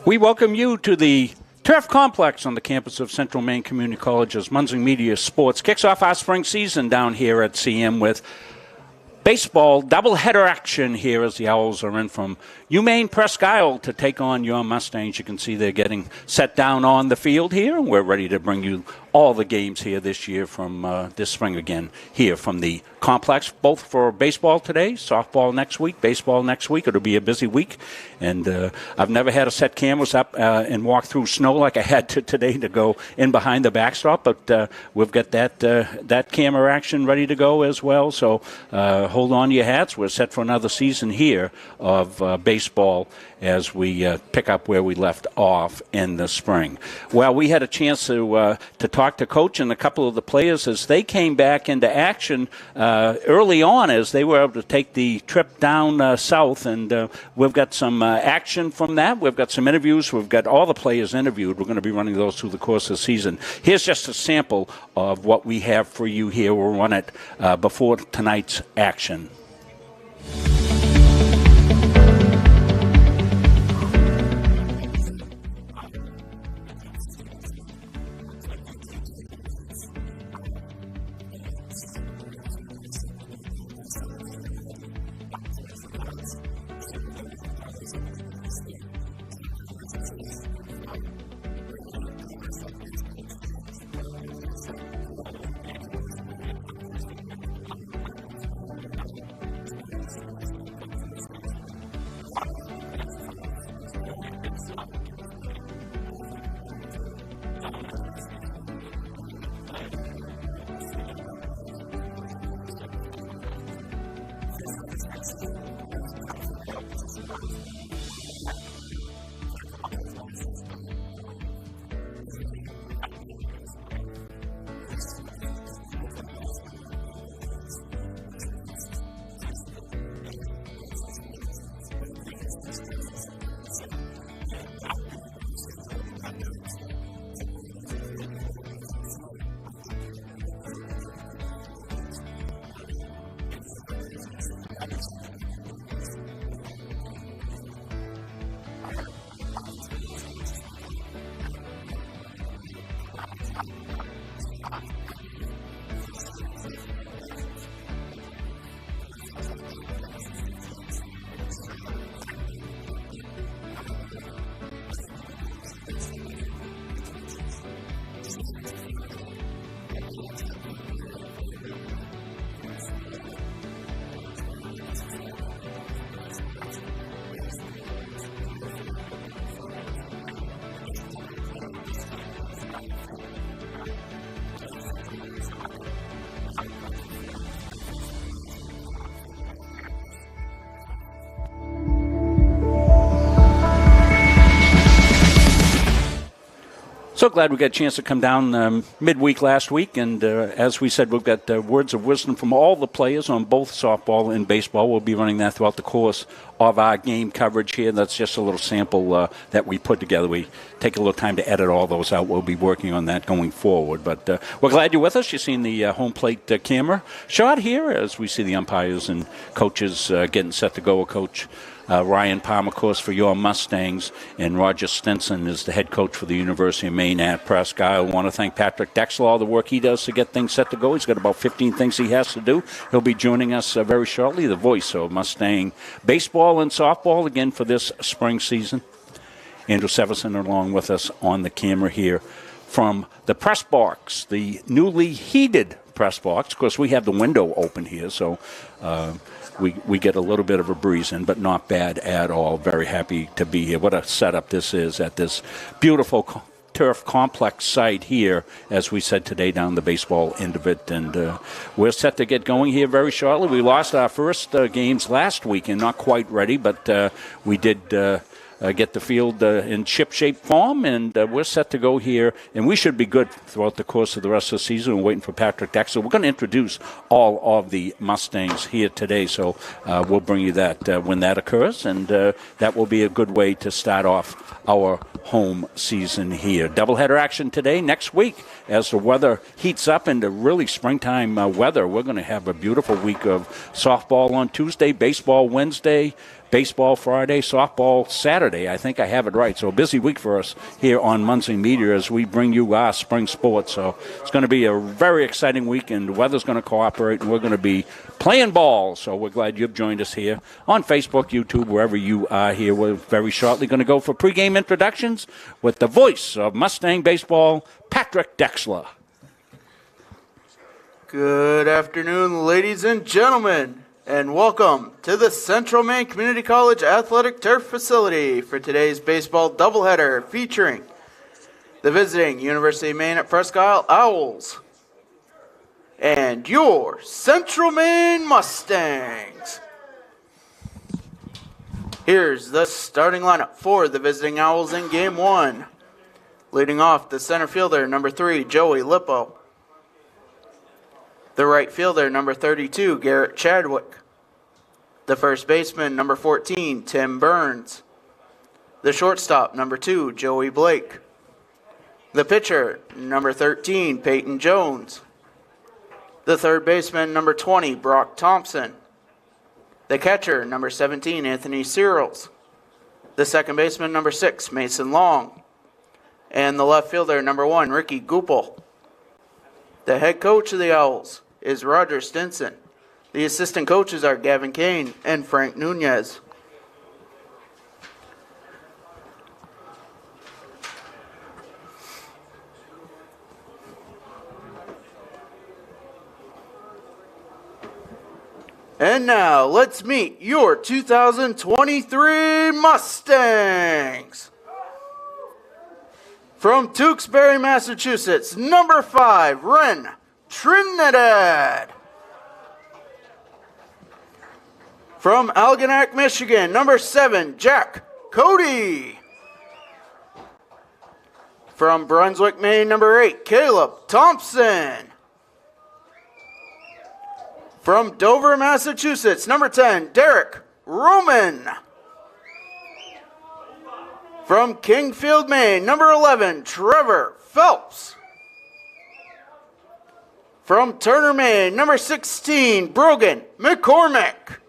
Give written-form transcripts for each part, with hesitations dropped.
We welcome you to the Turf Complex on the campus of Central Maine Community College's Munson Media Sports. Kicks off our spring season down here at CM with baseball doubleheader action here as the Owls are in from UMaine Presque Isle to take on your Mustangs. You can see they're getting set down on the field here, and we're ready to bring you all the games here this year from this spring again here from the complex, both for baseball today, softball next week, baseball next week. It'll be a busy week, and I've never had to set cameras up and walk through snow like I had to today to go in behind the backstop, but we've got that camera action ready to go as well, so hold on to your hats. We're set for another season here of baseball as we pick up where we left off in the spring. Well, we had a chance to talk to Coach and a couple of the players as they came back into action early on as they were able to take the trip down south, and we've got some action from that. We've got some interviews. We've got all the players interviewed. We're going to be running those through the course of the season. Here's just a sample of what we have for you here. We'll run it before tonight's action. So glad we got a chance to come down midweek last week, and as we said, we've got words of wisdom from all the players on both softball and baseball. We'll be running that throughout the course of our game coverage here. That's just a little sample that we put together. We take a little time to edit all those out. We'll be working on that going forward. But we're glad you're with us. You've seen the home plate camera shot here as we see the umpires and coaches getting set to go. Coach Ryan Palmer, of course, for your Mustangs, and Roger Stinson is the head coach for the University of Maine at Presque Isle. I want to thank Patrick Dexler, all the work he does to get things set to go. He's got about 15 things he has to do. He'll be joining us very shortly, the voice of Mustang baseball and softball again for this spring season. Andrew Severson along with us on the camera here from the press box, the newly heated press box. Of course, we have the window open here, so we get a little bit of a breeze in, but not bad at all. Very happy to be here. What a setup this is at this beautiful turf complex site here, as we said today, down the baseball end of it. And we're set to get going here very shortly. We lost our first games last week and not quite ready, but we did get the field in ship-shape form, and we're set to go here, and we should be good throughout the course of the rest of the season. We're waiting for Patrick Dexter. We're going to introduce all of the Mustangs here today, so we'll bring you that when that occurs, and that will be a good way to start off our home season here. Doubleheader action today. Next week, as the weather heats up into really springtime weather, we're going to have a beautiful week of softball on Tuesday, baseball Wednesday, baseball Friday, softball Saturday. I think I have it right. So a busy week for us here on Muncie Media as we bring you our spring sports. So it's going to be a very exciting week, and the weather's going to cooperate, and we're going to be playing ball. So we're glad you've joined us here on Facebook, YouTube, wherever you are here. We're very shortly going to go for pregame introductions with the voice of Mustang baseball, Patrick Dexler. Good afternoon, ladies and gentlemen, and welcome to the Central Maine Community College Athletic Turf Facility for today's baseball doubleheader featuring the visiting University of Maine at Presque Isle Owls and your Central Maine Mustangs. Here's the starting lineup for the visiting Owls in Game 1. Leading off, the center fielder, number 3, Joey Lippo. The right fielder, number 32, Garrett Chadwick. The first baseman, number 14, Tim Burns. The shortstop, number 2, Joey Blake. The pitcher, number 13, Peyton Jones. The third baseman, number 20, Brock Thompson. The catcher, number 17, Anthony Searles. The second baseman, number 6, Mason Long. And the left fielder, number 1, Ricky Goupel. The head coach of the Owls is Roger Stinson. The assistant coaches are Gavin Kane and Frank Nunez. And now, let's meet your 2023 Mustangs. From Tewksbury, Massachusetts, number 5, Ren Trinidad. From Algonac, Michigan, number 7, Jack Cody. From Brunswick, Maine, number 8, Caleb Thompson. From Dover, Massachusetts, number 10, Derek Roman. From Kingfield, Maine, number 11, Trevor Phelps. From Turner, Maine, number 16, Brogan McCormick.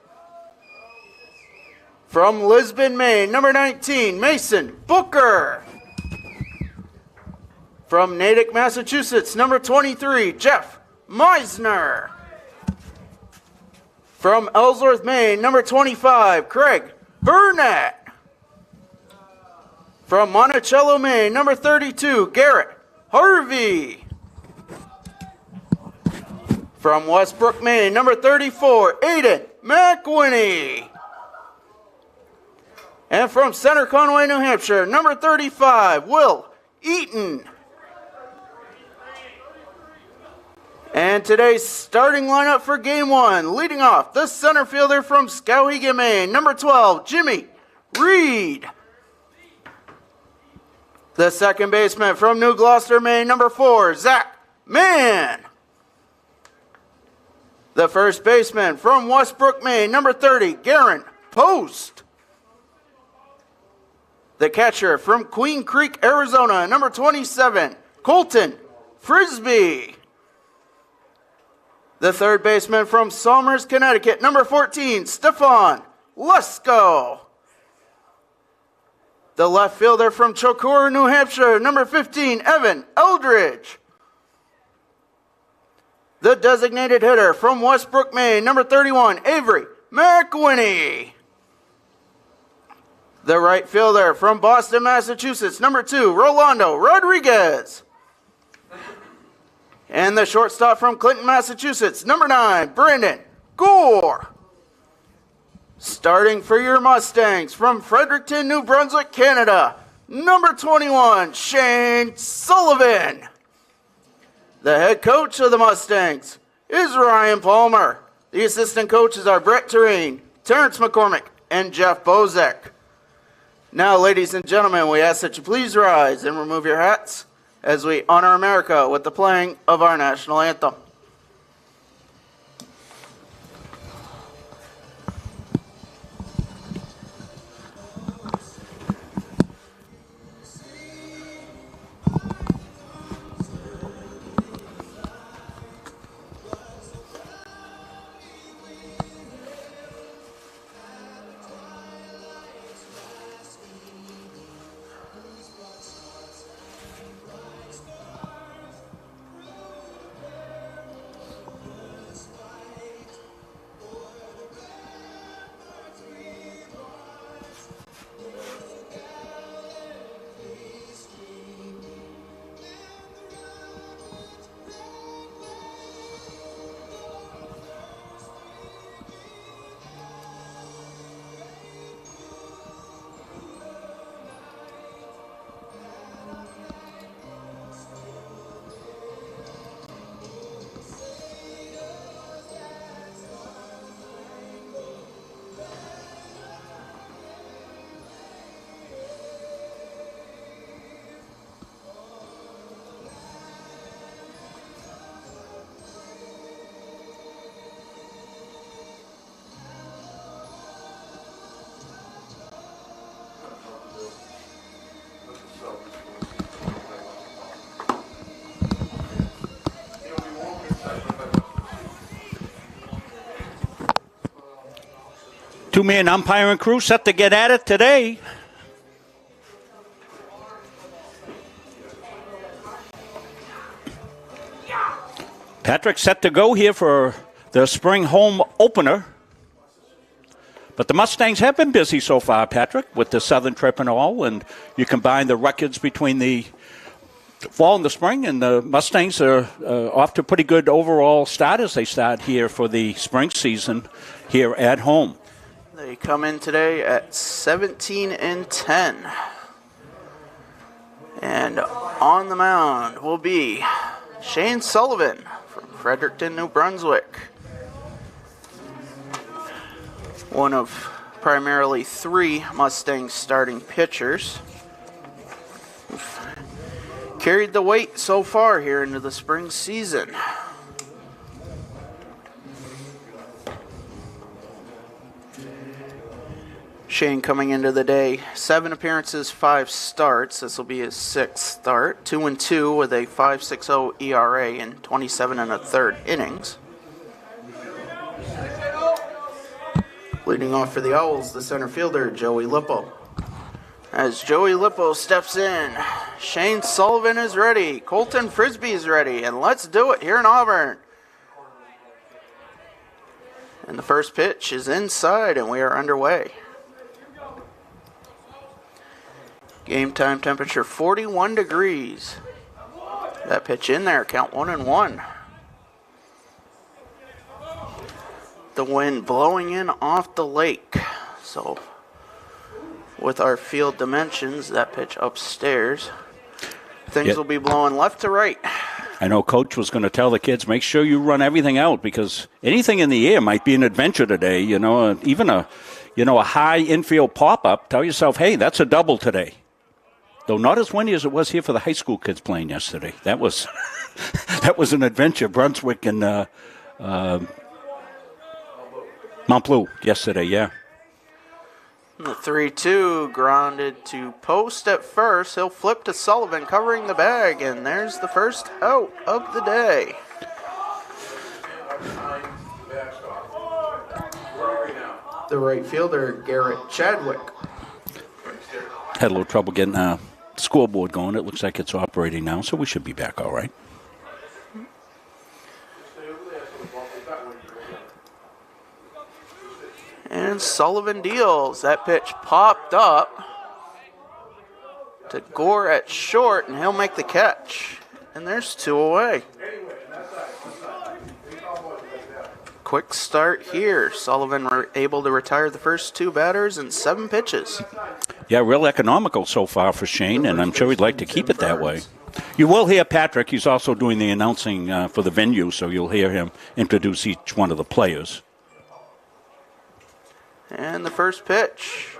From Lisbon, Maine, number 19, Mason Booker. From Natick, Massachusetts, number 23, Jeff Meisner. From Ellsworth, Maine, number 25, Craig Burnett. From Monticello, Maine, number 32, Garrett Harvey. From Westbrook, Maine, number 34, Aiden McWhinney. And from Center Conway, New Hampshire, number 35, Will Eaton. And today's starting lineup for Game 1, leading off, the center fielder from Skowhegan, Maine, number 12, Jimmy Reed. The second baseman from New Gloucester, Maine, number 4, Zach Mann. The first baseman from Westbrook, Maine, number 30, Garen Post. The catcher from Queen Creek, Arizona, number 27, Colton Frisbee. The third baseman from Somers, Connecticut, number 14, Stefan Lesko. The left fielder from Chocorua, New Hampshire, number 15, Evan Eldridge. The designated hitter from Westbrook, Maine, number 31, Avery McWhinney. The right fielder from Boston, Massachusetts, number 2, Rolando Rodriguez. And the shortstop from Clinton, Massachusetts, number 9, Brandon Gore. Starting for your Mustangs from Fredericton, New Brunswick, Canada, number 21, Shane Sullivan. The head coach of the Mustangs is Ryan Palmer. The assistant coaches are Brett Terrain, Terrence McCormick, and Jeff Bozek. Now, ladies and gentlemen, we ask that you please rise and remove your hats as we honor America with the playing of our national anthem. Two-man umpiring crew set to get at it today. Patrick set to go here for the spring home opener. But the Mustangs have been busy so far, Patrick, with the Southern trip and all. And you combine the records between the fall and the spring, and the Mustangs are off to a pretty good overall start as they start here for the spring season here at home. They come in today at 17-10. And on the mound will be Shane Sullivan from Fredericton, New Brunswick. One of primarily 3 Mustangs starting pitchers. Carried the weight so far here into the spring season. Shane coming into the day, 7 appearances, 5 starts. This will be his 6th start. 2-2 with a 5.60 ERA in 27 1/3 innings. Leading off for the Owls, the center fielder, Joey Lippo. As Joey Lippo steps in, Shane Sullivan is ready, Colton Frisbee is ready, and let's do it here in Auburn. And the first pitch is inside, and we are underway. Game time temperature 41 degrees. That pitch in there, count 1-1. The wind blowing in off the lake. So with our field dimensions, that pitch upstairs, things will be blowing left to right. I know Coach was going to tell the kids, make sure you run everything out because anything in the air might be an adventure today. You know, even a high infield pop-up, tell yourself, hey, that's a double today. Though not as windy as it was here for the high school kids playing yesterday. That was that was an adventure. Brunswick and Mount Blue yesterday, yeah. The 3-2 grounded to post at first. He'll flip to Sullivan covering the bag, and there's the first out of the day. The right fielder, Garrett Chadwick. Had a little trouble getting the scoreboard going. It looks like it's operating now, so we should be back all right. And Sullivan deals. That pitch popped up to Gore at short, and he'll make the catch. And there's 2 away. Quick start here. Sullivan able to retire the first 2 batters in 7 pitches. Yeah, real economical so far for Shane, and I'm sure he'd like to keep it that way. You will hear Patrick. He's also doing the announcing for the venue, so you'll hear him introduce each one of the players. And the first pitch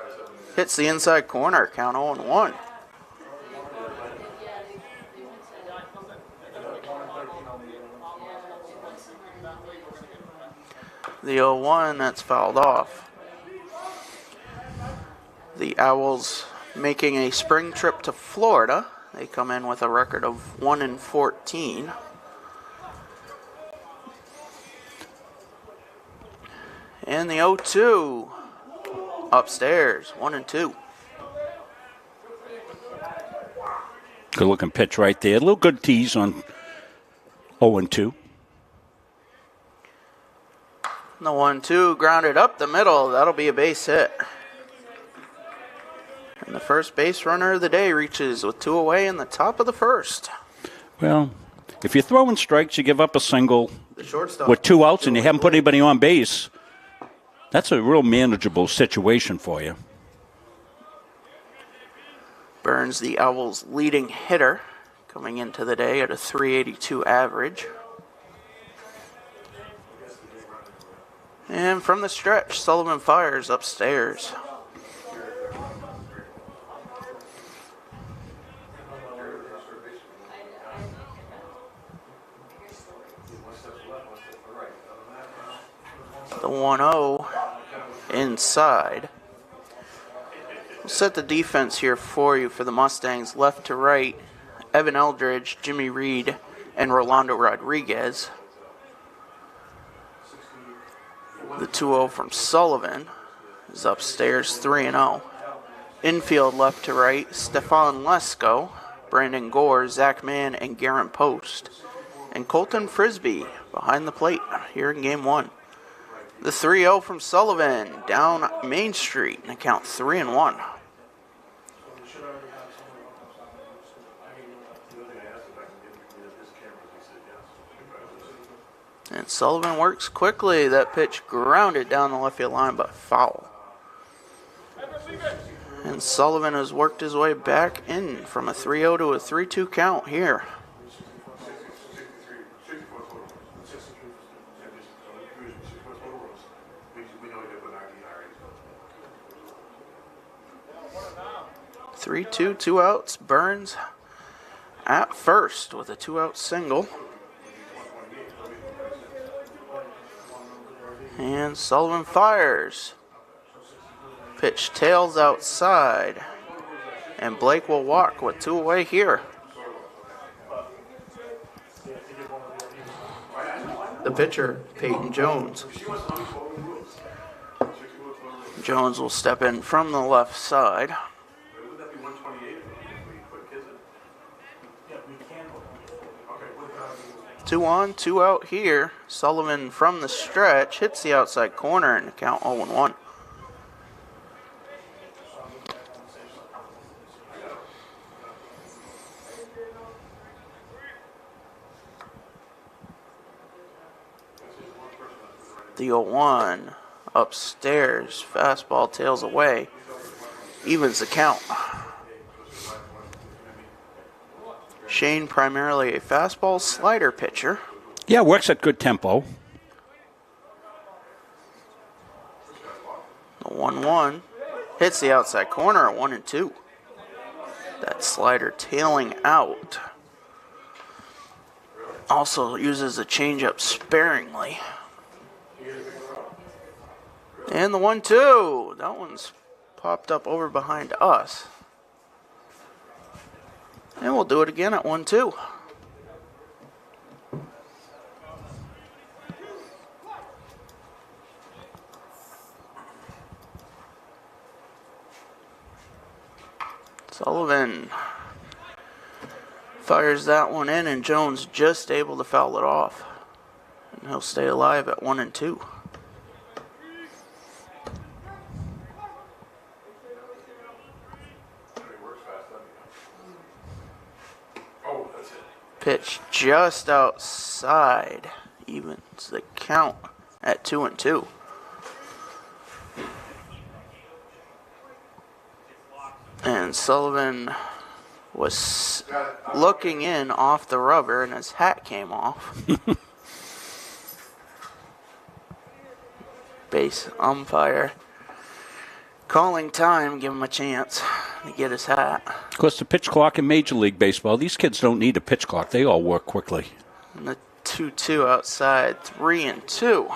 hits the inside corner, count 0-1. The 0-1, that's fouled off. The Owls making a spring trip to Florida. They come in with a record of 1-14. And the 0-2 upstairs, 1-2. Good looking pitch right there. A little good tease on 0-2. The 1-2 grounded up the middle. That'll be a base hit. And the first base runner of the day reaches with 2 away in the top of the first. Well, if you're throwing strikes, you give up a single The shortstop with 2 outs and you haven't put anybody on base. That's a real manageable situation for you. Burns, the Owls' leading hitter, coming into the day at a .382 average. And from the stretch, Sullivan fires upstairs. The 1-0 inside. We'll set the defense here for you for the Mustangs. Left to right, Evan Eldridge, Jimmy Reed, and Rolando Rodriguez. The 2-0 from Sullivan is upstairs 3-0. Infield left to right, Stefan Lesko, Brandon Gore, Zach Mann, and Garen Post. And Colton Frisbee behind the plate here in game 1. The 3-0 from Sullivan down Main Street and count 3-1. And Sullivan works quickly. That pitch grounded down the left field line, but foul. And Sullivan has worked his way back in from a 3-0 to a 3-2 count here. Three-two, 2 outs. Burns at first with a 2-out single. And Sullivan fires. Pitch tails outside. And Blake will walk with 2 away here. The pitcher, Peyton Jones. Jones will step in from the left side. 2 on, 2 out here. Sullivan from the stretch hits the outside corner and count 0-1. The 0-1 upstairs, fastball tails away, evens the count. Shane primarily a fastball slider pitcher. Yeah, works at good tempo. The 1-1 hits the outside corner at 1-2. That slider tailing out. Also uses the changeup sparingly. And the 1-2. That one's popped up over behind us. And we'll do it again at 1-2. Sullivan fires that one in, and Jones just able to foul it off. And he'll stay alive at 1-2. Pitch just outside, evens the count at 2-2. And Sullivan was looking in off the rubber and his hat came off. Base umpire calling time, give him a chance to get his hat. Of course, the pitch clock in Major League Baseball, these kids don't need a pitch clock. They all work quickly. And the 2-2 outside, 3-2.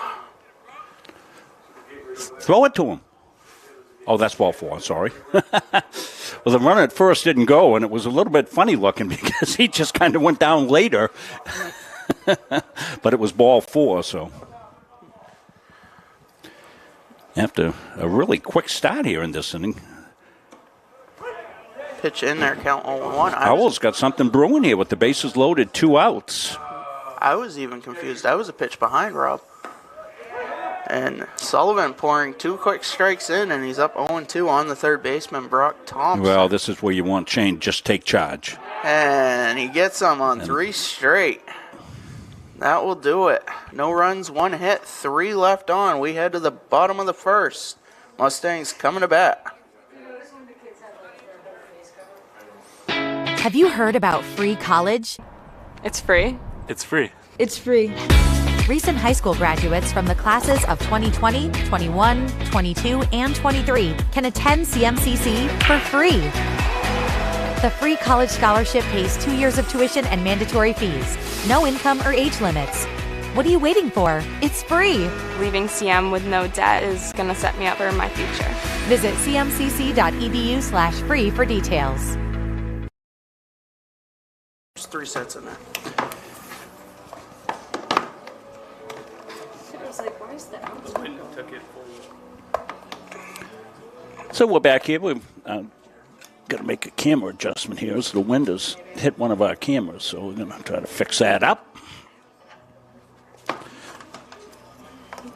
Throw it to him. Oh, that's ball 4, sorry. Well, the runner at first didn't go, and it was a little bit funny looking because he just kind of went down later. But it was ball 4, so. After a really quick start here in this inning. Pitch in there, count 0-1. Howell's got something brewing here with the bases loaded, 2 outs. I was even confused. I was a pitch behind Rob. And Sullivan pouring 2 quick strikes in, and he's up 0-2 on the third baseman, Brock Thompson. Well, this is where you want Shane, just take charge. And he gets them on 3 straight. That will do it. No runs, 1 hit, 3 left on. We head to the bottom of the first. Mustangs coming to bat. Have you heard about free college? It's free. It's free. It's free. Recent high school graduates from the classes of 2020, 21, 22, and 23 can attend CMCC for free. The free college scholarship pays 2 years of tuition and mandatory fees. No income or age limits. What are you waiting for? It's free. Leaving CM with no debt is going to set me up for my future. Visit cmcc.edu/free for details. There's 3 sets in there. So we're back here. We've got to make a camera adjustment here as the wind has hit one of our cameras. So we're going to try to fix that up.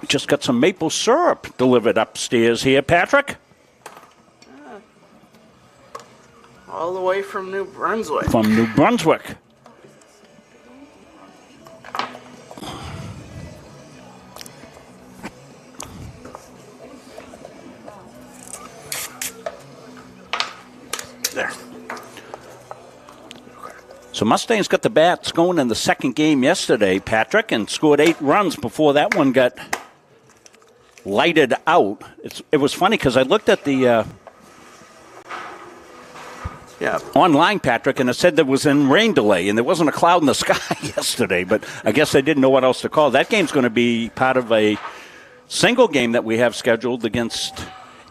We just got some maple syrup delivered upstairs here, Patrick. All the way from New Brunswick. From New Brunswick. There. So Mustangs got the bats going in the second game yesterday, Patrick, and scored 8 runs before that one got lighted out. It was funny because I looked at the online, Patrick, and it said there was a rain delay, and there wasn't a cloud in the sky yesterday, but I guess they didn't know what else to call. That game's going to be part of a single game that we have scheduled against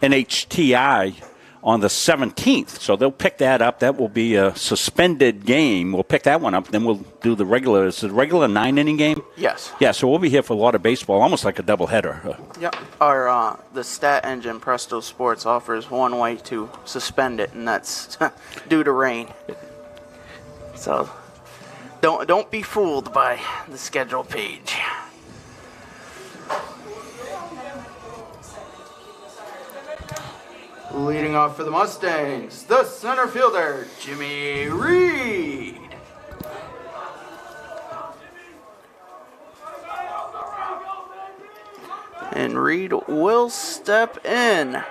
NHTI on the 17th. So they'll pick that up. That will be a suspended game. We'll pick that one up. Then we'll do the regular. Is it a regular 9-inning game? Yes. Yeah, so we'll be here for a lot of baseball, almost like a doubleheader. Yep. Our the Stat Engine Presto Sports offers one way to suspend it, and that's due to rain. So don't be fooled by the schedule page. Leading off for the Mustangs, the center fielder, Jimmy Reed. And Reed will step in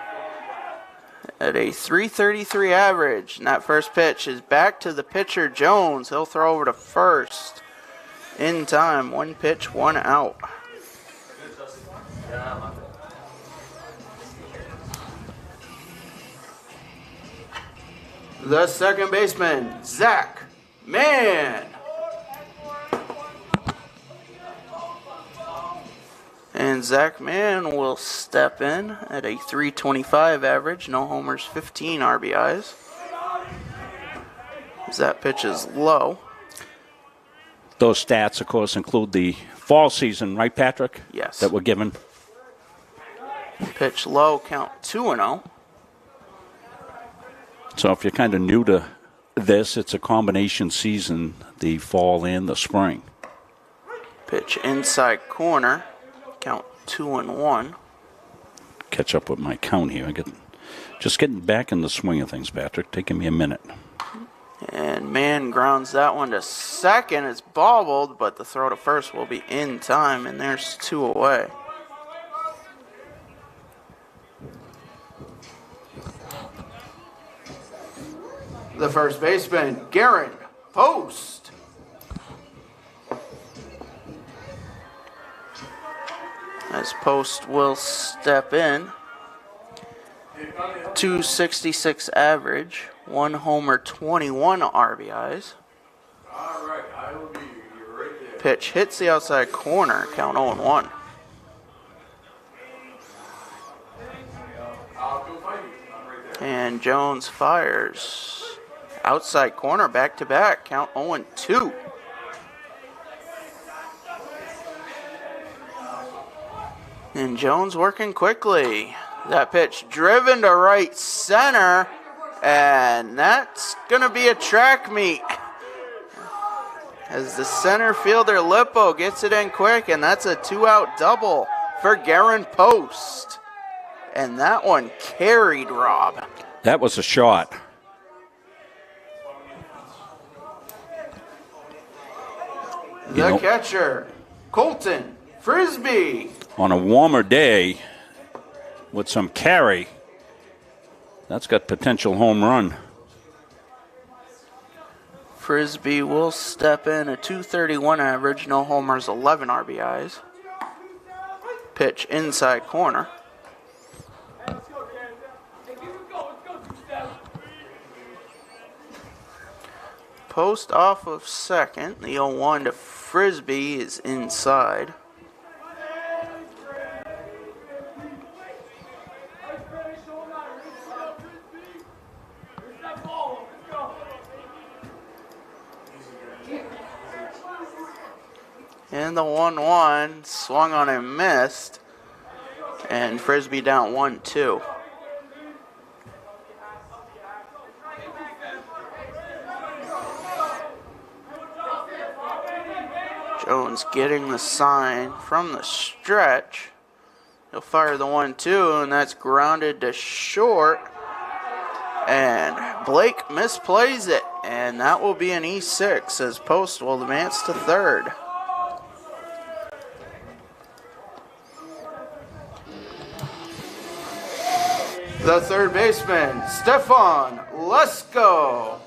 at a .333 average. And that first pitch is back to the pitcher, Jones. He'll throw over to first in time. 1 pitch, 1 out. The second baseman, Zach Mann. And Zach Mann will step in at a .325 average, no homers, 15 RBIs. As that pitch is low. Those stats, of course, include the fall season, right, Patrick? Yes. That were given. Pitch low, count 2-0. So if you're kind of new to this, it's a combination season, the fall and the spring. Pitch inside corner, count 2-1. Catch up with my count here. Just getting back in the swing of things, Patrick. Taking me a minute. And Mann grounds that one to second. It's bobbled, but the throw to first will be in time, and there's 2 away. The first baseman, Garen Post. As Post will step in. .266 average, 1 homer, 21 RBIs. All right, I will be right there. Pitch hits the outside corner, count 0-1. I'll go find you. I'm right there. And Jones fires. Outside corner, back-to-back, count 0-2. And Jones working quickly. That pitch driven to right center, and that's going to be a track meet. As the center fielder, Lippo, gets it in quick, and that's a 2-out double for Garen Post. And that one carried, Rob. That was a shot. The catcher, Colton Frisbee. On a warmer day with some carry, that's got potential home run. Frisbee will step in, a .231 average, no homers, 11 RBIs. Pitch inside corner. Post off of second. The 0-1 to Frisbee is inside. And the 1-1 swung on and missed. And Frisbee down 1-2. Jones getting the sign from the stretch. He'll fire the 1-2, and that's grounded to short. And Blake misplays it, and that will be an E6 as Post will advance to third. The third baseman, Stefan Lesko.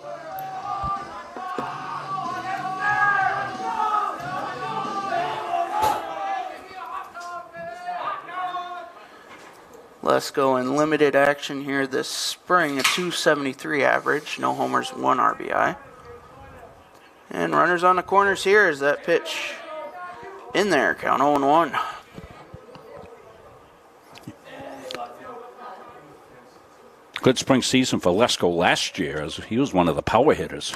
Lesko in limited action here this spring, a 273 average, no homers, 1 RBI. And runners on the corners here as that pitch in there, count 0-1. Good spring season for Lesko last year, as he was one of the power hitters.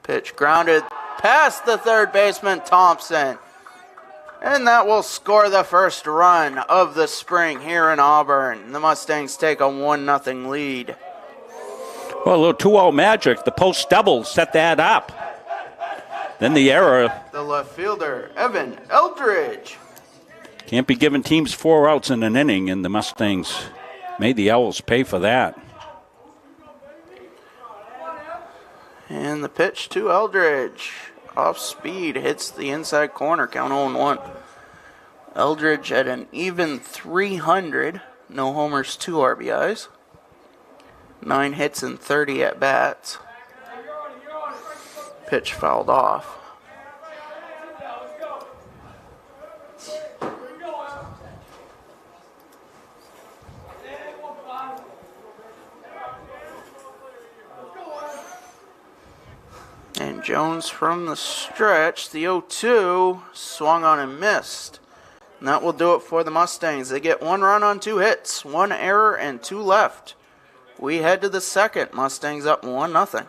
Pitch grounded past the third baseman, Thompson. And that will score the first run of the spring here in Auburn. The Mustangs take a 1-0 lead. Well, a little 2-0 magic. The Post double set that up. Then the error. The left fielder, Evan Eldridge. Can't be giving teams 4 outs in an inning, and the Mustangs made the Owls pay for that. And the pitch to Eldridge. Off speed, hits the inside corner, count 0-1. Eldridge at an even 300. No homers, 2 RBIs. 9 hits and 30 at bats. Pitch fouled off. And Jones from the stretch, the 0-2, swung on and missed. And that will do it for the Mustangs. They get 1 run on 2 hits, 1 error, and 2 left. We head to the second. Mustangs up 1-0.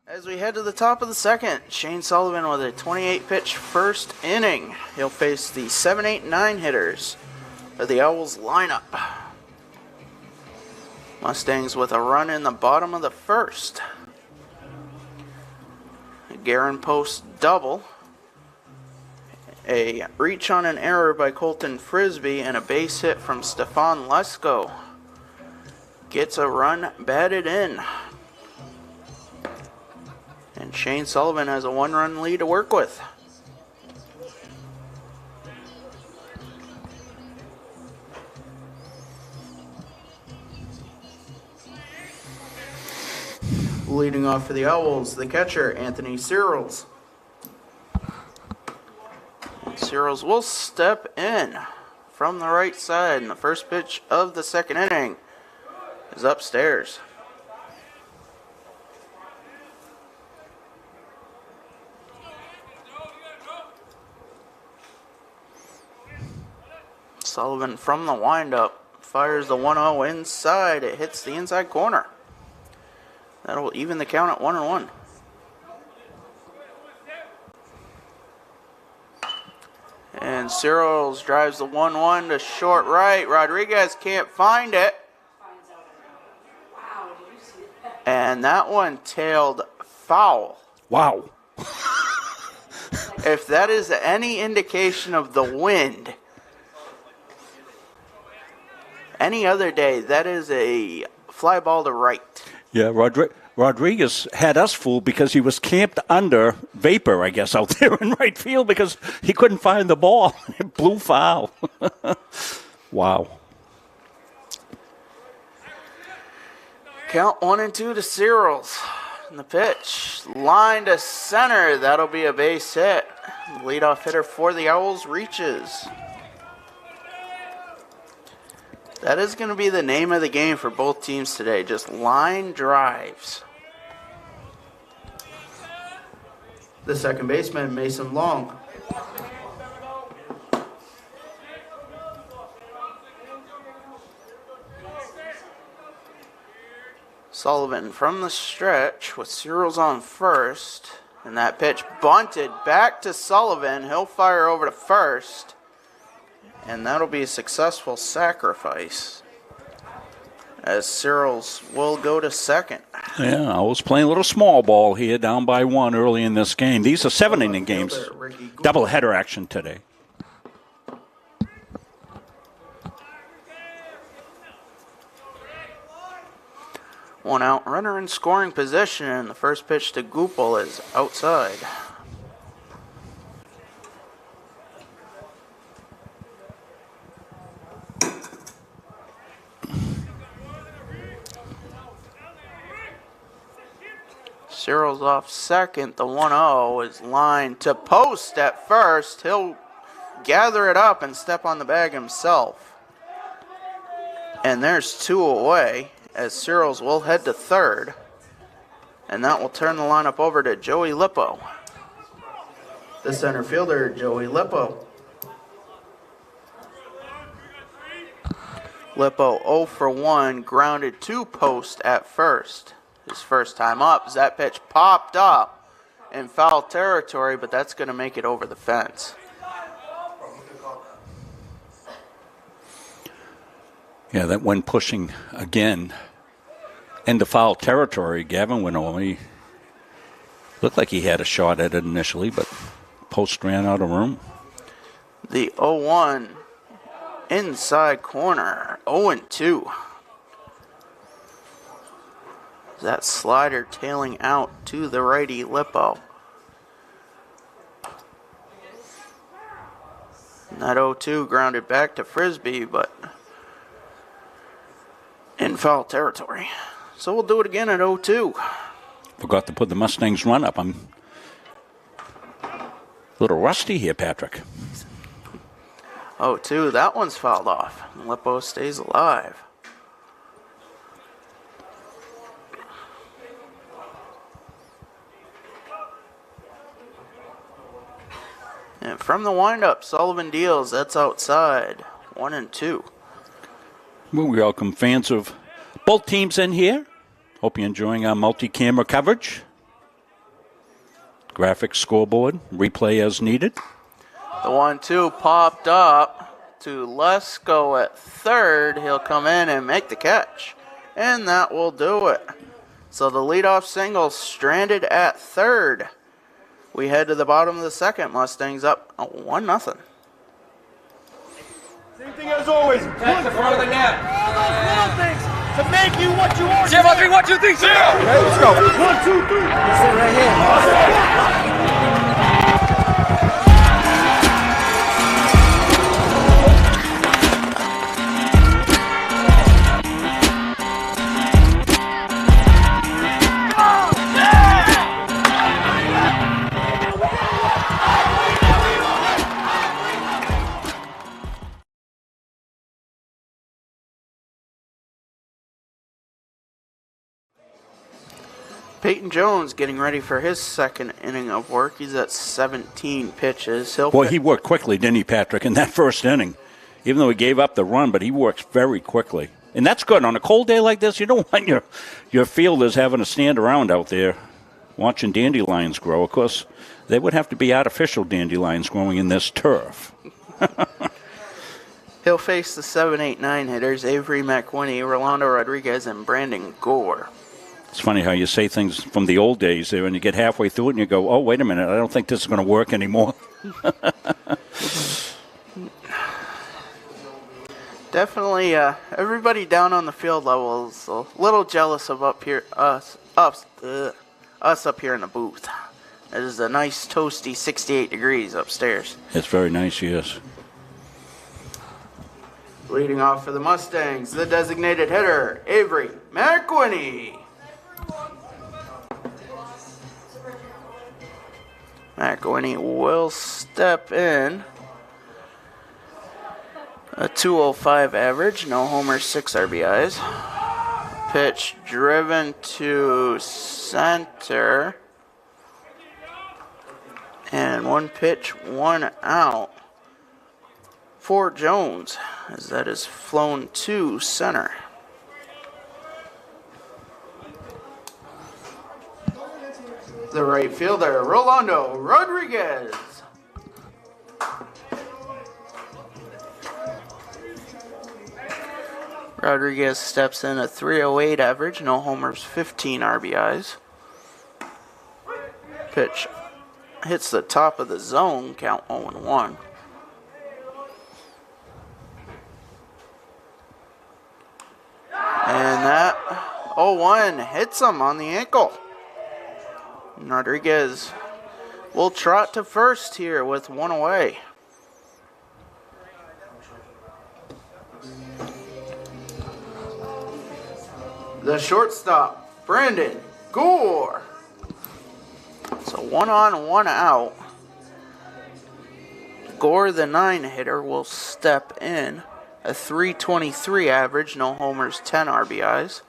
As we head to the top of the second, Shane Sullivan with a 28-pitch first inning. He'll face the 7, 8, 9 hitters of the Owls lineup. Mustangs with a run in the bottom of the first. A Garen Post double. A reach on an error by Colton Frisbee and a base hit from Stefan Lesko. Gets a run batted in. And Shane Sullivan has a 1-run lead to work with. Leading off for the Owls, the catcher, Anthony Searles. Searles will step in from the right side, and the first pitch of the second inning is upstairs. Sullivan from the windup fires the 1-0 inside. It hits the inside corner. That'll even the count at 1-1. And Searles drives the 1-1 to short right. Rodriguez can't find it. And that one tailed foul. Wow. If that is any indication of the wind, any other day, that is a fly ball to right. Yeah, Rodriguez had us fooled because he was camped under vapor, I guess, out there in right field because he couldn't find the ball. It blew foul. Wow. Count 1-2 to Searles. And the pitch, line to center. That'll be a base hit. Leadoff hitter for the Owls reaches. That is going to be the name of the game for both teams today. Just line drives. The second baseman, Mason Long. Sullivan from the stretch with Searles on first. And that pitch bunted back to Sullivan. He'll fire over to first. And that'll be a successful sacrifice, as Searles will go to second. Yeah, I was playing a little small ball here, down by 1 early in this game. These are 7-inning games. Doubleheader action today. One out, runner in scoring position. The first pitch to Goupel is outside. Searles off second. The 1-0 is lined to post at first. He'll gather it up and step on the bag himself. And there's 2 away, as Searles will head to third. And that will turn the lineup over to Joey Lippo. The center fielder, Joey Lippo. Lippo 0 for 1, grounded to post at first. His first time up, as that pitch popped up in foul territory, but that's going to make it over the fence. Yeah, that went pushing again into foul territory. Gavin went over. He looked like he had a shot at it initially, but post ran out of room. The 0-1 inside corner, 0-2. That slider tailing out to the righty Lippo. And that 0-2 grounded back to Frisbee, but in foul territory. So we'll do it again at 0-2. Forgot to put the Mustangs run up. I'm a little rusty here, Patrick. 0-2, that one's fouled off. Lippo stays alive. And from the windup, Sullivan deals. That's outside. 1-2. Well, we welcome fans of both teams in here. Hope you're enjoying our multi-camera coverage. Graphics scoreboard, replay as needed. The 1-2 popped up to Lesko at third. He'll come in and make the catch. And that will do it. So the leadoff single stranded at third. We head to the bottom of the second. Mustangs up 1-0. Same thing as always. That's the front of the net. All those little things to make you what you are. 0, 3, 1, 2, 3, 0. Okay, let's go. 1, 2, 3. That's it right here. Peyton Jones getting ready for his second inning of work. He's at 17 pitches. Boy, he worked quickly, didn't he, Patrick, in that first inning? Even though he gave up the run, but he works very quickly. And that's good. On a cold day like this, you don't want your fielders having to stand around out there watching dandelions grow. Of course, they would have to be artificial dandelions growing in this turf. He'll face the 7, 8, 9 hitters, Avery McWhinney, Rolando Rodriguez, and Brandon Gore. It's funny how you say things from the old days there, and you get halfway through it and you go, oh, wait a minute, I don't think this is going to work anymore. Definitely, everybody down on the field level is a little jealous of up here, us us up here in the booth. It is a nice toasty 68 degrees upstairs. It's very nice, yes. Leading off for the Mustangs, the designated hitter, Avery McWhinney. McWhinney will step in. A 205 average, no homers, 6 RBIs. Pitch driven to center. And 1 pitch, 1 out for Jones, as that is flown to center. The right fielder, Rolando Rodriguez. Rodriguez steps in a 308 average, no homers, 15 RBIs. Pitch hits the top of the zone, count 0-1. And that 0-1 hits him on the ankle. Rodriguez will trot to first here with 1 away. The shortstop, Brandon Gore. So 1 on, 1 out. Gore, the 9 hitter, will step in. A 323 average, no homers, 10 RBIs.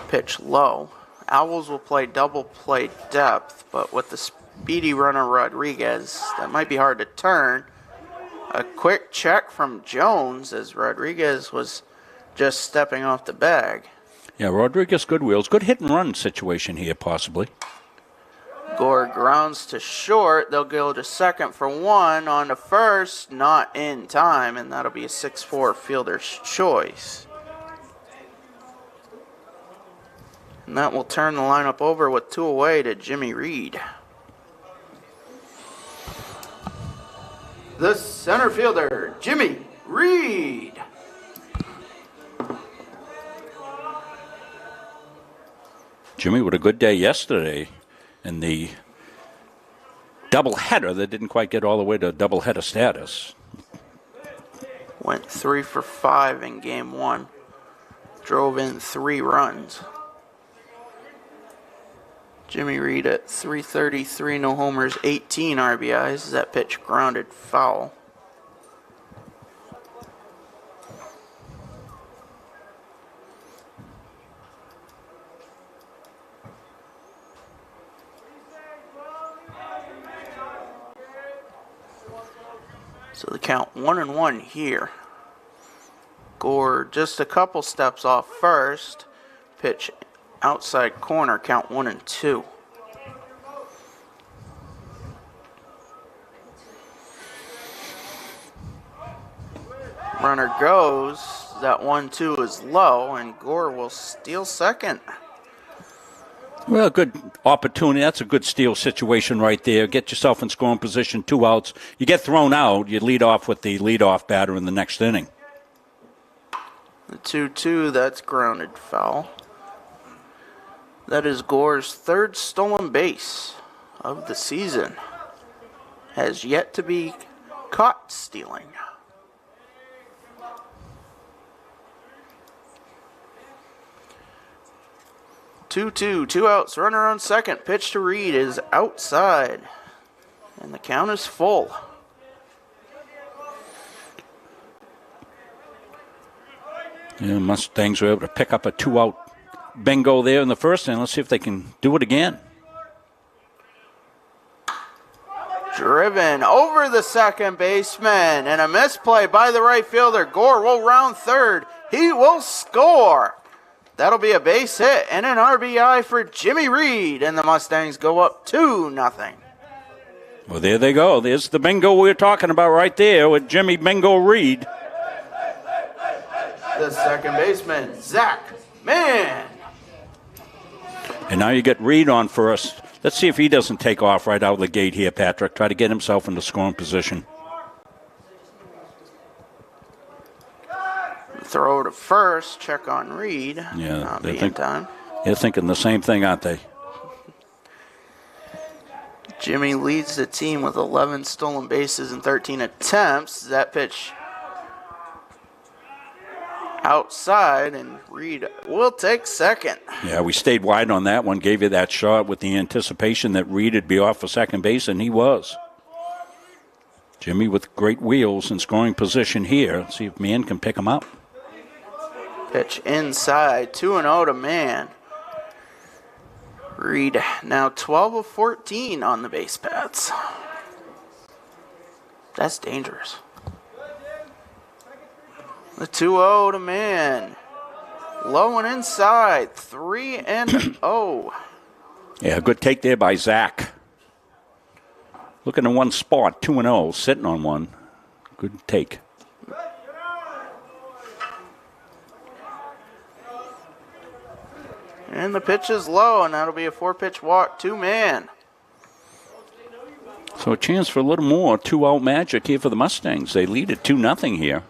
Pitch low. Owls will play double play depth, but with the speedy runner Rodriguez, that might be hard to turn. A quick check from Jones as Rodriguez was just stepping off the bag. Yeah, Rodriguez, good wheels. Good hit and run situation here, possibly. Gore grounds to short. They'll go to second for 1. On to first, not in time, and that'll be a 6-4 fielder's choice. And that will turn the lineup over with 2 away to Jimmy Reed. The center fielder, Jimmy Reed. Jimmy with a good day yesterday in the doubleheader that didn't quite get all the way to doubleheader status. Went 3 for 5 in game 1. Drove in 3 runs. Jimmy Reed at 333, no homers, 18 RBIs. That pitch grounded foul. So the count 1-1 here. Gore just a couple steps off first. Pitch outside corner, count 1-2. Runner goes. That 1-2 is low, and Gore will steal second. Well, good opportunity. That's a good steal situation right there. Get yourself in scoring position, 2 outs. You get thrown out, you lead off with the leadoff batter in the next inning. The 2-2, that's grounded foul. That is Gore's 3rd stolen base of the season. Has yet to be caught stealing. Two outs, runner on second. Pitch to Reed is outside. And the count is full. Yeah, Mustangs were able to pick up a 2-out bingo there in the first inning. Let's see if they can do it again. Driven over the second baseman, and a misplay by the right fielder. Gore will round third. He will score. That'll be a base hit and an RBI for Jimmy Reed, and the Mustangs go up 2-0. Well, there they go. There's the bingo we were talking about right there with Jimmy Bingo Reed. The second baseman, Zach Mann. And now you get Reed on first. Let's see if he doesn't take off right out of the gate here, Patrick. Try to get himself into scoring position. Throw to first, check on Reed. Yeah, Not they be in think- time. They're thinking the same thing, aren't they? Jimmy leads the team with 11 stolen bases and 13 attempts. That pitch outside, and Reed will take second. Yeah, we stayed wide on that one, gave you that shot with the anticipation that Reed would be off for second base, and he was. Jimmy with great wheels in scoring position here. See if Mann can pick him up. Pitch inside, 2-0 to Mann. Reed now 12 of 14 on the base paths. That's dangerous. The 2-0 to Mann. Low and inside, 3-0. Yeah, good take there by Zach. Looking in one spot, 2-0, sitting on one. Good take. And the pitch is low, and that'll be a 4-pitch walk to Mann. So a chance for a little more 2-out magic here for the Mustangs. They lead at 2-0 here.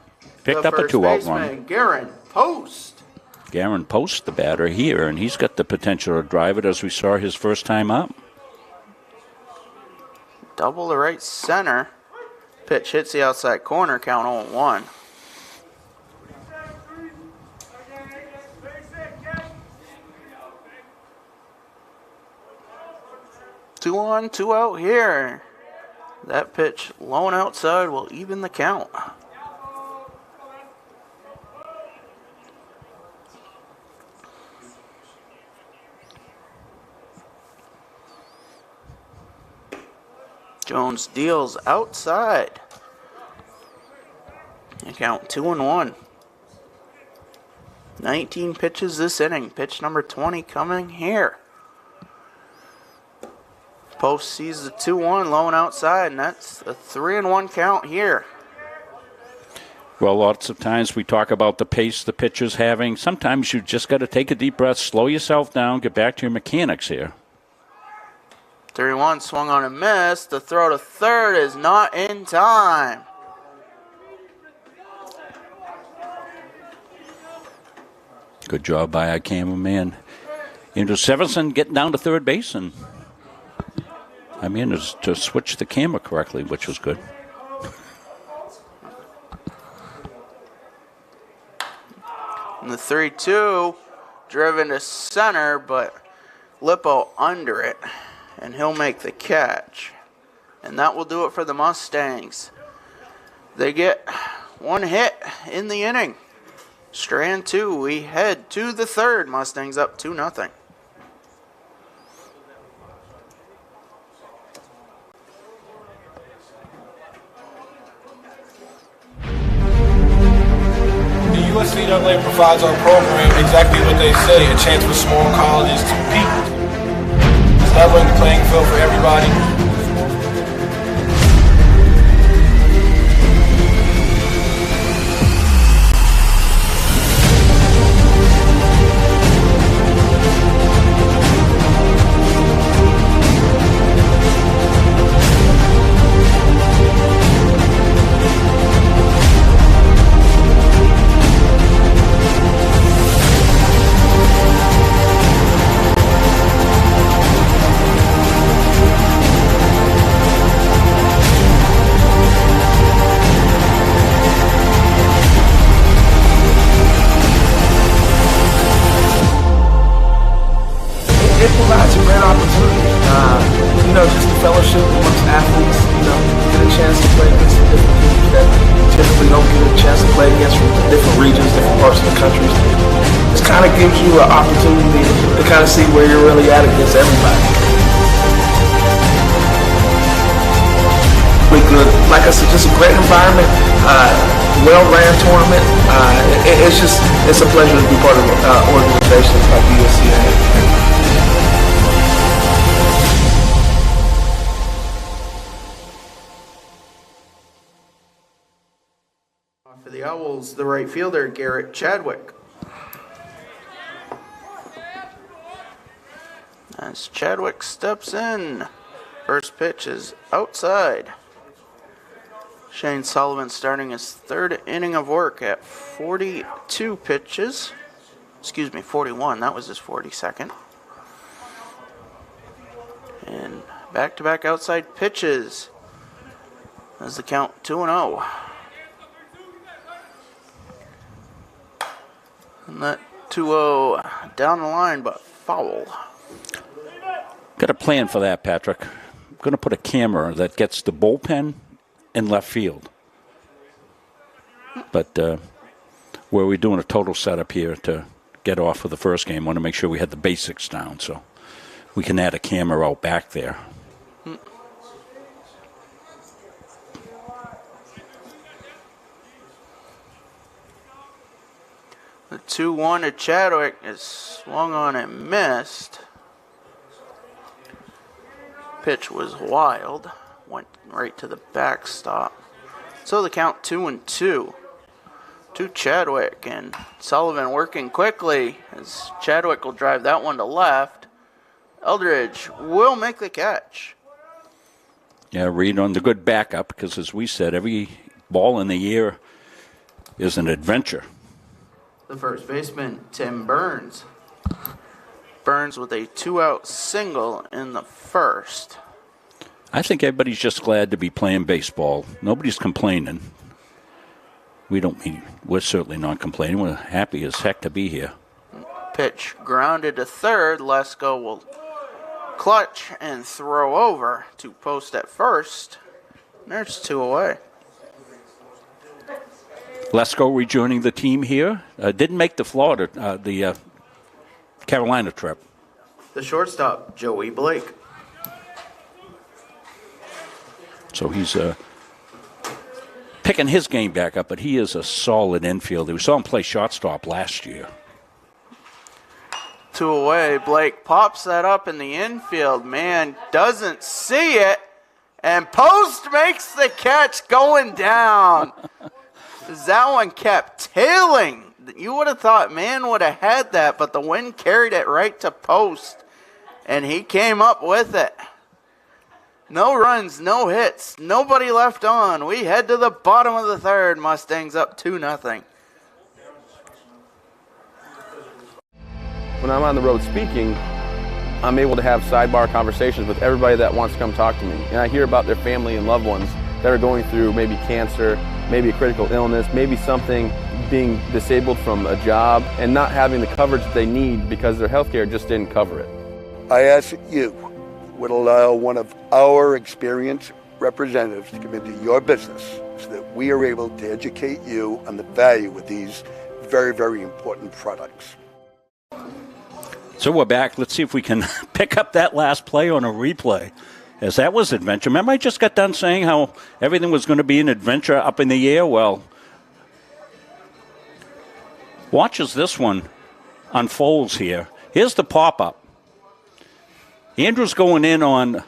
Picked up a 2-out run. Garen Post. Garen Post, the batter here, and he's got the potential to drive it as we saw his first time up. Double to right center. Pitch hits the outside corner, count 0-1. Two on, 2 out here. That pitch low and outside will even the count. Jones deals outside. And count 2-1. 19 pitches this inning. Pitch number 20 coming here. Post sees the 2-1 low and outside, and that's a 3-1 count here. Well, lots of times we talk about the pace the pitcher's having. Sometimes you just got to take a deep breath, slow yourself down, get back to your mechanics here. 3-1 swung on a miss. The throw to third is not in time. Good job by our cameraman. Andrew Severson getting down to third base, and I mean, to switch the camera correctly, which was good. And the 3-2 driven to center, but Lippo under it, and he'll make the catch. And that will do it for the Mustangs. They get one hit in the inning. Strand 2, we head to the third. Mustangs up 2-0. The USCAA provides our program exactly what they say, a chance for small colleges to compete. It's leveling the playing field for everybody. It provides a great opportunity, just the fellowship amongst athletes, get a chance to play against the different teams that typically don't get a chance to play against from different regions, different parts of the country. This kind of gives you an opportunity to kind of see where you're really at against everybody. Like I said, just a great environment, well-ran tournament. It's a pleasure to be part of organizations like the USCAA. For the Owls, the right fielder, Garrett Chadwick. As Chadwick steps in, first pitch is outside. Shane Sullivan starting his third inning of work at 42 pitches. Excuse me, 41. That was his 42nd. And back-to-back outside pitches as the count 2-0. And that 2-0 down the line, but foul. Got a plan for that, Patrick. I'm going to put a camera that gets the bullpen in left field. But where we're doing a total setup here to get off for the first game, want to make sure we had the basics down, so we can add a camera out back there. The 2-1 to Chadwick is swung on and missed. Pitch was wild. Went right to the backstop. So the count 2-2 to Chadwick. And Sullivan working quickly as Chadwick will drive that one to left. Eldridge will make the catch. Yeah, Reed on the good backup because, as we said, every ball in the air is an adventure. The first baseman, Tim Burns. Burns with a 2-out single in the first. I think everybody's just glad to be playing baseball. Nobody's complaining. We're certainly not complaining. We're happy as heck to be here. Pitch grounded to third. Lesko will clutch and throw over to post at first. There's 2 away. Lesko rejoining the team here. Didn't make the the Carolina trip. The shortstop, Joey Blake. So he's picking his game back up, but he is a solid infielder. We saw him play shortstop last year. 2 away. Blake pops that up in the infield. Man doesn't see it. And Post makes the catch going down. That one kept tailing. You would have thought man would have had that, but the wind carried it right to Post. And he came up with it. No runs, no hits, nobody left on. We head to the bottom of the third. Mustangs up 2-0. When I'm on the road speaking, I'm able to have sidebar conversations with everybody that wants to come talk to me. And I hear about their family and loved ones that are going through maybe cancer, maybe a critical illness, maybe something, being disabled from a job and not having the coverage that they need because their health care just didn't cover it. I ask that you would allow one of our experienced representatives to come into your business so that we are able to educate you on the value of these very, very important products. So we're back. Let's see if we can pick up that last play on a replay, as that was adventure. Remember I just got done saying how everything was going to be an adventure up in the air? Well, watch as this one unfolds here. Here's the pop-up. Andrew's going in on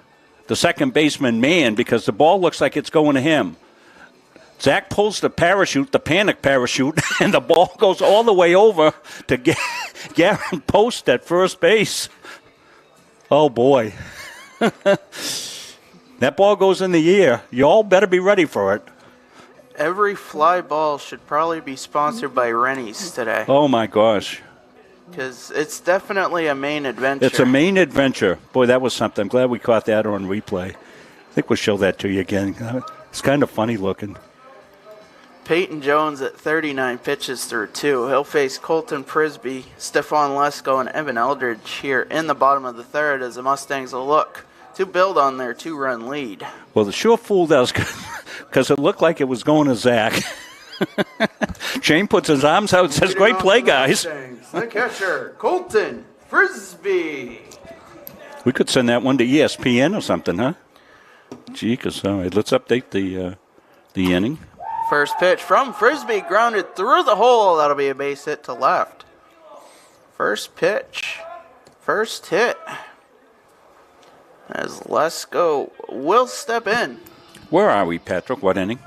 the second baseman man because the ball looks like it's going to him. Zach pulls the parachute, the panic parachute, and the ball goes all the way over to Garen Post at first base. Oh, boy. That ball goes in the air. You all better be ready for it. Every fly ball should probably be sponsored by Rennie's today. Oh, my gosh. Because it's definitely a main adventure. It's a main adventure. Boy, that was something. I'm glad we caught that on replay. I think we'll show that to you again. It's kind of funny looking. Peyton Jones at 39 pitches through 2. He'll face Colton Prisby, Stephon Lesko, and Evan Eldridge here in the bottom of the third as the Mustangs will look to build on their 2-run lead. Well, the sure fooled us because it looked like it was going to Zach. Shane puts his arms out and says, great play, guys. The catcher, Colton Frisbee. We could send that one to ESPN or something, huh? Gee, all right, let's update the inning. First pitch from Frisbee, grounded through the hole. That'll be a base hit to left. First pitch, first hit. As Lesko will step in. Where are we, Patrick? What inning?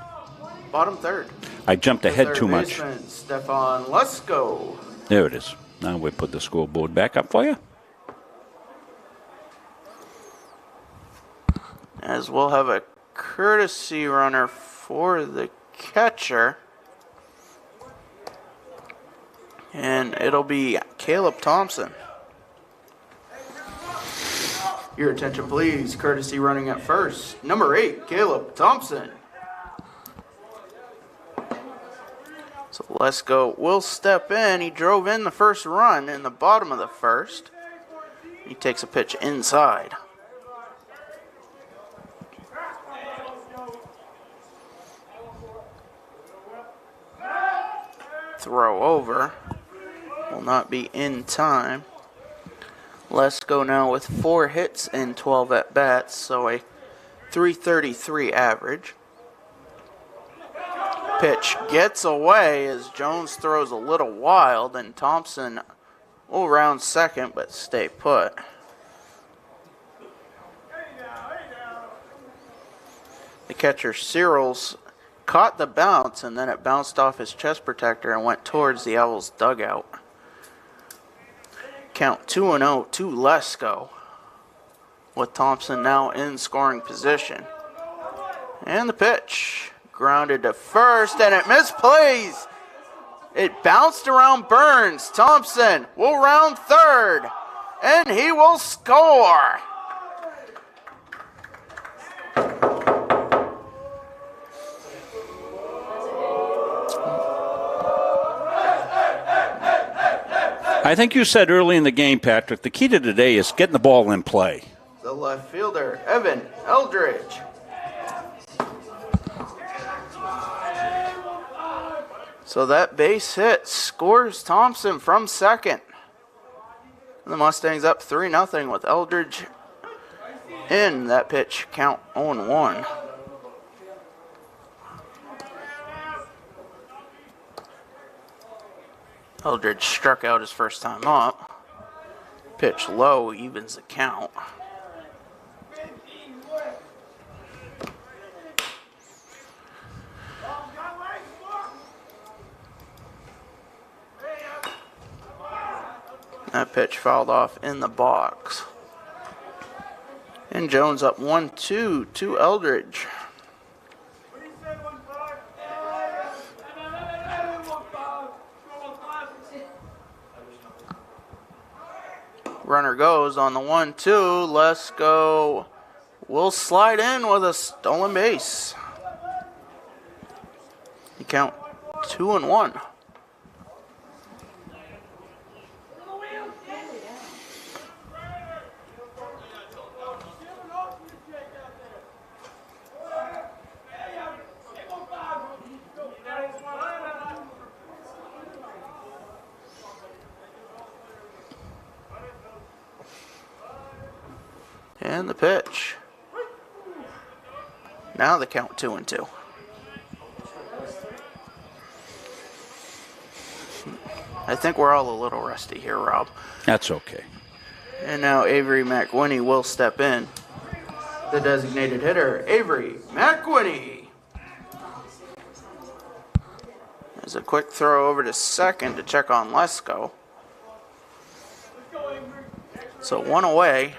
Bottom third. I jumped ahead too much. Stephon Lesko. There it is. Now we'll put the scoreboard back up for you. As we'll have a courtesy runner for the catcher. And it'll be Caleb Thompson. Your attention, please. Courtesy running at first. Number 8, Caleb Thompson. So Lesko will step in. He drove in the first run in the bottom of the first. He takes a pitch inside. Throw over. Will not be in time. Lesko now with 4 hits and 12 at-bats, so a .333 average. Pitch gets away as Jones throws a little wild, and Thompson will round second but stay put. The catcher Searles caught the bounce, and then it bounced off his chest protector and went towards the Owls' dugout. Count 2-0 to Lesko, with Thompson now in scoring position. And the pitch grounded to first, and it misplays. It bounced around Burns. Thompson will round third, and he will score. I think you said early in the game, Patrick, the key to today is getting the ball in play. The left fielder, Evan Eldridge. So that base hit scores Thompson from second. And the Mustangs up 3-0 with Eldridge in. That pitch count 0-1. Eldridge struck out his first time up. Pitch low, evens the count. That pitch fouled off in the box. And Jones up 1-2 to Eldridge. Runner goes on the 1-2. Lesko will slide in with a stolen base. You count 2-1. And the pitch. Now the count 2-2. I think we're all a little rusty here, Rob. That's okay. And now Avery McWhinney will step in. The designated hitter, Avery McWhinney. There's a quick throw over to second to check on Lesko. So one away.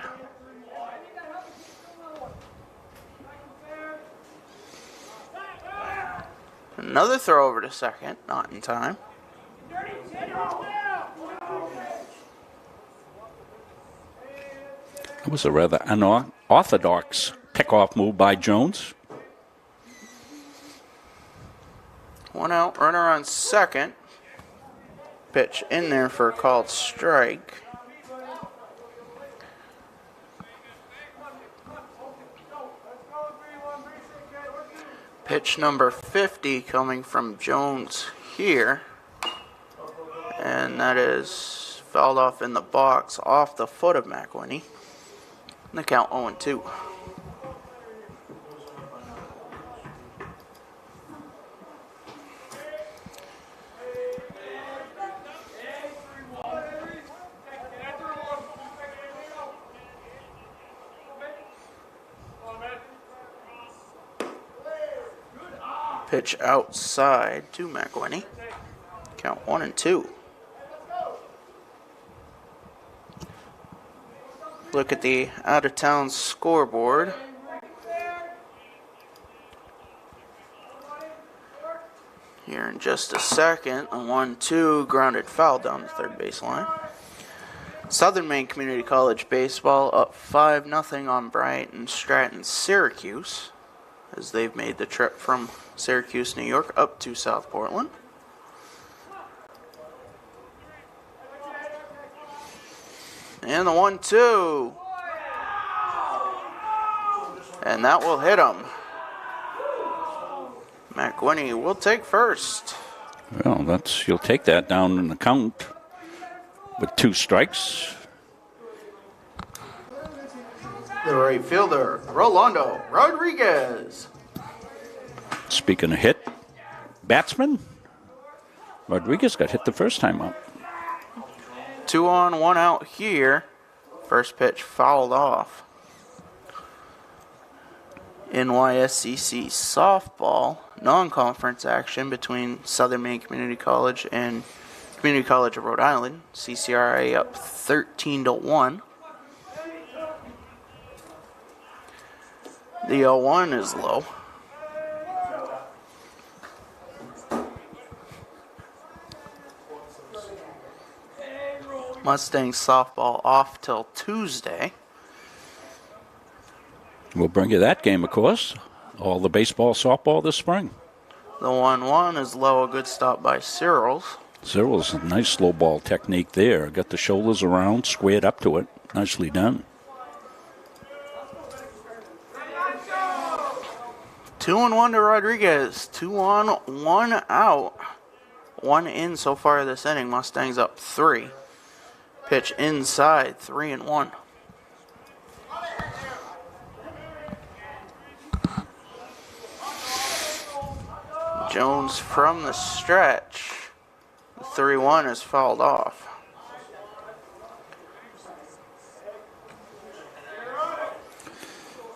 Another throw over to second, not in time. It was a rather unorthodox pickoff move by Jones. One out, runner on second. Pitch in there for a called strike. Pitch number 50 coming from Jones here. And that is fouled off in the box off the foot of McWhinney. And the count 0-2. Pitch outside to McWhinney. Count 1-2. Look at the out-of-town scoreboard. here in just a second. A 1-2 grounded foul down the third baseline. Southern Maine Community College baseball up 5-0 on Bryant and Stratton Syracuse, as they've made the trip from Syracuse, New York, up to South Portland. And the 1-2. And that will hit him. McWhinney will take first. Well, you'll take that down in the count with 2 strikes. The right fielder, Rolando Rodriguez. Speaking of hit, batsman, Rodriguez got hit the first time up. 2 on, 1 out here. First pitch fouled off. NYSCC softball, non-conference action between Southern Maine Community College and Community College of Rhode Island. CCRA up 13-1. The 0-1 is low. Mustangs softball off till Tuesday. We'll bring you that game, of course. All the baseball, softball this spring. The 1-1 is low, a good stop by Cyril's. Cyril's a nice slow ball technique there. Got the shoulders around, squared up to it. Nicely done. 2-1 to Rodriguez. 2 on, 1 out. 1 in so far this inning. Mustangs up 3. Pitch inside, 3-1. Jones from the stretch. The 3-1 is fouled off.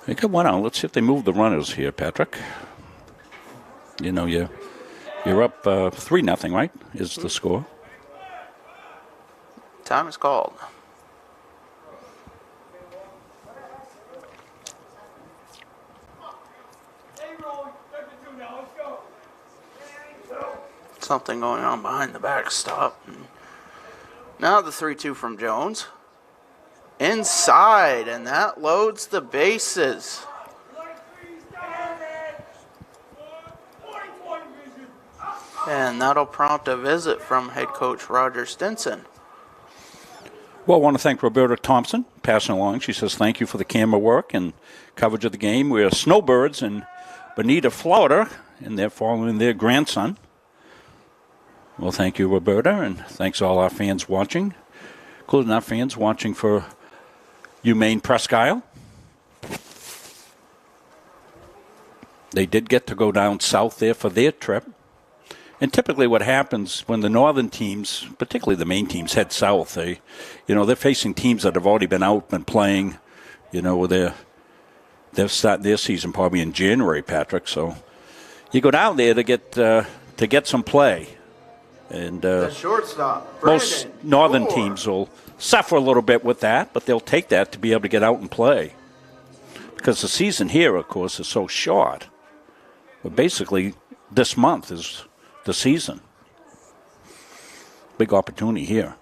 They got 1 out. Let's see if they move the runners here, Patrick. You know, you're up 3-0, right? Is the score. Time is called. Something going on behind the backstop. Now the 3-2 from Jones. Inside, and that loads the bases. And that'll prompt a visit from head coach Roger Stinson. Well, I want to thank Roberta Thompson, passing along. She says thank you for the camera work and coverage of the game. We're Snowbirds in Bonita, Florida, and they're following their grandson. Well, thank you, Roberta, and thanks all our fans watching, including our fans watching for UMaine Presque Isle. They did get to go down south there for their trip. And typically what happens when the northern teams, particularly the Maine teams, head south, they're facing teams that have already been out, been playing, they're starting their season probably in January, Patrick. So you go down there to get some play. And the shortstop, most northern teams will suffer a little bit with that, but they'll take that to be able to get out and play. Because the season here, of course, is so short. But basically, this month is the season. Big opportunity here.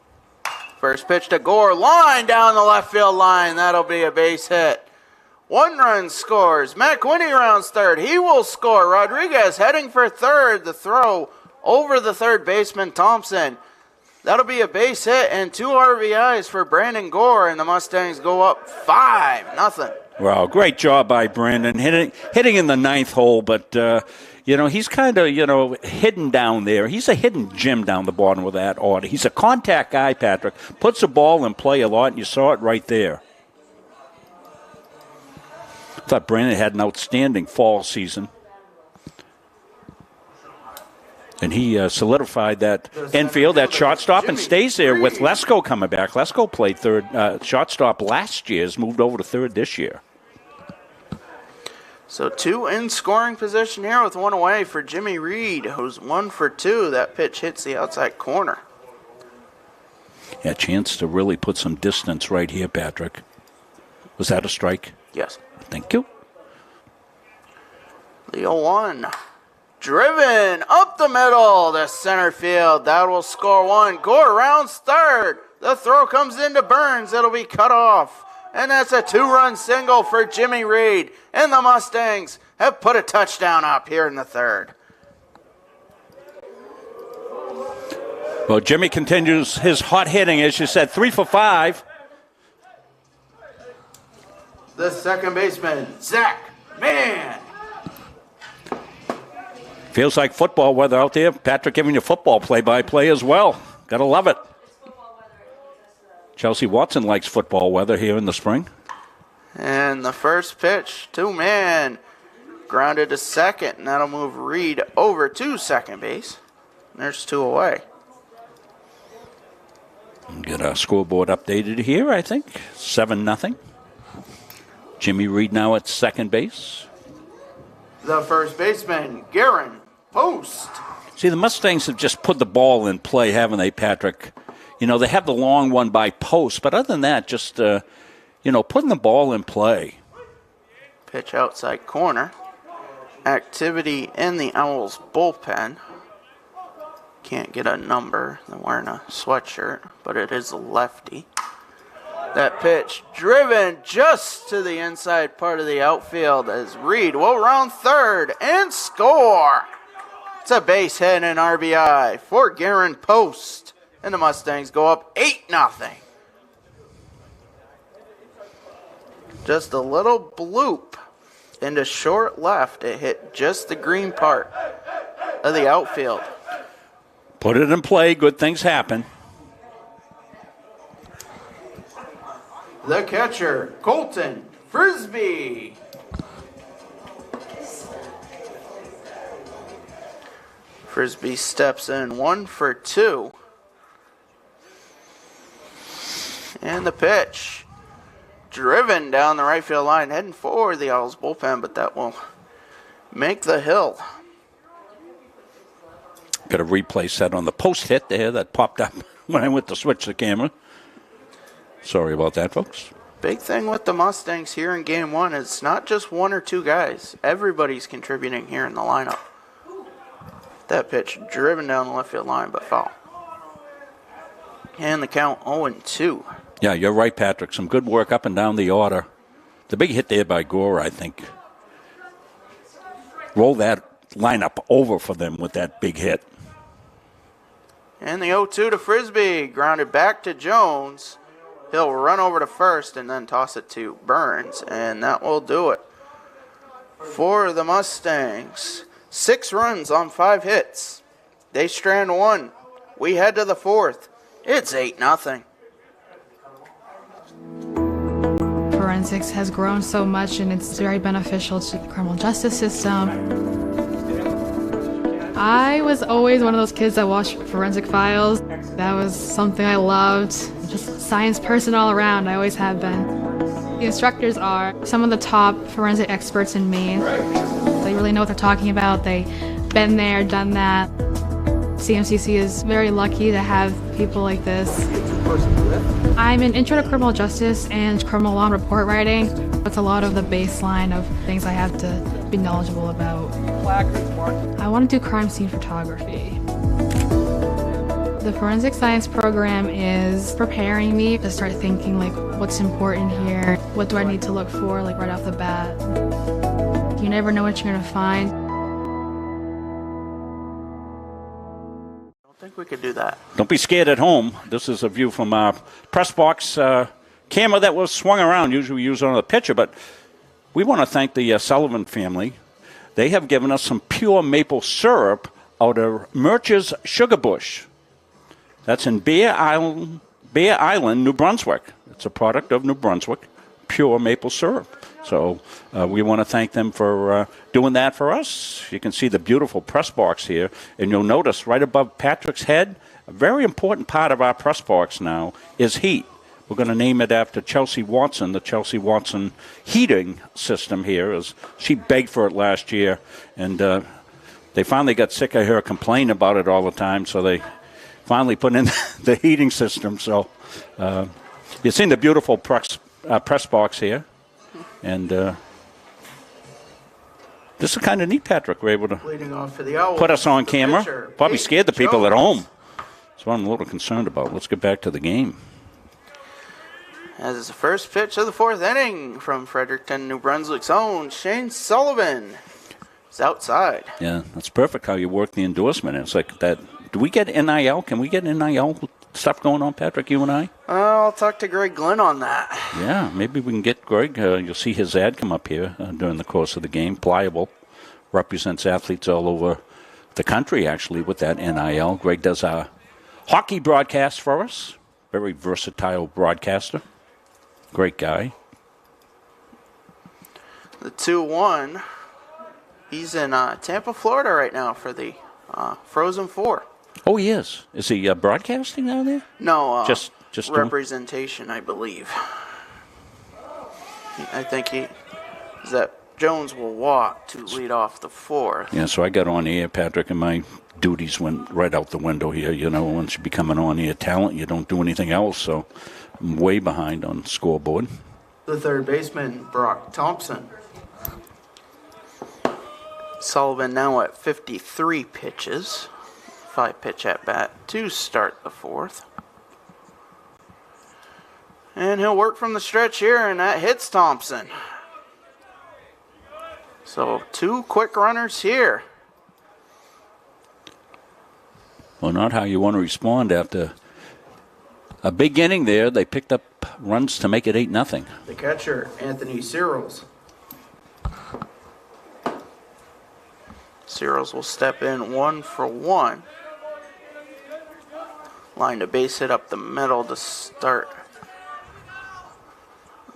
First pitch to Gore, line down the left field line. That'll be a base hit. 1 run scores. McWhinney rounds third. He will score. Rodriguez heading for third. The throw over the third baseman, Thompson. That'll be a base hit and 2 RBIs for Brandon Gore, and the Mustangs go up 5-0. Wow, great job by Brandon. Hitting in the 9th hole, but, he's kind of, hidden down there. He's a hidden gem down the bottom of that order. He's a contact guy, Patrick. Puts the ball in play a lot, and you saw it right there. I thought Brandon had an outstanding fall season. And he solidified that infield, that shortstop, and stays there with Lesko coming back. Lesko played third shortstop last year, has moved over to third this year. So 2 in scoring position here with 1 away for Jimmy Reed, who's 1 for 2. That pitch hits the outside corner. Yeah, chance to really put some distance right here, Patrick. Was that a strike? Yes. Thank you. The 0-1. Driven up the middle to center field. That will score one. Gore rounds third. The throw comes into Burns. It'll be cut off. And that's a 2-run single for Jimmy Reed. And the Mustangs have put a touchdown up here in the third. Well, Jimmy continues his hot hitting, as you said, 3 for 5. The second baseman, Zach Mann. Feels like football weather out there. Patrick giving you football play-by-play as well. Gotta love it. Chelsea Watson likes football weather here in the spring. And the first pitch to Mann. Grounded to second, and that'll move Reed over to second base. There's 2 away. Get our scoreboard updated here, I think. 7-0. Jimmy Reed now at second base. The first baseman, Garen Post. See, the Mustangs have just put the ball in play, haven't they, Patrick? You know, they have the long one by Post, but other than that, just, putting the ball in play. Pitch outside corner. Activity in the Owls bullpen. Can't get a number. They're wearing a sweatshirt, but it is a lefty. That pitch driven just to the inside part of the outfield as Reed will round third and score. It's a base hit and RBI for Garen Post. And the Mustangs go up 8-0. Just a little bloop into short left. It hit just the green part of the outfield. Put it in play. Good things happen. The catcher, Colton Frisbee. Frisbee steps in 1 for 2. And the pitch. Driven down the right field line, heading for the Owls bullpen, but that will make the hill. Got a replay set on the post hit there that popped up when I went to switch the camera. Sorry about that, folks. Big thing with the Mustangs here in Game 1 is it's not just 1 or 2 guys. Everybody's contributing here in the lineup. That pitch driven down the left field line, but foul. And the count 0-2. Yeah, you're right, Patrick. Some good work up and down the order. The big hit there by Gore, I think. Roll that lineup over for them with that big hit. And the 0-2 to Frisbee. Grounded back to Jones. He'll run over to first and then toss it to Burns. And that will do it for the Mustangs. 6 runs on 5 hits. They strand 1. We head to the 4th. It's 8-0. Forensics has grown so much and it's very beneficial to the criminal justice system. I was always one of those kids that watched Forensic Files. That was something I loved. Just a science person all around. I always have been. The instructors are some of the top forensic experts in Maine. They really know what they're talking about. They've been there, done that. CMCC is very lucky to have people like this. I'm an intro to criminal justice and criminal law and report writing. It's a lot of the baseline of things I have to be knowledgeable about. I want to do crime scene photography. The forensic science program is preparing me to start thinking like what's important here, what do I need to look for like right off the bat. You never know what you're going to find. I think we could do that. Don't be scared at home. This is a view from our press box camera that was swung around. Usually we use it on the pitcher, but we want to thank the Sullivan family. They have given us some pure maple syrup out of Murch's Sugar Bush. That's in Bear Island, New Brunswick. It's a product of New Brunswick, pure maple syrup. So we want to thank them for doing that for us. You can see the beautiful press box here, and you'll notice right above Patrick's head, a very important part of our press box now is heat. We're going to name it after Chelsea Watson, the Chelsea Watson heating system here, as she begged for it last year, and they finally got sick of her complaining about it all the time, so they finally put in the heating system. So you've seen the beautiful press box here. And This is kind of neat, Patrick. We're able to Leading off for the Owls. put us on the camera. pitcher, Probably Peyton scared the people at Jones. home. That's what I'm a little concerned about. Let's get back to the game. As is the first pitch of the fourth inning from Fredericton, New Brunswick's own Shane Sullivan. It's outside. Yeah, that's perfect how you work the endorsement. It's like that. Do we get NIL? Can we get NIL stuff going on, Patrick, you and I? I'll talk to Greg Glenn on that. Yeah, maybe we can get Greg. You'll see his ad come up here during the course of the game. Pliable. Represents athletes all over the country, actually, with that NIL. Greg does a hockey broadcast for us. Very versatile broadcaster. Great guy. The 2-1. He's in Tampa, Florida right now for the Frozen Four. Oh, he is. Is he broadcasting down there? No, just doing- representation, I believe. I think that Jones will walk to lead off the fourth. Yeah, so I got on air, Patrick, and my duties went right out the window here. You know, once you become an on-air talent, you don't do anything else, so I'm way behind on the scoreboard. The third baseman, Brock Thompson. Sullivan now at 53 pitches. 5-pitch at bat to start the fourth. And he'll work from the stretch here, and that hits Thompson. So 2 quick runners here. Well, not how you want to respond after a big inning there. They picked up runs to make it 8-0. The catcher, Anthony Searles. Searles will step in 1 for 1. Lined a base hit up the middle to start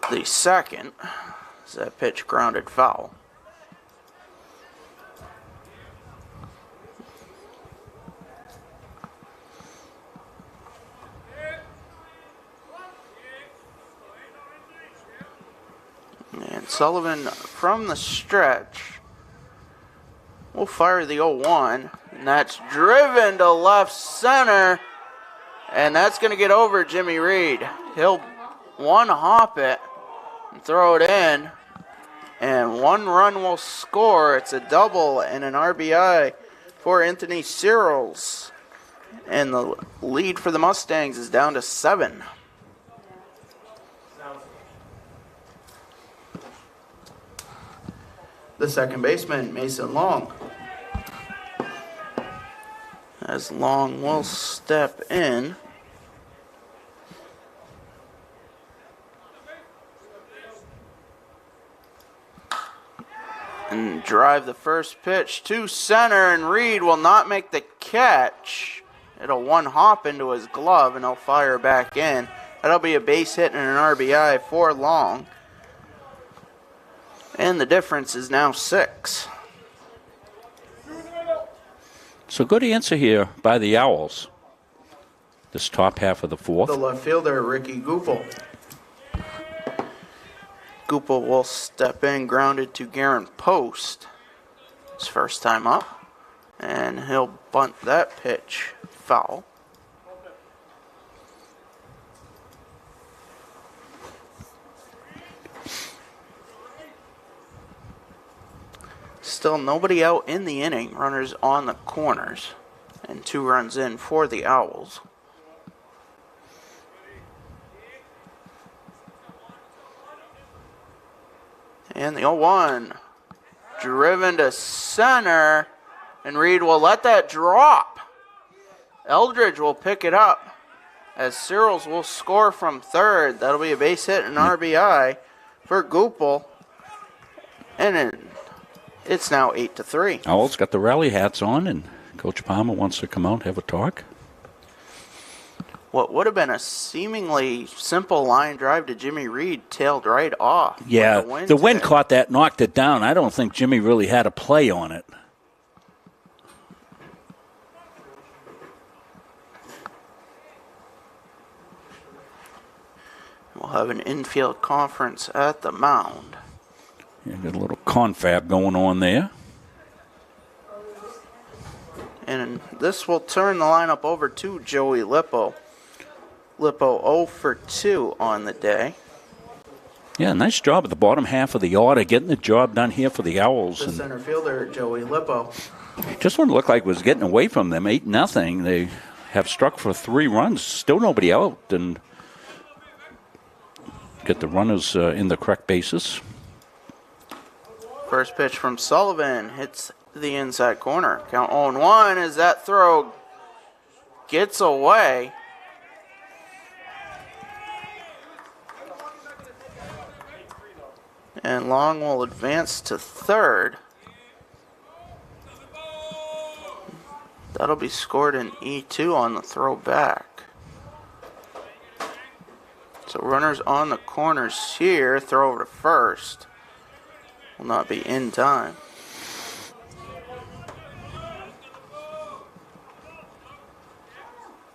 the second. As that pitch grounded foul. And Sullivan from the stretch will fire the 0-1, and that's driven to left center, and that's going to get over Jimmy Reed. He'll one-hop it and throw it in, and 1 run will score. It's a double and an RBI for Anthony Searles, and the lead for the Mustangs is down to 7. The second baseman, Mason Long. As Long will step in. And drive the first pitch to center, and Reed will not make the catch. It'll one-hop into his glove, and he'll fire back in. That'll be a base hit and an RBI for Long. And the difference is now 6. So good answer here by the Owls. This top half of the fourth. The left fielder, Ricky Goupel. Goupel will step in, grounded to Garen Post. His first time up. And he'll bunt that pitch foul. Still nobody out in the inning. Runners on the corners. And 2 runs in for the Owls. And the 0-1. Driven to center. And Reed will let that drop. Eldridge will pick it up. As Searles will score from third. That'll be a base hit and RBI for Goupel. And then it's now 8-3. Owls got the rally hats on, and Coach Palmer wants to come out and have a talk. What would have been a seemingly simple line drive to Jimmy Reed tailed right off. Yeah, the wind caught that, knocked it down. I don't think Jimmy really had a play on it. We'll have an infield conference at the mound. Yeah, got a little confab going on there. And this will turn the lineup over to Joey Lippo. Lippo 0 for 2 on the day. Yeah, nice job at the bottom half of the order, getting the job done here for the Owls. The And center fielder, Joey Lippo. just when it looked like it was getting away from them, 8-0, they have struck for 3 runs. Still nobody out, and get the runners in the correct bases. First pitch from Sullivan hits the inside corner. Count 0-1 as that throw gets away. And Long will advance to third. That'll be scored in E2 on the throw back. So runners on the corners here, throw over to first. Will not be in time.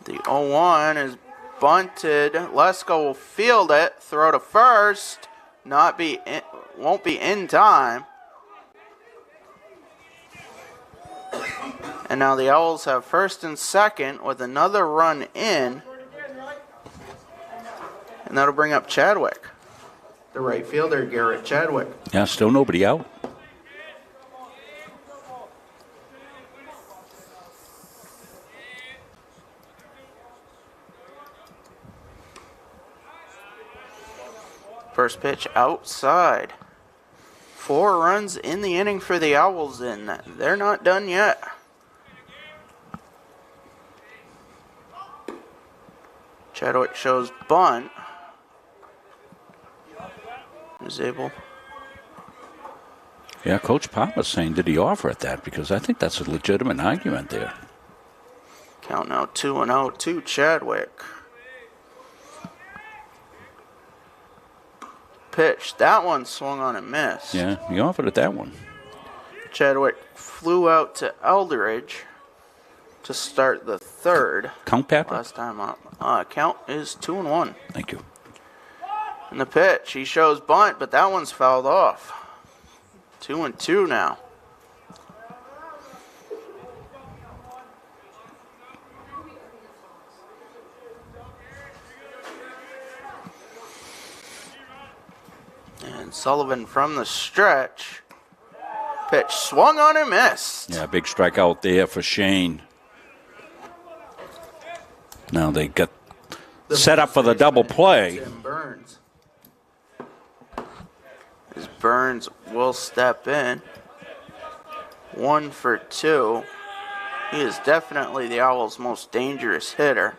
The 0-1 is bunted. Lesko will field it, throw to first. Won't be in time. And now the Owls have first and second with another run in. And that'll bring up Chadwick. The right fielder, Garrett Chadwick. Yeah, still nobody out. First pitch outside. 4 runs in the inning for the Owls, and they're not done yet. Chadwick shows bunt. Is able. Yeah, Coach Papa's saying, did he offer at that? Because I think that's a legitimate argument there. Count now 2-0 to Chadwick. Pitch. That one swung on and missed. Yeah, he offered at that one. Chadwick flew out to Eldridge to start the third. Count, Patrick? Last time up. Count is 2-1. Thank you. And the pitch. He shows bunt, but that one's fouled off. 2-2 now. And Sullivan from the stretch. Pitch swung on and missed. Yeah, big strikeout there for Shane. Now they get set up for the double play. Tim Burns. As Burns will step in. 1 for 2. He is definitely the Owls' most dangerous hitter.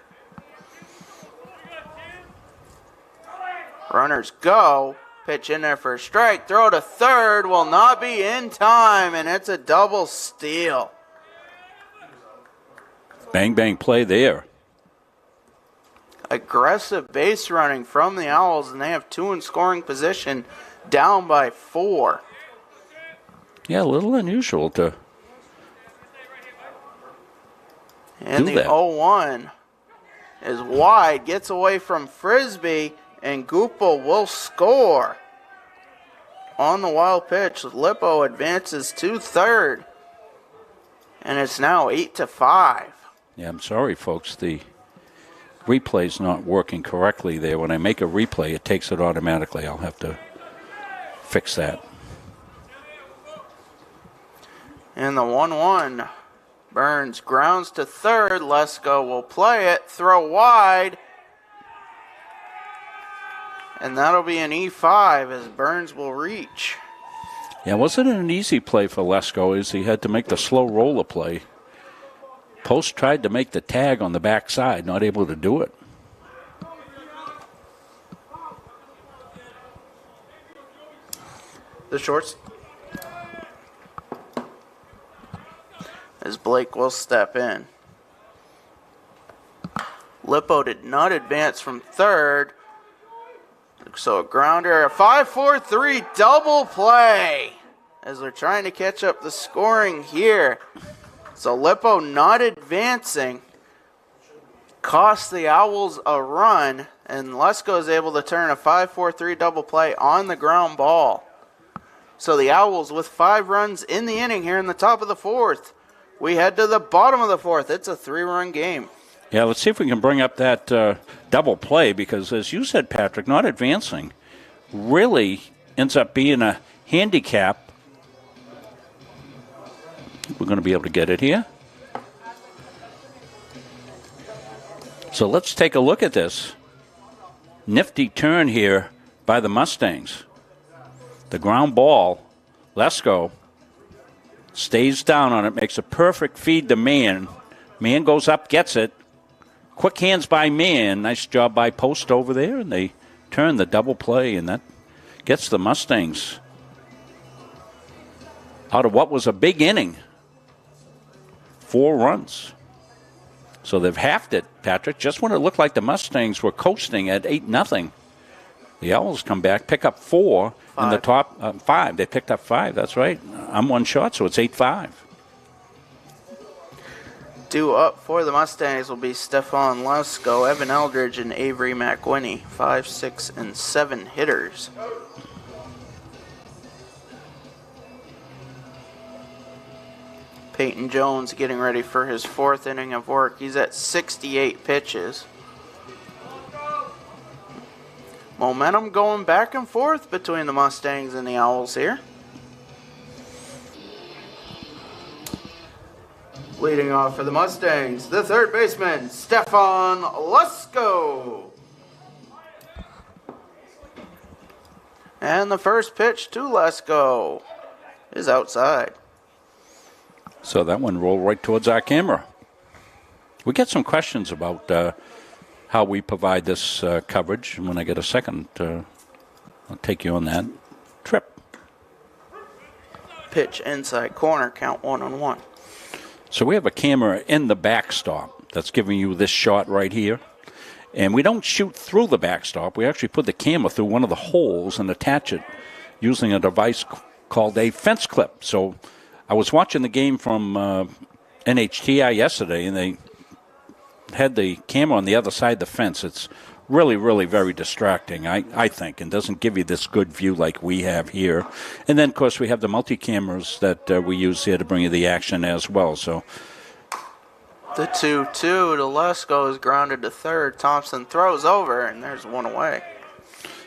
Runners go. Pitch in there for a strike. Throw to third. Will not be in time, and it's a double steal. Bang, bang play there. Aggressive base running from the Owls, and they have 2 in scoring position, down by 4. Yeah, a little unusual to And do the that. 0-1 is wide, gets away from Frisbee, and Goupel will score. On the wild pitch, Lippo advances to third, and it's now 8-5. Yeah, I'm sorry, folks. The replay's not working correctly there. When I make a replay, it takes it automatically. I'll have to fix that. And the 1-1, Burns grounds to third. Lesko will play it, throw wide. And that'll be an E5 as Burns will reach. Yeah, wasn't an easy play for Lesko as he had to make the slow roller play. Post tried to make the tag on the backside, not able to do it. The shorts. As Blake will step in. Lippo did not advance from third. So a grounder, a 5-4-3 double play as they're trying to catch up the scoring here. So Lippo not advancing cost the Owls a run, and Lesko is able to turn a 5-4-3 double play on the ground ball. So the Owls with 5 runs in the inning here in the top of the 4th. We head to the bottom of the 4th. It's a 3-run game. Yeah, let's see if we can bring up that double play because, as you said, Patrick, not advancing really ends up being a handicap. We're going to be able to get it here. So let's take a look at this. Nifty turn here by the Mustangs. The ground ball, Lesko, stays down on it, makes a perfect feed to Man. Man goes up, gets it. Quick hands by Man. Nice job by Post over there, and they turn the double play, and that gets the Mustangs out of what was a big inning. 4 runs. So they've halved it, Patrick. Just when it looked like the Mustangs were coasting at 8-0, the Owls come back, pick up 4 in the top 5. They picked up 5. That's right. I'm one shot, so it's 8-5. Due up for the Mustangs will be Stefan Lesko, Evan Eldridge, and Avery McWhinney. 5, 6, and 7 hitters. Peyton Jones getting ready for his 4th inning of work. He's at 68 pitches. Momentum going back and forth between the Mustangs and the Owls here. Leading off for the Mustangs, the third baseman, Stefan Lesko. And the first pitch to Lesko is outside. So that one rolled right towards our camera. We get some questions about how we provide this coverage. And when I get a second, I'll take you on that trip. Pitch inside corner, count 1-1. So we have a camera in the backstop that's giving you this shot right here. And we don't shoot through the backstop. We actually put the camera through one of the holes and attach it using a device called a fence clip. So I was watching the game from NHTI yesterday, and they had the camera on the other side of the fence. It's really, really very distracting, I think, and doesn't give you this good view like we have here. And then, of course, we have the multi-cameras that we use here to bring you the action as well. So the 2-2 to Lesko is grounded to third. Thompson throws over, and there's one away.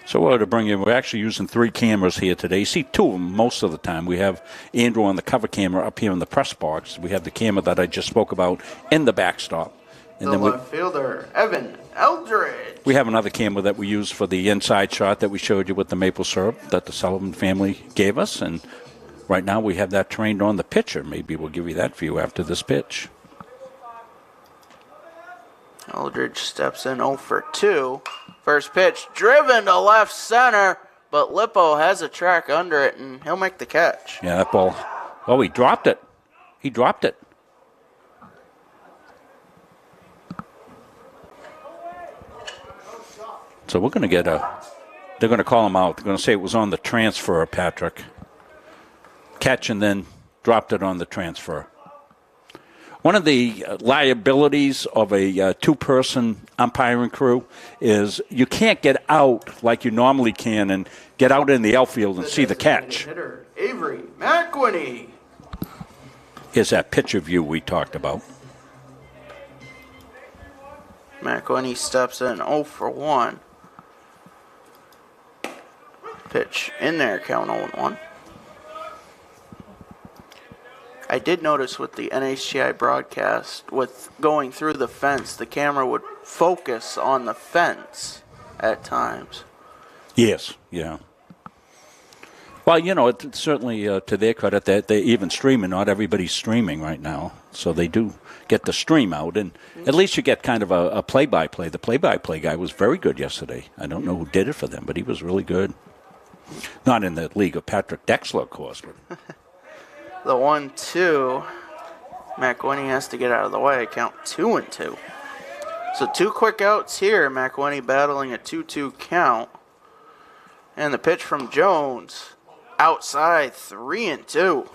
So we're actually using 3 cameras here today. You see 2 of them most of the time. We have Andrew on the cover camera up here in the press box. We have the camera that I just spoke about in the backstop. And the left fielder, Evan Eldridge. We have another camera that we use for the inside shot that we showed you with the maple syrup that the Sullivan family gave us. And right now we have that trained on the pitcher. Maybe we'll give you that view after this pitch. Eldridge steps in 0 for 2. First pitch driven to left center, but Lippo has a track under it, and he'll make the catch. Yeah, that ball. Oh, he dropped it. He dropped it. So we're going to get they're going to call him out. They're going to say it was on the transfer, Patrick. Catch and then dropped it on the transfer. One of the liabilities of a two-person umpiring crew is you can't get out like you normally can and get out in the outfield and see the catch. Hitter, Avery McWhinney. Here's that picture view we talked about. McWhinney steps in 0 for 1. Pitch in there, count 0-1. I did notice with the NHTI broadcast, with going through the fence, the camera would focus on the fence at times. Yes, yeah. Well, you know, it's certainly to their credit that they're even streaming. Not everybody's streaming right now, so they do get the stream out, and at least you get kind of a play-by-play. The play-by-play guy was very good yesterday. I don't know who did it for them, but he was really good. Not in the league of Patrick Dexler, of course, but... The 1-2, McWhinney has to get out of the way. Count 2-2. So 2 quick outs here. McWhinney battling a 2-2 count. And the pitch from Jones. Outside, 3-2.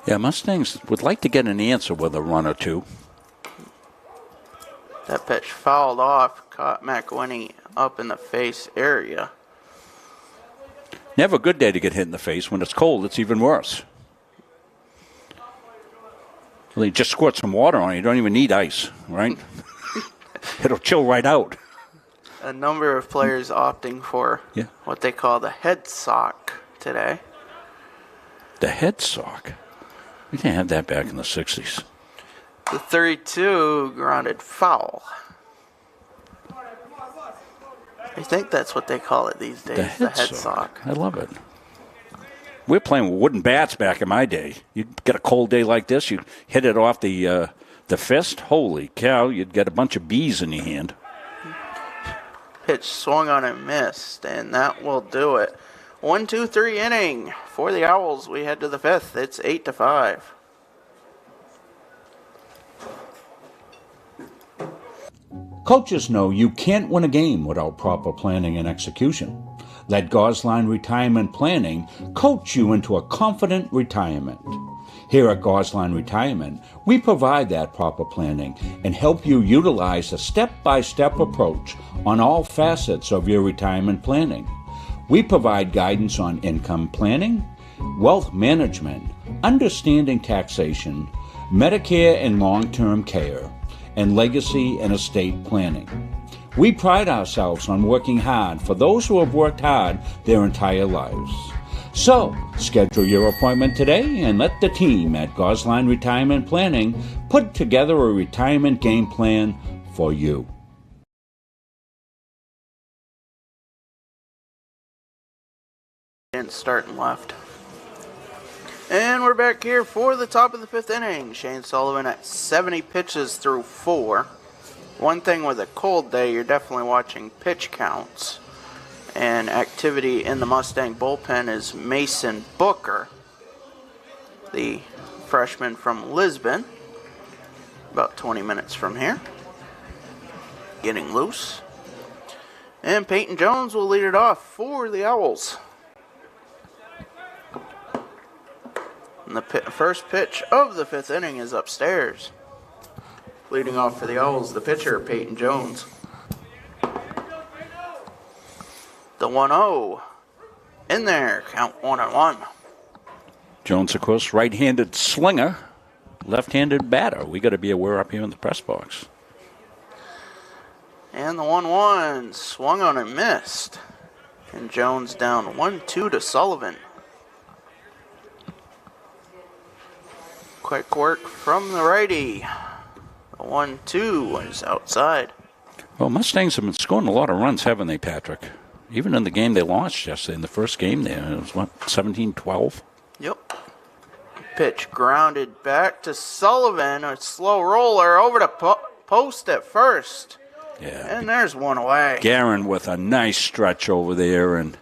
Yeah, Mustangs would like to get an answer with a run or two. That pitch fouled off, caught McWhinney up in the face area. Never a good day to get hit in the face. When it's cold, it's even worse. Well, you just squirt some water on it. You don't even need ice, right? it'll chill right out. A number of players opting for what they call the head sock today. The head sock? We didn't have that back in the 60s. The 32 grounded foul. I think that's what they call it these days, the head sock. I love it. We were playing with wooden bats back in my day. You'd get a cold day like this, you'd hit it off the fist. Holy cow, you'd get a bunch of bees in your hand. Pitch swung on and missed, and that will do it. 1-2-3 inning for the Owls. We head to the fifth. It's 8-5. Coaches know you can't win a game without proper planning and execution. Let Gosline Retirement Planning coach you into a confident retirement. Here at Gosline Retirement, we provide that proper planning and help you utilize a step-by-step approach on all facets of your retirement planning. We provide guidance on income planning, wealth management, understanding taxation, Medicare and long-term care, and legacy and estate planning. We pride ourselves on working hard for those who have worked hard their entire lives. So, schedule your appointment today and let the team at Gosline Retirement Planning put together a retirement game plan for you. And starting left. And we're back here for the top of the fifth inning. Shane Sullivan at 70 pitches through 4. One thing with a cold day, you're definitely watching pitch counts. And activity in the Mustang bullpen is Mason Booker, the freshman from Lisbon, about 20 minutes from here, getting loose. And Peyton Jones will lead it off for the Owls. And the first pitch of the fifth inning is upstairs. Leading off for the Owls, the pitcher, Peyton Jones. The 1-0 in there, count 1-1. Jones, of course, right-handed slinger, left-handed batter. We got to be aware up here in the press box. And the 1-1 swung on and missed. And Jones down 1-2 to Sullivan. Quick work from the righty. The 1-2 is outside. Well, Mustangs have been scoring a lot of runs, haven't they, Patrick? Even in the game they launched yesterday, in the first game there, it was, what, 17-12? Yep. Pitch grounded back to Sullivan. A slow roller over to post at first. Yeah. And there's one away. Guerin with a nice stretch over there, and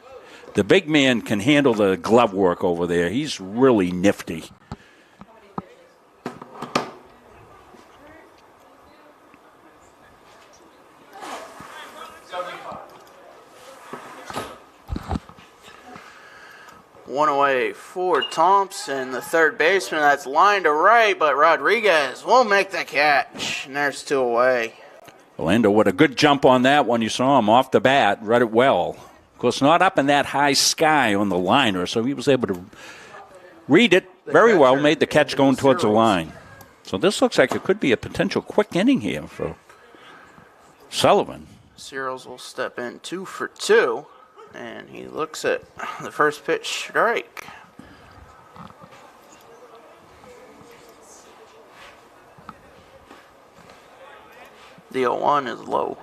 the big man can handle the glove work over there. He's really nifty. One away for Thompson, the third baseman. That's line to right, but Rodriguez will make the catch. And there's 2 away. Orlando with a good jump on that one. You saw him off the bat, read it well. Of course, not up in that high sky on the liner, so he was able to read it very well, made the catch going towards the line. So this looks like it could be a potential quick inning here for Sullivan. Searles will step in 2 for 2. And he looks at the first pitch strike. The 0-1 is low.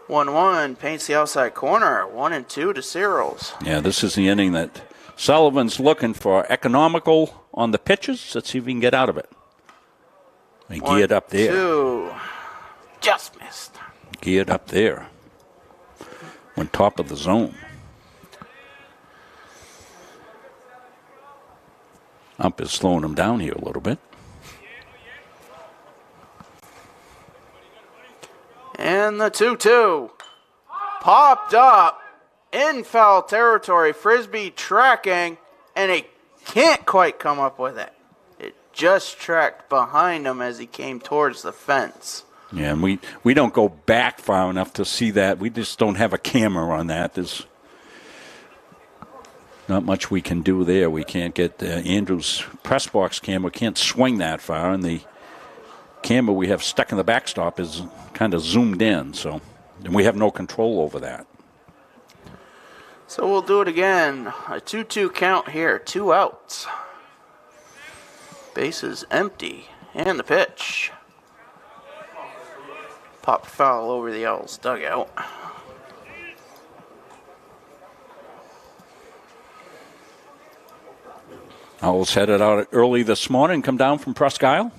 One paints the outside corner. 1-2 to Searles. Yeah, this is the inning that Sullivan's looking for economical on the pitches. Let's see if we can get out of it. And geared up there. 2. Just missed. Geared up there. Went top of the zone. Ump is slowing him down here a little bit. And the 2-2. Popped up in foul territory. Frisbee tracking, and he can't quite come up with it. Just tracked behind him as he came towards the fence. Yeah, and we don't go back far enough to see that. We just don't have a camera on that. not much we can do there. We can't get Andrew's press box camera, can't swing that far, and the camera we have stuck in the backstop is kind of zoomed in, so and we have no control over that. So we'll do it again. A 2-2 count here, 2 outs. Base is empty, and the pitch. Pop foul over the Owls dugout. Owls headed out early this morning, come down from Presque Isle.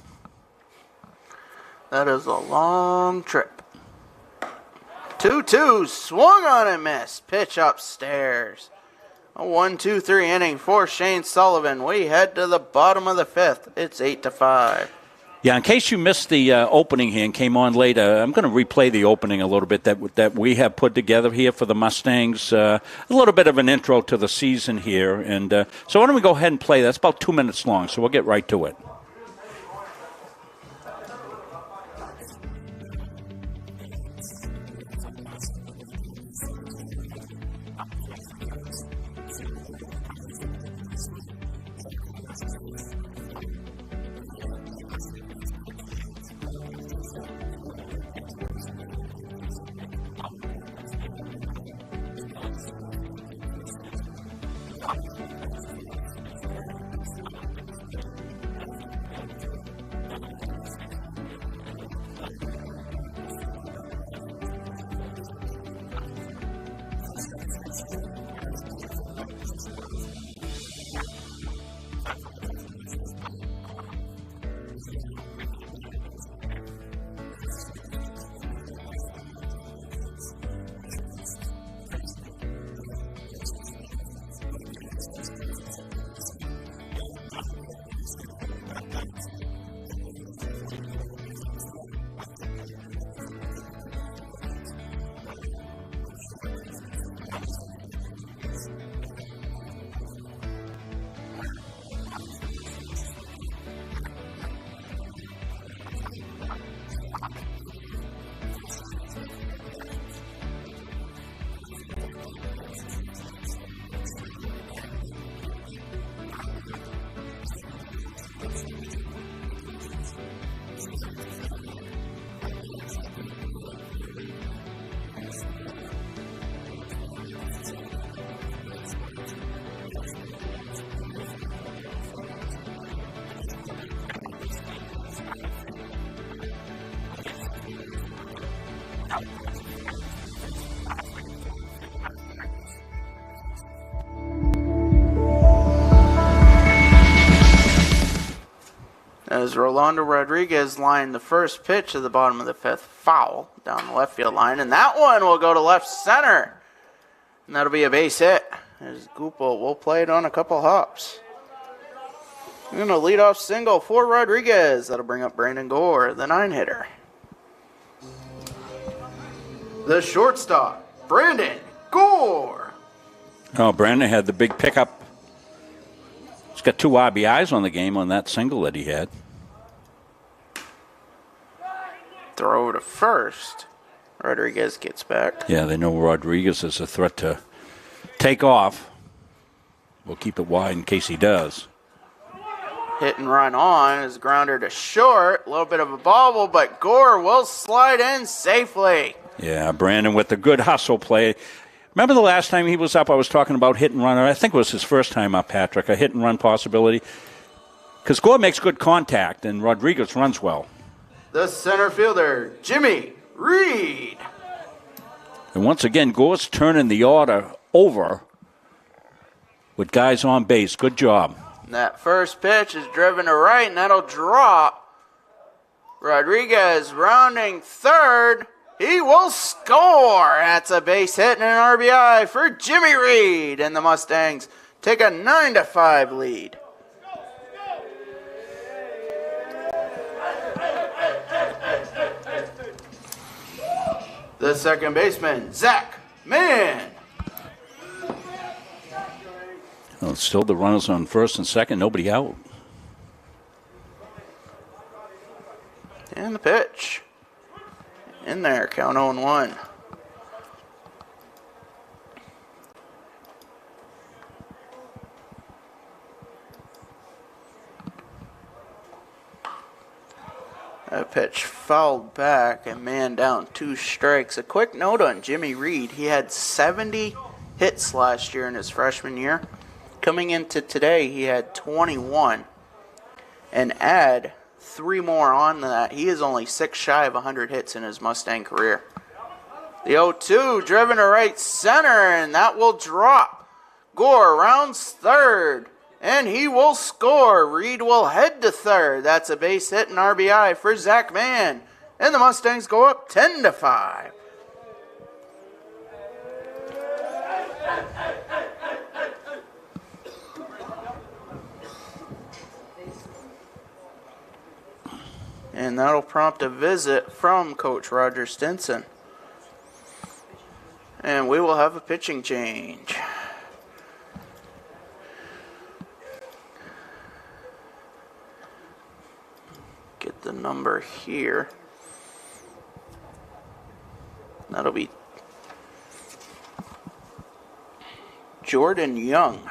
That is a long trip. 2-2, swung on and missed. Pitch upstairs. A 1-2-3 inning for Shane Sullivan. We head to the bottom of the 5th. It's 8-5. Yeah, in case you missed the opening here and came on later, I'm going to replay the opening a little bit that we have put together here for the Mustangs. A little bit of an intro to the season here. And so why don't we go ahead and play that? It's about 2 minutes long, so we'll get right to it. As Rolando Rodriguez lined the first pitch of the bottom of the 5th, foul down the left field line, and that one will go to left center. And that'll be a base hit, as Gupel will play it on a couple hops. We're going to lead off single for Rodriguez. That'll bring up Brandon Gore, the 9-hitter. The shortstop, Brandon Gore. Oh, Brandon had the big pickup. He's got 2 RBIs on the game on that single that he had. Throw over to first. Rodriguez gets back. Yeah, they know Rodriguez is a threat to take off. We'll keep it wide in case he does. Hit and run on is grounder to short. A little bit of a bobble, but Gore will slide in safely. Yeah, Brandon with the good hustle play. Remember the last time he was up, I was talking about hit and run. I think it was his first time up, Patrick, a hit and run possibility. Because Gore makes good contact, and Rodriguez runs well. The center fielder, Jimmy Reed. And once again, Gore's turning the order over with guys on base. Good job. That first pitch is driven to right, and that'll drop. Rodriguez rounding third. He will score. That's a base hit and an RBI for Jimmy Reed. And the Mustangs take a 9-5 lead. The second baseman, Zach Mann. Well, still the runners on first and second, nobody out. And the pitch. In there, count 0-1. That pitch fouled back and man down 2 strikes. A quick note on Jimmy Reed. He had 70 hits last year in his freshman year. Coming into today, he had 21. And add 3 more on that. He is only 6 shy of 100 hits in his Mustang career. The 0-2 driven to right center, and that will drop. Gore rounds third. And he will score. Reed will head to third. That's a base hit and RBI for Zach Mann. And the Mustangs go up 10-5. And that'll prompt a visit from Coach Roger Stinson. And we will have a pitching change. Get the number here. That'll be Jordan Young.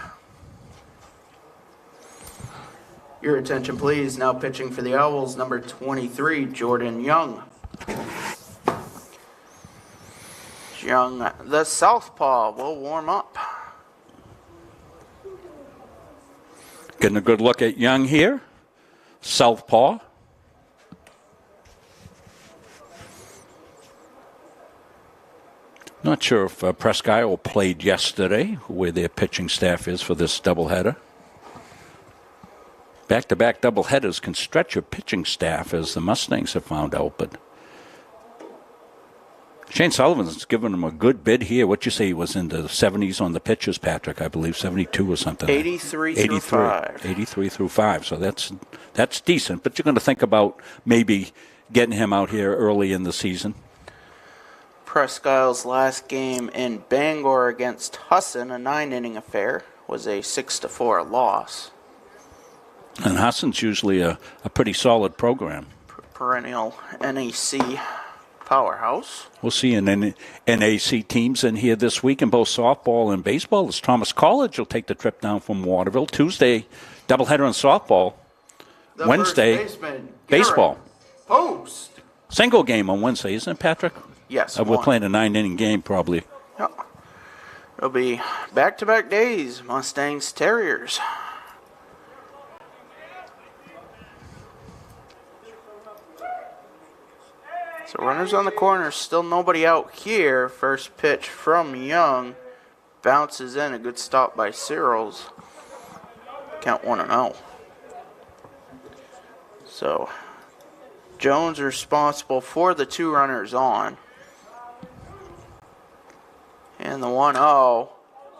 Your attention, please. Now pitching for the Owls, number 23, Jordan Young. Young, the southpaw, will warm up. Getting a good look at Young here. Southpaw. Not sure if Prescott played yesterday, where their pitching staff is for this doubleheader. Back-to-back doubleheaders can stretch your pitching staff, as the Mustangs have found out. But Shane Sullivan's given him a good bid here. What you say he was in the 70s on the pitches, Patrick? I believe 72 or something. 83 through 5. 83 through 5. So that's decent. But you're going to think about maybe getting him out here early in the season. Prescott's last game in Bangor against Husson, a 9-inning affair, was a 6-4 loss. And Husson's usually a pretty solid program. Perennial NAC powerhouse. We'll see an NAC teams in here this week in both softball and baseball. As Thomas College will take the trip down from Waterville. Tuesday, doubleheader on softball. The Wednesday, first baseman, baseball. Post. Single game on Wednesday, isn't it, Patrick? Yes. We're playing a 9-inning game, probably. Yep. It'll be back-to-back days, Mustangs, Terriers. So runners on the corner, still nobody out here. First pitch from Young. Bounces in, a good stop by Searles. Count 1-0. So Jones responsible for the 2 runners on. And the 1-0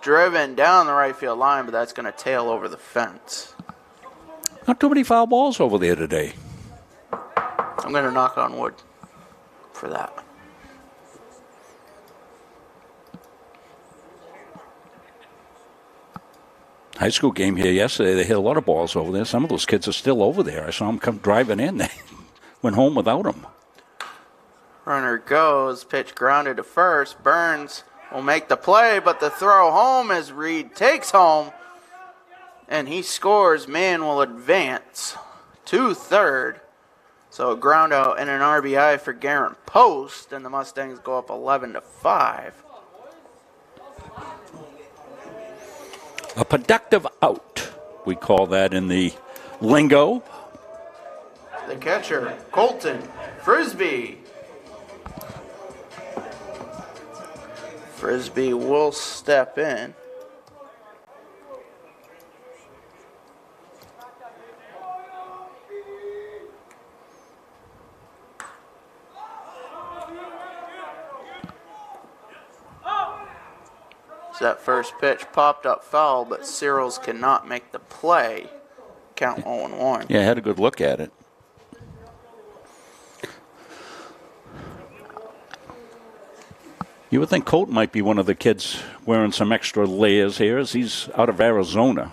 driven down the right field line, but that's going to tail over the fence. Not too many foul balls over there today. I'm going to knock on wood for that. High school game here yesterday, they hit a lot of balls over there. Some of those kids are still over there. I saw them come driving in. They went home without them. Runner goes, pitch grounded to first. Burns will make the play, but the throw home as Reed takes home. And he scores. Man will advance to third. So a ground out and an RBI for Garrett Post, and the Mustangs go up 11-5. A productive out, we call that in the lingo. The catcher, Colton Frisbee. Frisbee will step in. So that first pitch popped up foul, but Searles cannot make the play. Count 0-1. Yeah, I had a good look at it. You would think Colt might be one of the kids wearing some extra layers here, as he's out of Arizona.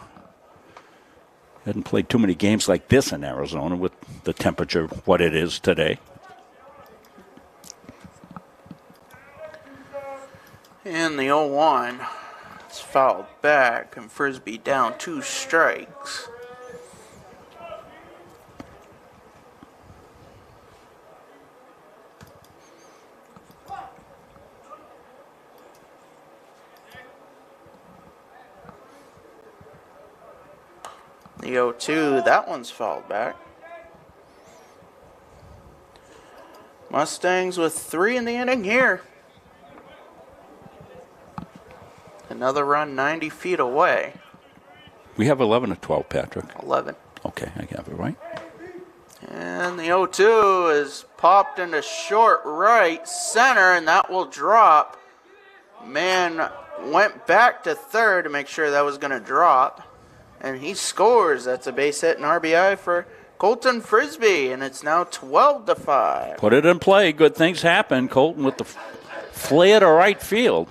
Hadn't played too many games like this in Arizona with the temperature what it is today. And the 0-1 is fouled back, and Frisbee down 2 strikes. The 0-2, that one's fouled back. Mustangs with 3 in the inning here. Another run 90 feet away. We have 11 or 12, Patrick. 11. Okay, I have it right. And the 0-2 is popped into short right center, and that will drop. Man went back to third to make sure that was going to drop. And he scores. That's a base hit and RBI for Colton Frisbee, and it's now 12-5. Put it in play. Good things happen. Colton with the flare to right field.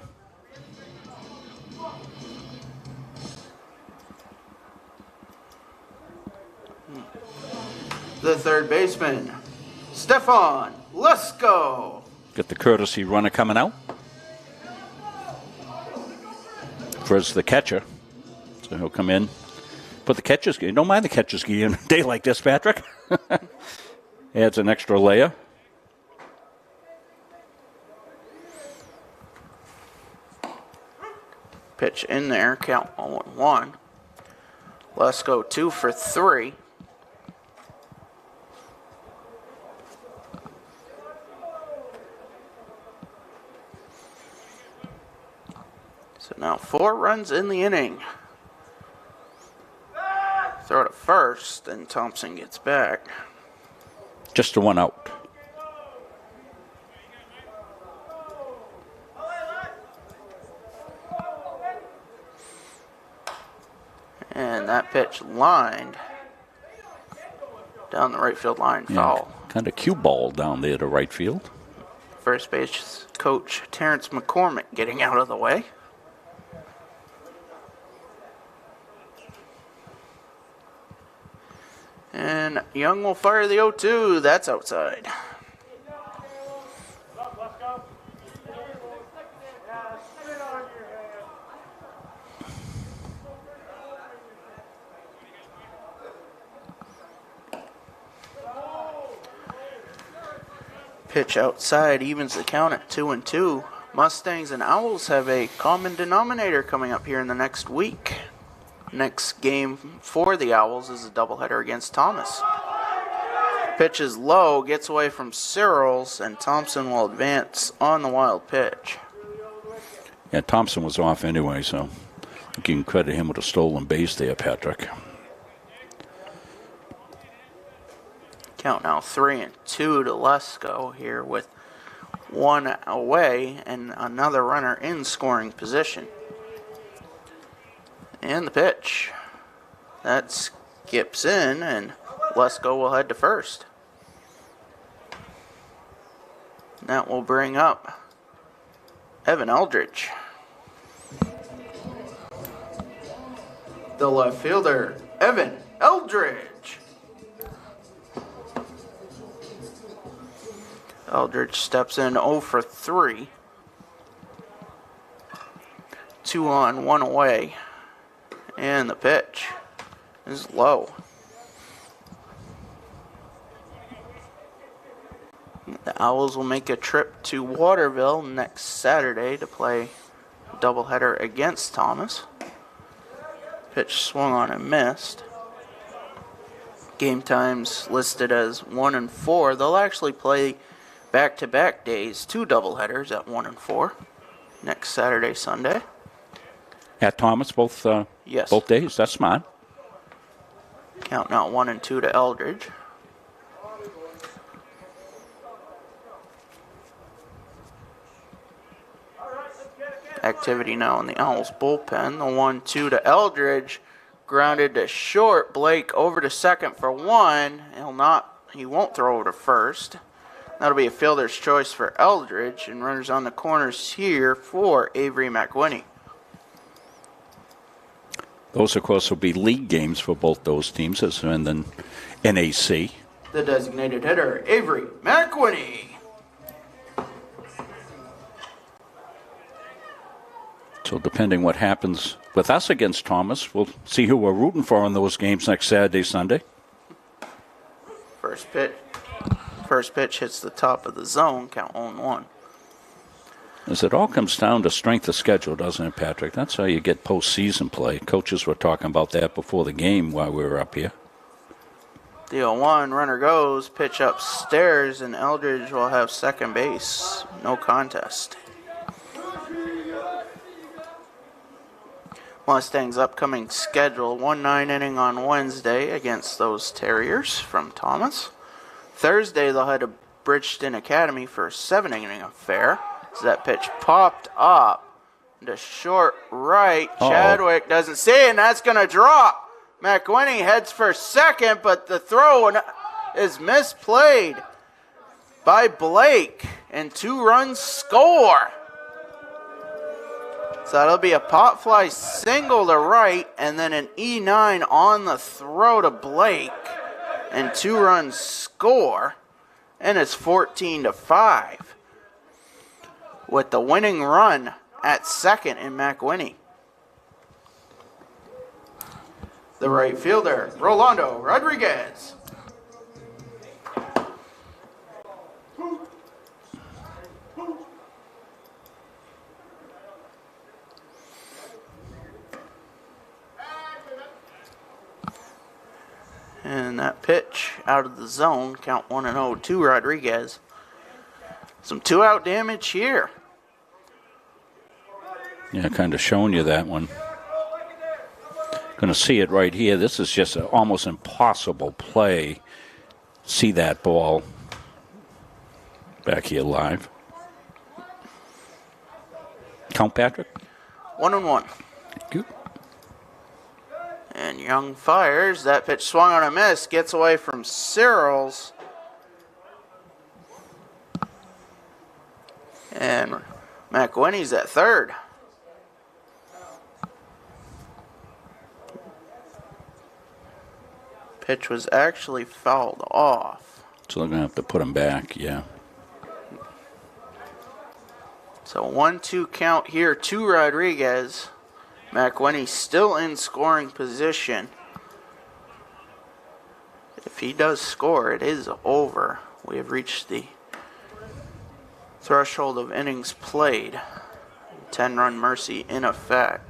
The third baseman, Stefan Lesko. Got the courtesy runner coming out. Frizz the catcher. So he'll come in. Put the catcher's gear. Don't mind the catcher's gear in a day like this, Patrick. Adds an extra layer. Pitch in there, count 0-1. Lesko 2 for 3. So now 4 runs in the inning. Throw to first, and Thompson gets back. Just the one out. And that pitch lined down the right field line, foul. Kind of cue ball down there to right field. First base coach Terrence McCormick getting out of the way. And Young will fire the 0-2. That's outside. Pitch outside evens the count at 2-2. Mustangs and Owls have a common denominator coming up here in the next week. Next game for the Owls is a doubleheader against Thomas. Pitch is low, gets away from Searles, and Thompson will advance on the wild pitch. Yeah, Thompson was off anyway, so you can credit him with a stolen base there, Patrick. Count now 3-2 to Lesko here with 1 away and another runner in scoring position. And the pitch. That skips in, and Lesko will head to first. That will bring up Evan Eldridge. The left fielder, Evan Eldridge. Eldridge steps in 0 for 3. 2 on, 1 away. And the pitch is low. The Owls will make a trip to Waterville next Saturday to play a doubleheader against Thomas. Pitch swung on and missed. Game times listed as 1 and 4. They'll actually play back-to-back days, 2 doubleheaders at 1 and 4 next Saturday, Sunday. At Thomas, both Yes. both days. That's smart. Count now 1 and 2 to Eldridge. Activity now in the Owls bullpen. The 1-2 to Eldridge. Grounded to short. Blake over to second for 1. He won't throw over to first. That'll be a fielder's choice for Eldridge. And runners on the corners here for Avery McWhinney. Those, of course, will be league games for both those teams, and then NAC. The designated hitter, Avery McWhinney. So depending what happens with us against Thomas, we'll see who we're rooting for in those games next Saturday, Sunday. First pitch hits the top of the zone, count 0-1. As it all comes down to strength of schedule, doesn't it, Patrick? That's how you get postseason play. Coaches were talking about that before the game while we were up here. The 0-1, runner goes, pitch upstairs, and Eldridge will have second base. No contest. Mustangs' upcoming schedule, 1 inning on Wednesday against those Terriers from Thomas. Thursday, they'll head to Bridgeton Academy for a 7-inning affair. So that pitch popped up to short right. Chadwick doesn't see it, and that's going to drop. McWhinney heads for second, but the throw is misplayed by Blake, and 2 runs score. So that'll be a pop fly single to right, and then an E9 on the throw to Blake, and 2 runs score, and it's 14-5. With the winning run at second in McWhinney. The right fielder, Rolando Rodriguez. And that pitch out of the zone, count 1-0 to Rodriguez. Some 2-out damage here. Yeah, kind of showing you that one. Going to see it right here. This is just an almost impossible play. See that ball back here live. Count, Patrick? 1-1. Thank you. And Young fires. That pitch swung on a miss. Gets away from Searles. And McWhinney's at third. Pitch was actually fouled off. So they're going to have to put him back, yeah. So 1-2 count here to Rodriguez. McWhinney still in scoring position. If he does score, it is over. We have reached the threshold of innings played. 10-run mercy in effect.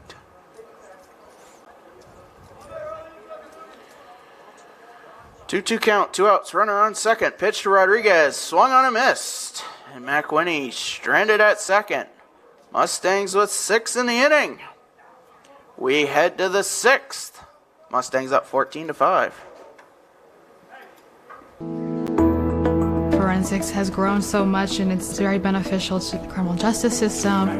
2-2 count, 2 outs, runner on second. Pitch to Rodriguez, swung on and missed. And McWhinney stranded at second. Mustangs with 6 in the inning. We head to the 6th. Mustangs up 14-5. Forensics has grown so much, and it's very beneficial to the criminal justice system.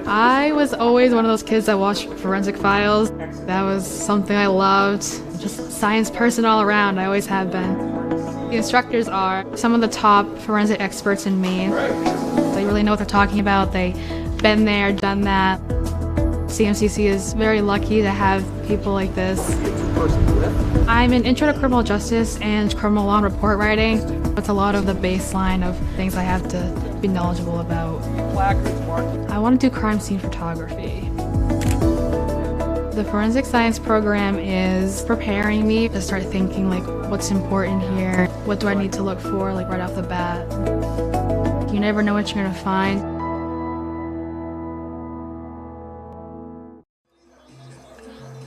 I was always one of those kids that watched forensic files. That was something I loved. Just a science person all around. I always have been. The instructors are some of the top forensic experts in Maine. They really know what they're talking about. They've been there, done that. CMCC is very lucky to have people like this. I'm in Intro to Criminal Justice and Criminal Law and Report Writing. It's a lot of the baseline of things I have to be knowledgeable about. I want to do crime scene photography. The forensic science program is preparing me to start thinking like what's important here, what do I need to look for like right off the bat. You never know what you're going to find.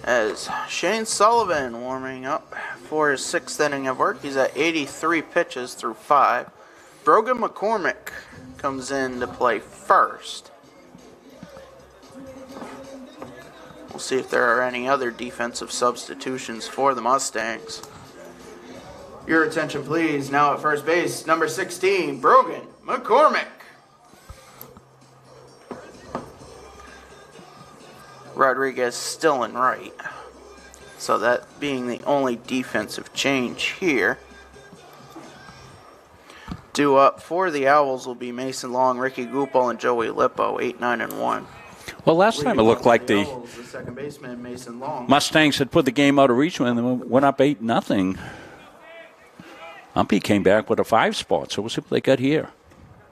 As Shane Sullivan warming up for his 6th inning of work. He's at 83 pitches through 5. Brogan McCormick comes in to play first. We'll see if there are any other defensive substitutions for the Mustangs. Your attention, please. Now at first base, number 16, Brogan McCormick. Rodriguez still in right. So that being the only defensive change here. Due up for the Owls will be Mason Long, Ricky Gupel, and Joey Lippo, 8, 9, and 1. Well, last time it looked like the second baseman, Mason Long. Mustangs had put the game out of reach and then went up 8-0. UMPI came back with a 5 spot, so we'll see what they got here.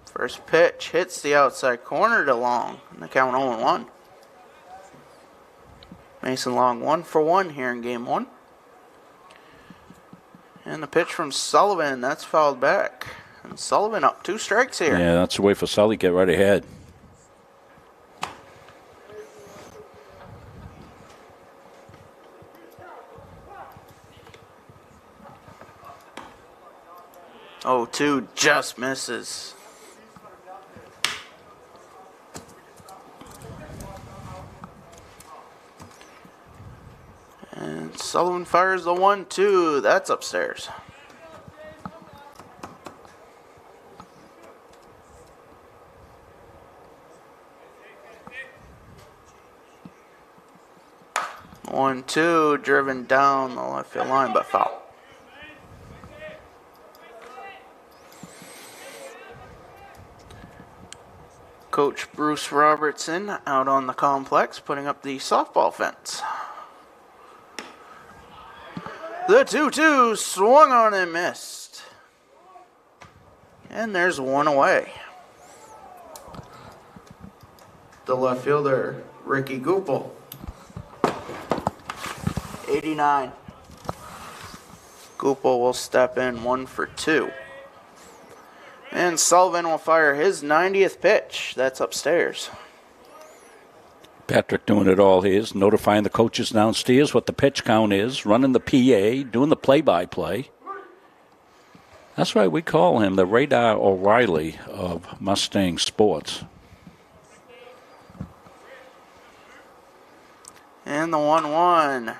First pitch hits the outside corner to Long, and the count 0-1. Mason Long 1 for 1 here in game 1. And the pitch from Sullivan, that's fouled back. And Sullivan up 2 strikes here. Yeah, that's the way for Sully. Get right ahead. Oh, 2 just misses. And Sullivan fires the 1-2. That's upstairs. One, 2, driven down the left field line, but foul. Coach Bruce Robertson out on the complex putting up the softball fence. The 2-2 swung on and missed. And there's 1 away. The left fielder, Ricky Goupel. 89. Goupel will step in 1 for 2. And Sullivan will fire his 90th pitch. That's upstairs. Patrick doing it all. He is notifying the coaches downstairs what the pitch count is, running the PA, doing the play-by-play. That's why we call him the Radar O'Reilly of Mustang sports. And the 1-1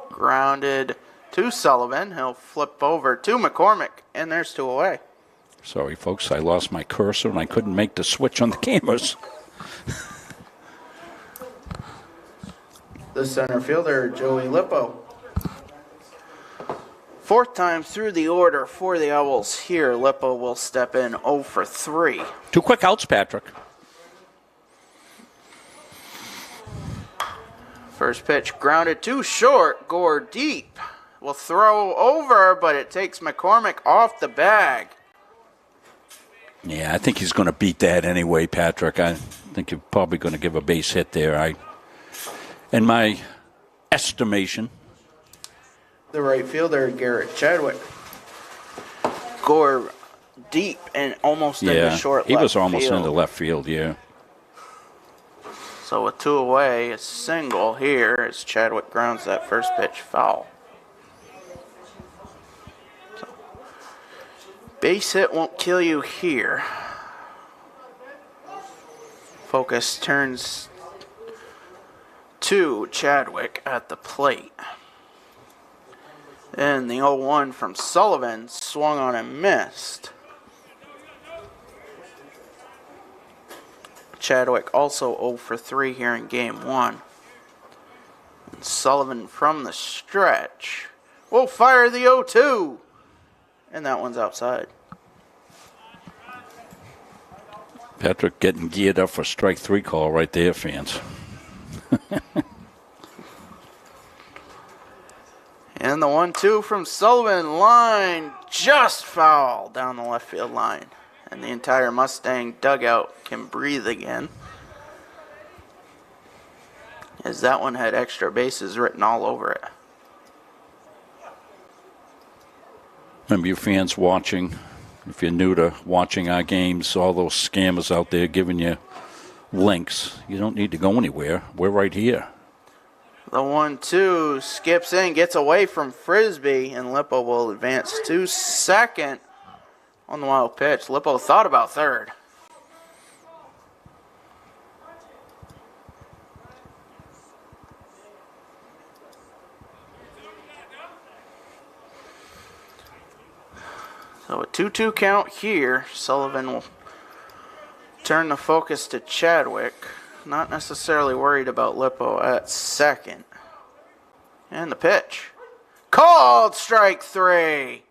grounded to Sullivan. He'll flip over to McCormick, and there's 2 away. Sorry, folks, I lost my cursor and I couldn't make the switch on the cameras. The center fielder, Joey Lippo. 4th time through the order for the Owls here. Lippo will step in 0 for 3. 2 quick outs, Patrick. First pitch grounded too short. Gore deep. Will throw over, but it takes McCormick off the bag. Yeah, I think he's going to beat that anyway, Patrick. I think you're probably going to give a base hit there. In my estimation. The right fielder, Garrett Chadwick. Gore deep and almost into short left field. He was almost into left field, yeah. So with 2 away, a single here as Chadwick grounds that first pitch foul. So, base hit won't kill you here. Focus turns to Chadwick at the plate. And the 0-1 from Sullivan swung on and missed. Chadwick also 0 for 3 here in game 1. And Sullivan from the stretch will fire the 0-2. And that one's outside. Patrick getting geared up for strike 3 call right there, fans. And the 1-2 from Sullivan, line just foul down the left field line. And the entire Mustang dugout can breathe again, as that one had extra bases written all over it. Remember, you fans watching, if you're new to watching our games, all those scammers out there giving you links. You don't need to go anywhere. We're right here. The 1-2 skips in, gets away from Frisbee, and Lippo will advance to second on the wild pitch. Lippo thought about third. So a 2-2 count here. Sullivan will turn the focus to Chadwick. Not necessarily worried about Lippo at second. And the pitch. Called strike 3.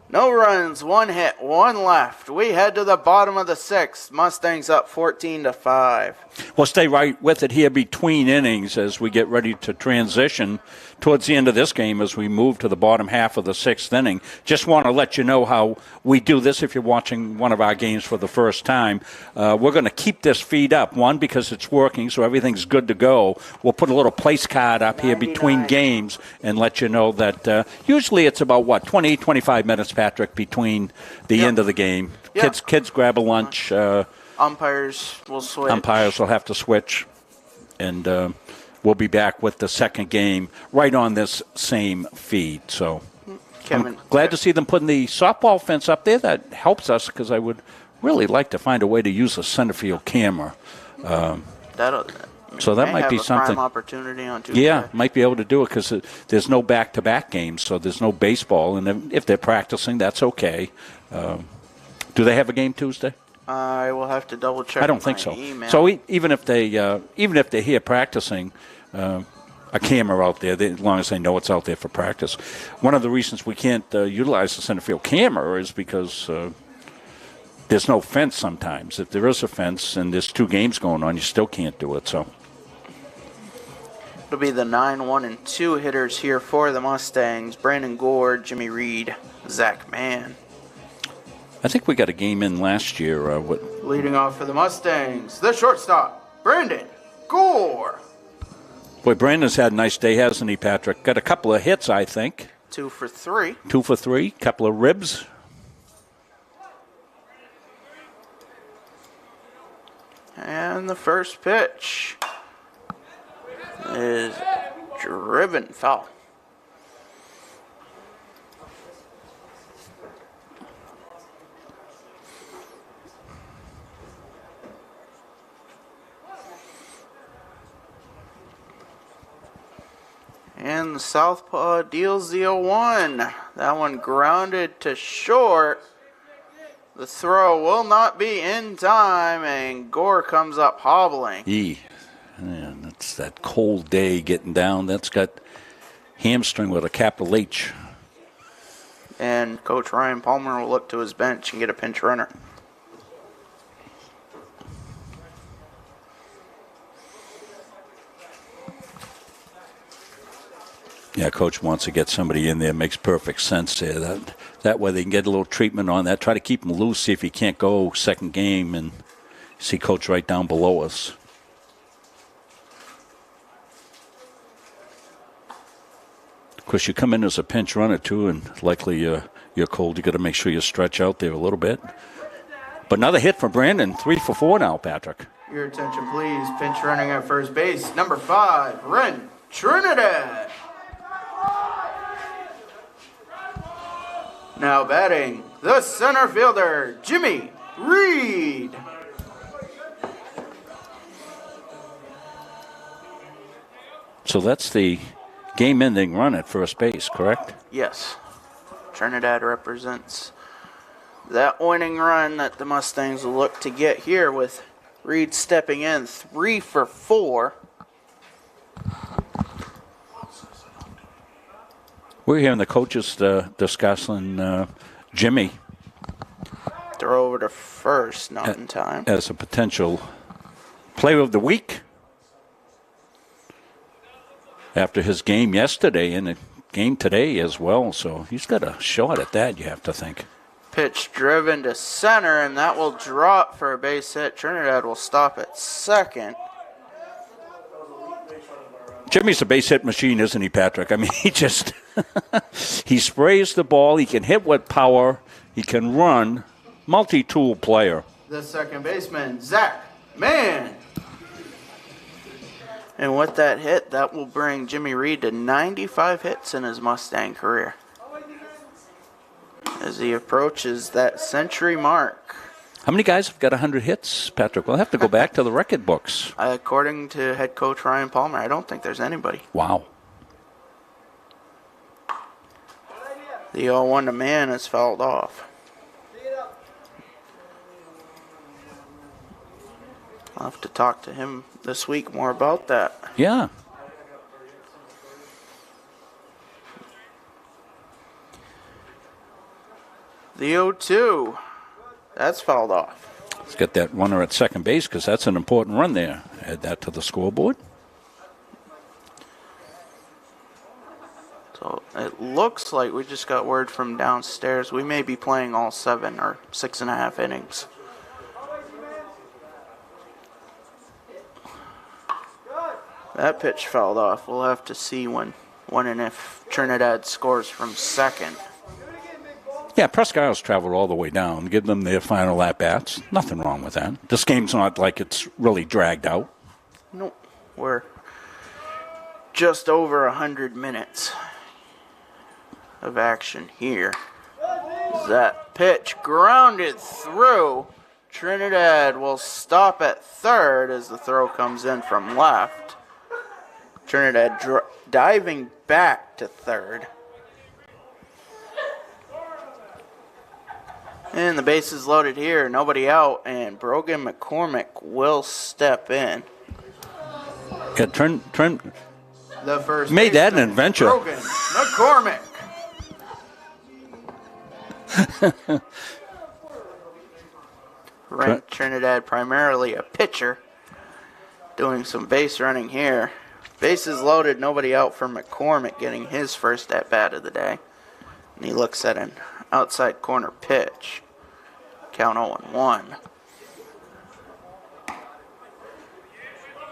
No runs, 1 hit, 1 left. We head to the bottom of the 6th. Mustangs up 14-5. We'll stay right with it here between innings as we get ready to transition towards the end of this game as we move to the bottom half of the sixth inning. Just want to let you know how we do this if you're watching one of our games for the first time. We're going to keep this feed up, one, because it's working, so everything's good to go. We'll put a little place card up here between games and let you know that usually it's about, 20, 25 minutes, Patrick, between the end of the game. Kids grab a lunch. Umpires will switch. Umpires will have to switch. And we'll be back with the second game right on this same feed. So I'm glad to see them putting the softball fence up there. That helps us because I would really like to find a way to use a center field camera. So that might be something. Prime opportunity on Tuesday. Yeah, might be able to do it because there's no back-to-back games, so there's no baseball. And if they're practicing, that's okay. Do they have a game Tuesday? I will have to double check. I don't think so. Email. So even if they're here practicing, a camera out there, as long as they know it's out there for practice. One of the reasons we can't utilize the center field camera is because there's no fence sometimes. If there is a fence and there's two games going on, you still can't do it. So it'll be the 9, 1, and 2 hitters here for the Mustangs: Brandon Gore, Jimmy Reed, Zach Mann. I think we got a game in last year. Leading off for the Mustangs, the shortstop, Brandon Gore. Boy, Brandon's had a nice day, hasn't he, Patrick? Got a couple of hits, I think. 2 for 3. 2 for 3, couple of ribs. And the first pitch is driven foul. And the southpaw deals the 0-1. That one grounded to short. The throw will not be in time, and Gore comes up hobbling. Man, that's that cold day getting down. That's got hamstring with a capital H. And Coach Ryan Palmer will look to his bench and get a pinch runner. Yeah, Coach wants to get somebody in there. Makes perfect sense there. That way they can get a little treatment on that. Try to keep him loose, see if he can't go second game, and see Coach right down below us. Of course, you come in as a pinch runner, too, and likely you're cold. You got to make sure you stretch out there a little bit. But another hit for Brandon. 3 for 4 now, Patrick. Your attention, please. Pinch running at first base, number 5, Ren Trinidad. Now batting, the center fielder, Jimmy Reed. So that's the game-ending run at first base, correct? Yes. Trinidad represents that winning run that the Mustangs will look to get here with Reed stepping in 3 for 4. We're hearing the coaches discussing Jimmy. Throw over to first, not in time. As a potential player of the week after his game yesterday and the game today as well. So he's got a shot at that, you have to think. Pitch driven to center, and that will drop for a base hit. Trinidad will stop at second. Jimmy's a base hit machine, isn't he, Patrick? I mean, he sprays the ball. He can hit with power. He can run. Multi-tool player. The second baseman, Zach Mann. And with that hit, that will bring Jimmy Reed to 95 hits in his Mustang career, as he approaches that century mark. How many guys have got 100 hits, Patrick? We'll have to go back to the record books. According to head coach Ryan Palmer, I don't think there's anybody. Wow. The 0-1 to Mann is fouled off. I'll have to talk to him this week more about that. Yeah. The 0-2. That's fouled off. Let's get that runner at second base because that's an important run there. Add that to the scoreboard. It looks like we just got word from downstairs. We may be playing all 7 or 6.5 innings. That pitch fouled off. We'll have to see when and if Trinidad scores from second. Yeah, Presque Isle's traveled all the way down. Give them their final at-bats. Nothing wrong with that. This game's not like it's really dragged out. Nope. We're just over 100 minutes of action here. That pitch grounded through. Trinidad will stop at third as the throw comes in from left. Trinidad diving back to third. And the base is loaded here, nobody out, and Brogan McCormick will step in. Yeah, Trent The first made that baseman, an adventure. Brogan McCormick. Trinidad primarily a pitcher, doing some base running here. Bases loaded, nobody out for McCormick getting his first at-bat of the day. And he looks at an outside corner pitch. Count 0-1.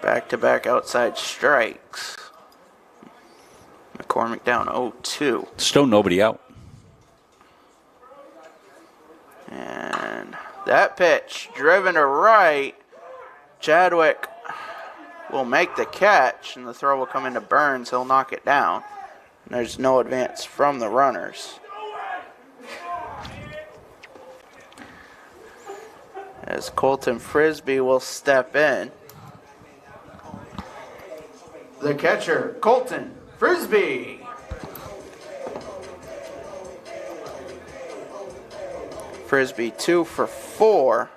Back-to-back outside strikes. McCormick down 0-2. Still nobody out. And that pitch driven to right. Chadwick will make the catch, and the throw will come into Burns. He'll knock it down. And there's no advance from the runners. As Colton Frisbee will step in. The catcher, Colton Frisbee. Frisbee 2 for 4.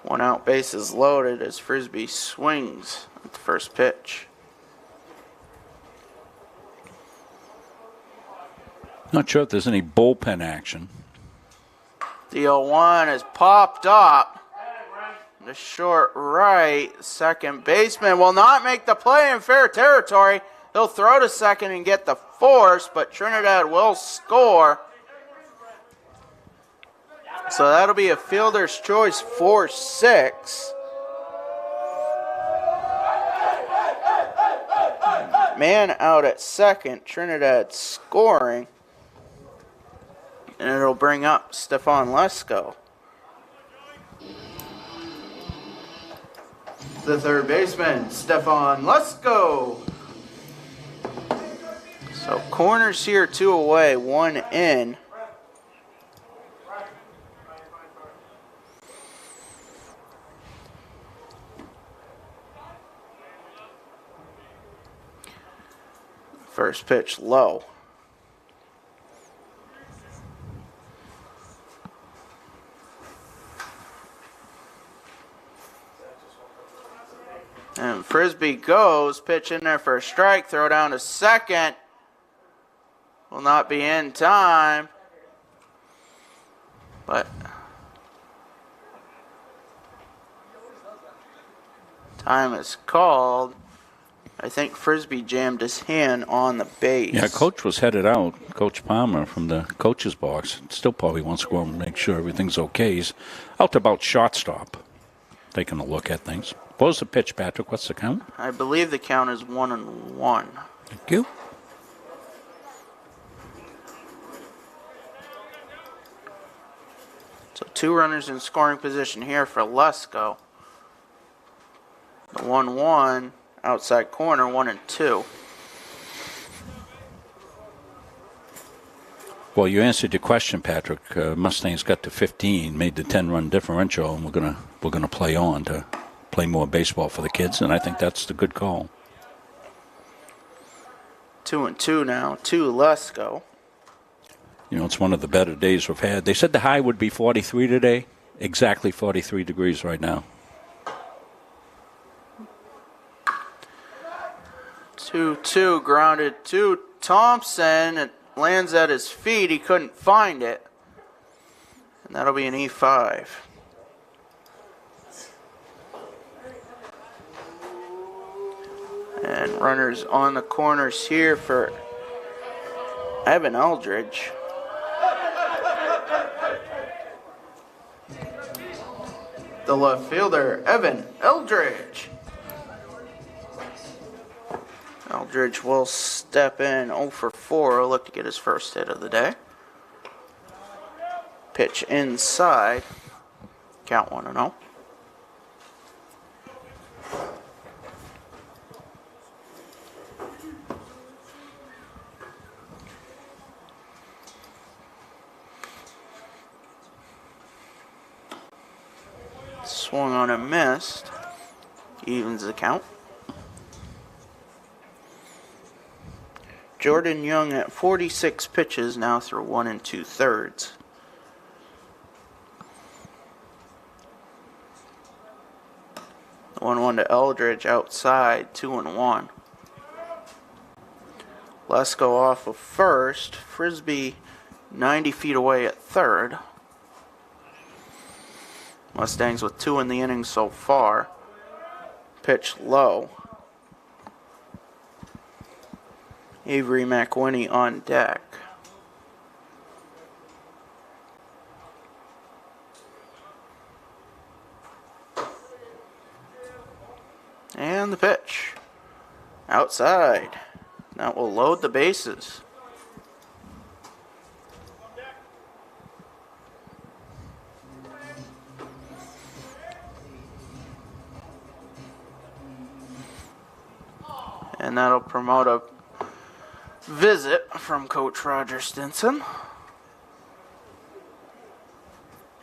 One out, bases loaded as Frisbee swings at the first pitch. Not sure if there's any bullpen action. The 0-1 is popped up. The short right, second baseman will not make the play in fair territory. He'll throw to second and get the force, but Trinidad will score. So that'll be a fielder's choice 4-6. Man out at second, Trinidad scoring. And it'll bring up Stefan Lesko. The third baseman, Stefan Lesko. So corners here, 2 away, 1 in. First pitch low. And Frisbee goes, pitch in there for a strike, throw down to second. Will not be in time. But time is called. I think Frisbee jammed his hand on the base. Yeah, Coach was headed out, Coach Palmer, from the coach's box. Still probably wants to go and make sure everything's okay. He's out to about shortstop, taking a look at things. What was the pitch, Patrick? What's the count? I believe the count is 1-1. Thank you. So 2 runners in scoring position here for Lesko. The 1-1, outside corner, 1-2. Well, you answered your question, Patrick. Mustangs got to 15, made the 10-run differential, and we're gonna play on to play more baseball for the kids, and I think that's the good call. 2-2 now, 2 Lesko. You know, it's one of the better days we've had. They said the high would be 43 today. Exactly 43 degrees right now. 2-2 grounded to Thompson. It lands at his feet. He couldn't find it. And that'll be an E5. And runners on the corners here for Evan Eldridge. The left fielder, Evan Eldridge. Eldridge will step in 0 for 4. Look to get his first hit of the day. Pitch inside. Count 1-0. Swung on and missed. Evens the count. Jordan Young at 46 pitches now through 1 2/3. The 1-1 to Eldridge outside, 2-1. Lesko off of first. Frisbee 90 feet away at third. Mustangs with 2 in the inning so far. Pitch low. Avery McWhinney on deck. And the pitch. Outside. That will load the bases. And that'll promote a visit from Coach Roger Stinson.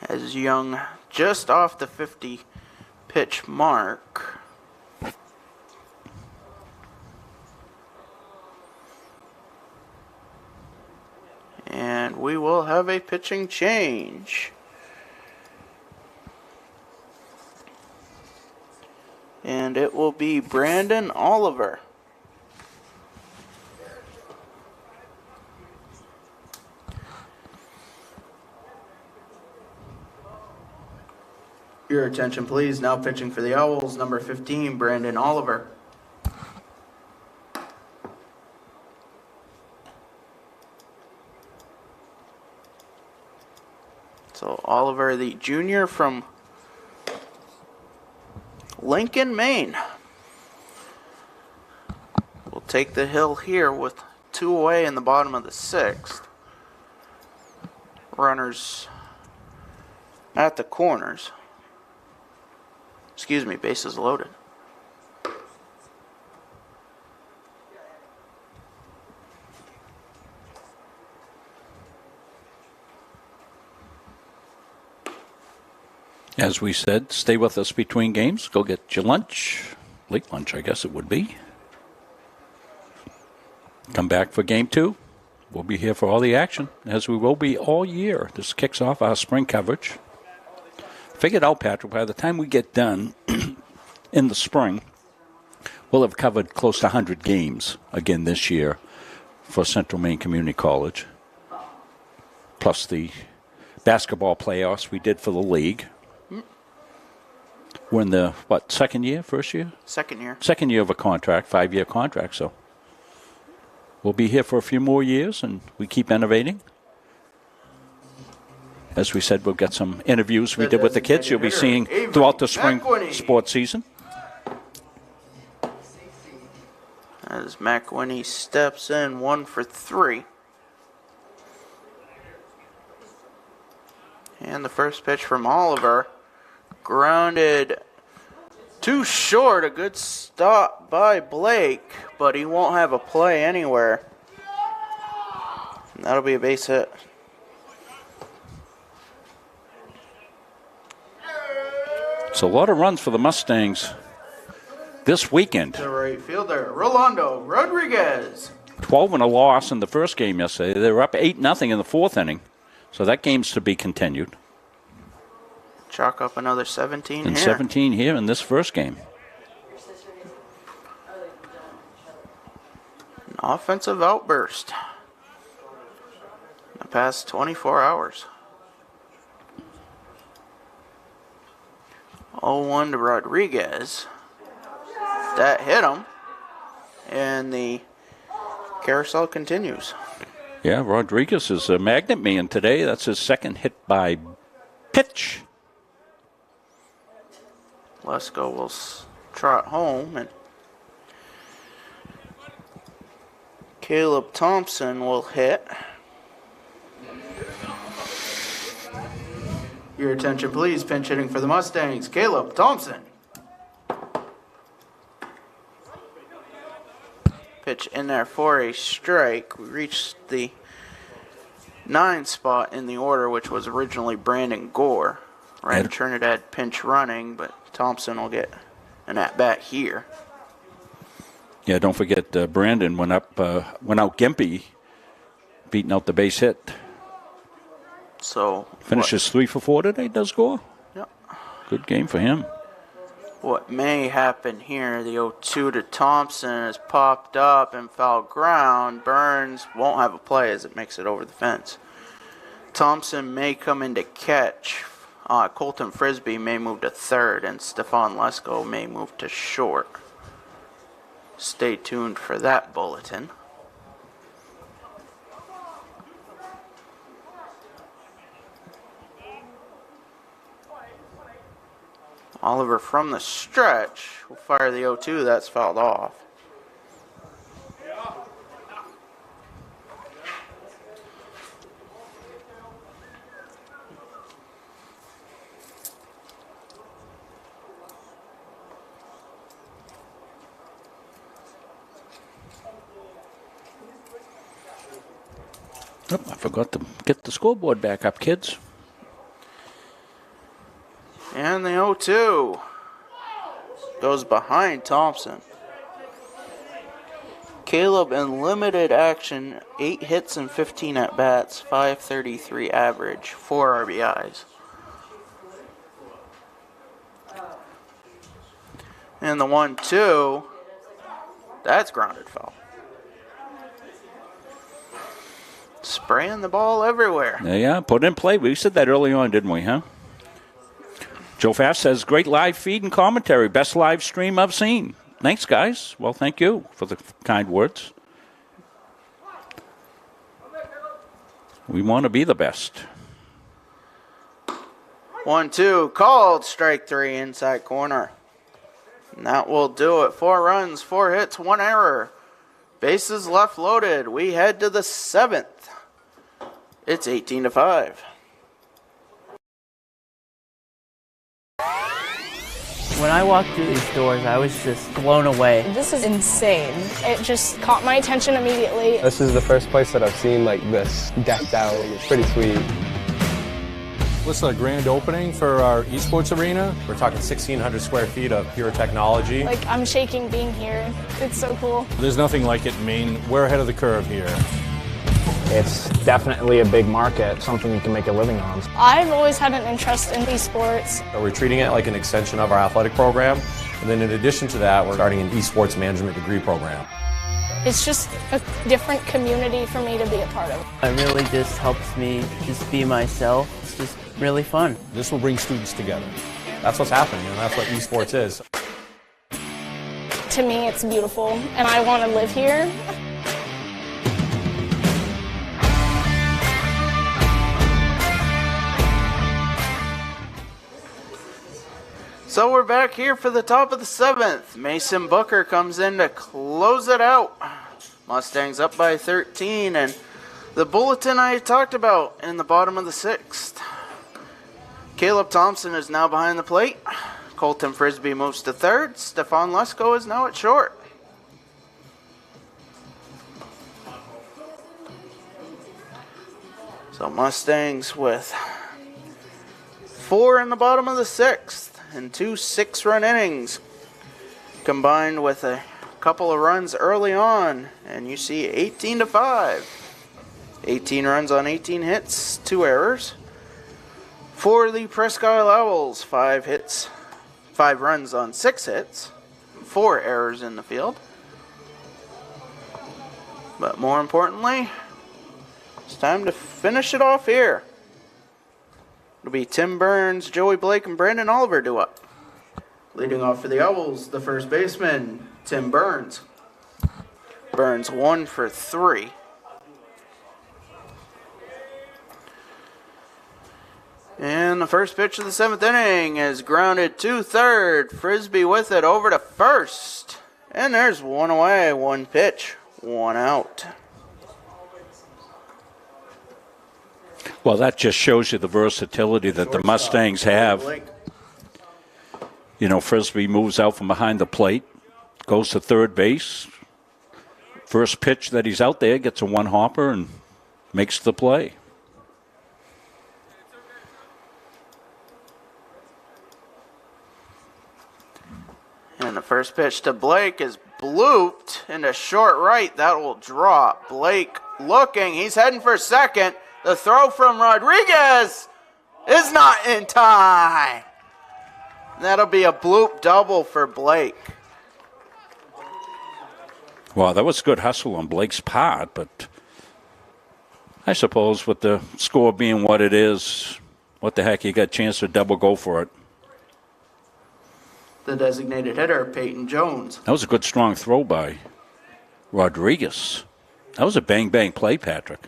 As Young just off the 50 pitch mark. And we will have a pitching change. And it will be Brandon Oliver. Your attention, please. Now pitching for the Owls, number 15, Brandon Oliver. So Oliver, the junior from Lincoln, Maine, will take the hill here with 2 away in the bottom of the 6th. Runners at the corners. Excuse me, bases loaded. As we said, stay with us between games. Go get your lunch. Late lunch, I guess it would be. Come back for game 2. We'll be here for all the action, as we will be all year. This kicks off our spring coverage. Figured out, Patrick, by the time we get done in the spring, we'll have covered close to 100 games again this year for Central Maine Community College, plus the basketball playoffs we did for the league. We're in the, second year, first year? Second year. Second year of a contract, 5-year contract, so we'll be here for a few more years, and we keep innovating. As we said, we'll get some interviews we did with the kids you'll be seeing throughout the spring sports season. As McWhinney steps in 1 for 3. And the first pitch from Oliver. Grounded too short. A good stop by Blake, but he won't have a play anywhere. And that'll be a base hit. It's a lot of runs for the Mustangs this weekend. The right fielder, Rolando Rodriguez. 12 and a loss in the first game yesterday. They were up 8-0 in the 4th inning. So that game's to be continued. Chalk up another 17 and here. 17 here in this first game. An offensive outburst in the past 24 hours. 0-1 to Rodriguez. That hit him. and the carousel continues. Yeah, Rodriguez is a magnet man today. That's his second hit by pitch. Lesko will trot home, and Caleb Thompson will hit. Your attention, please. Pinch hitting for the Mustangs. Caleb Thompson. Pitch in there for a strike. We reached the 9 spot in the order, which was originally Brandon Gore. Ryan Trinidad pinch running, but Thompson will get an at-bat here. Yeah, don't forget Brandon went out gimpy, beating out the base hit. So finishes 3 for 4 today, does Gore? Yep. Good game for him. What may happen here, the 0-2 to Thompson has popped up and foul ground. Burns won't have a play as it makes it over the fence. Thompson may come in to catch. Colton Frisbee may move to third, and Stefan Lesko may move to short. Stay tuned for that bulletin. Oliver from the stretch will fire the 0-2. That's fouled off. Oh, I forgot to get the scoreboard back up, kids. And the 0-2 goes behind Thompson. Caleb in limited action, 8 hits and 15 at-bats, .533 average, 4 RBIs. And the 1-2, that's grounded foul. Spraying the ball everywhere. Yeah, put it in play. We said that early on, didn't we, huh? Joe Fast says, great live feed and commentary. Best live stream I've seen. Thanks, guys. Well, thank you for the kind words. We want to be the best. 1-2, called strike 3 inside corner. And that will do it. 4 runs, 4 hits, 1 error. Bases left loaded. We head to the 7th. It's 18-5. When I walked through these doors, I was just blown away. This is insane. It just caught my attention immediately. This is the first place that I've seen like this decked out. It's pretty sweet. This is a grand opening for our esports arena. We're talking 1,600 square feet of pure technology. Like, I'm shaking being here. It's so cool. There's nothing like it in Maine. We're ahead of the curve here. It's definitely a big market, something you can make a living on. I've always had an interest in esports. So we're treating it like an extension of our athletic program. And then in addition to that, we're starting an esports management degree program. It's just a different community for me to be a part of. It really just helps me just be myself. It's just really fun. This will bring students together. That's what's happening, and that's what esports is. To me, it's beautiful, and I want to live here. So we're back here for the top of the 7th. Mason Booker comes in to close it out. Mustangs up by 13, and the bulletin I talked about in the bottom of the 6th. Caleb Thompson is now behind the plate. Colton Frisbee moves to third. Stefan Lesko is now at short. So Mustangs with 4 in the bottom of the 6th. And 2 6-run innings combined with a couple of runs early on, and you see 18-5. 18 runs on 18 hits, 2 errors. For the Presque Isle Owls, 5 runs on 6 hits, 4 errors in the field. But more importantly, it's time to finish it off here. It'll be Tim Burns, Joey Blake, and Brandon Oliver due up. Leading off for the Owls, the first baseman, Tim Burns. Burns 1 for 3. And the first pitch of the 7th inning is grounded to third. Frisbee with it over to first. And there's one away, one pitch, one out. Well, that just shows you the versatility that the Mustangs have. You know, Frisbee moves out from behind the plate, goes to third base. First pitch that he's out there, gets a one-hopper and makes the play. And the first pitch to Blake is blooped into short right. That will drop. Blake looking. He's heading for second. The throw from Rodriguez is not in time. That'll be a bloop double for Blake. Well, that was good hustle on Blake's part, but I suppose with the score being what it is, what the heck, you got a chance to double go for it. The designated hitter, Peyton Jones. That was a good, strong throw by Rodriguez. That was a bang-bang play, Patrick.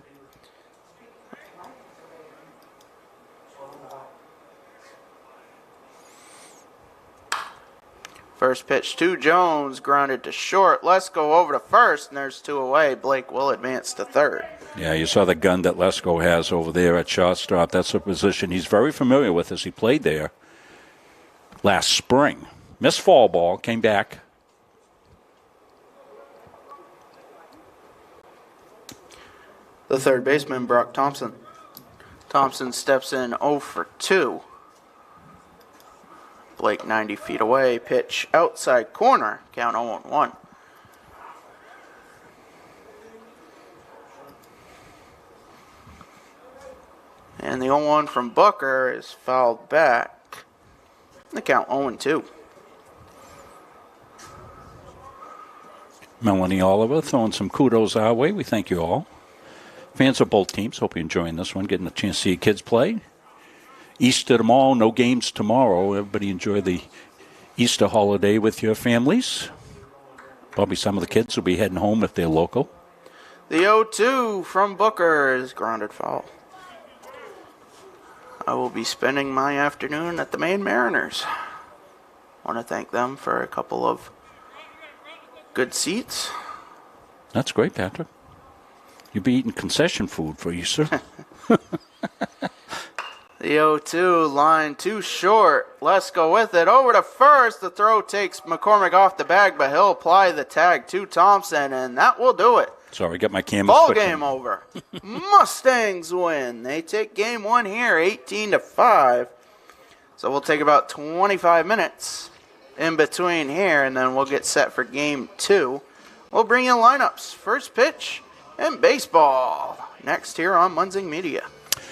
First pitch to Jones, grounded to short. Lesko over to first, and there's 2 away. Blake will advance to third. Yeah, you saw the gun that Lesko has over there at shortstop. That's a position he's very familiar with as he played there last spring. Missed fall ball, came back. The third baseman, Brock Thompson. Thompson steps in 0 for 2. Blake 90 feet away, pitch outside corner, count 0-1. And the 0-1 from Booker is fouled back. The count 0-2. Melanie Oliver throwing some kudos our way. We thank you all. Fans of both teams, hope you're enjoying this one, getting a chance to see your kids play. Easter tomorrow, no games tomorrow. Everybody enjoy the Easter holiday with your families. Probably some of the kids will be heading home if they're local. The 0-2 from Booker is grounded foul. I will be spending my afternoon at the Maine Mariners. I want to thank them for a couple of good seats. That's great, Patrick. You'll be eating concession food for Easter. The 0-2 line too short. Let's go with it. Over to first. The throw takes McCormick off the bag, but he'll apply the tag to Thompson, and that will do it. Sorry, get my camera. Ball game over. Mustangs win. They take game 1 here, 18-5. So we'll take about 25 minutes in between here, and then we'll get set for game 2. We'll bring in lineups, first pitch, and baseball. Next here on Munzing Media.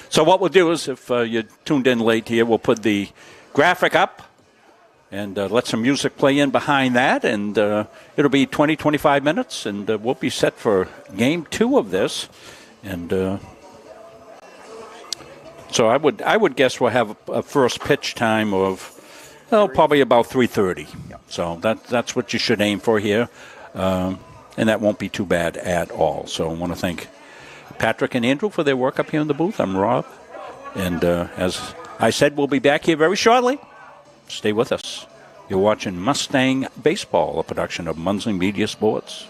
So what we'll do is, if you tuned in late here, we'll put the graphic up and let some music play in behind that. And it'll be 20, 25 minutes, and we'll be set for game 2 of this. And so I would guess we'll have a first pitch time of probably about 3:30. Yep. So that's what you should aim for here. And that won't be too bad at all. So I want to thank Patrick and Andrew for their work up here in the booth. I'm Rob. And as I said, we'll be back here very shortly. Stay with us. You're watching Mustang Baseball, a production of Munzing Media Sports.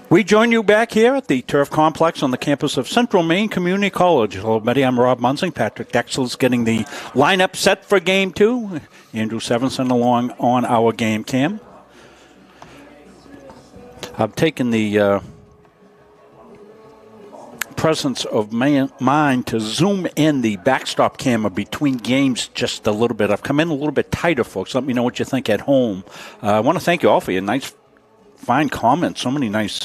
We join you back here at the Turf Complex on the campus of Central Maine Community College. Hello, everybody. I'm Rob Munsing. Patrick Dexel's getting the lineup set for Game 2. Andrew Sevenson along on our game cam. I've taken the presence of mind to zoom in the backstop camera between games just a little bit. I've come in a little bit tighter, folks. Let me know what you think at home. I want to thank you all for your nice, fine comments. So many nice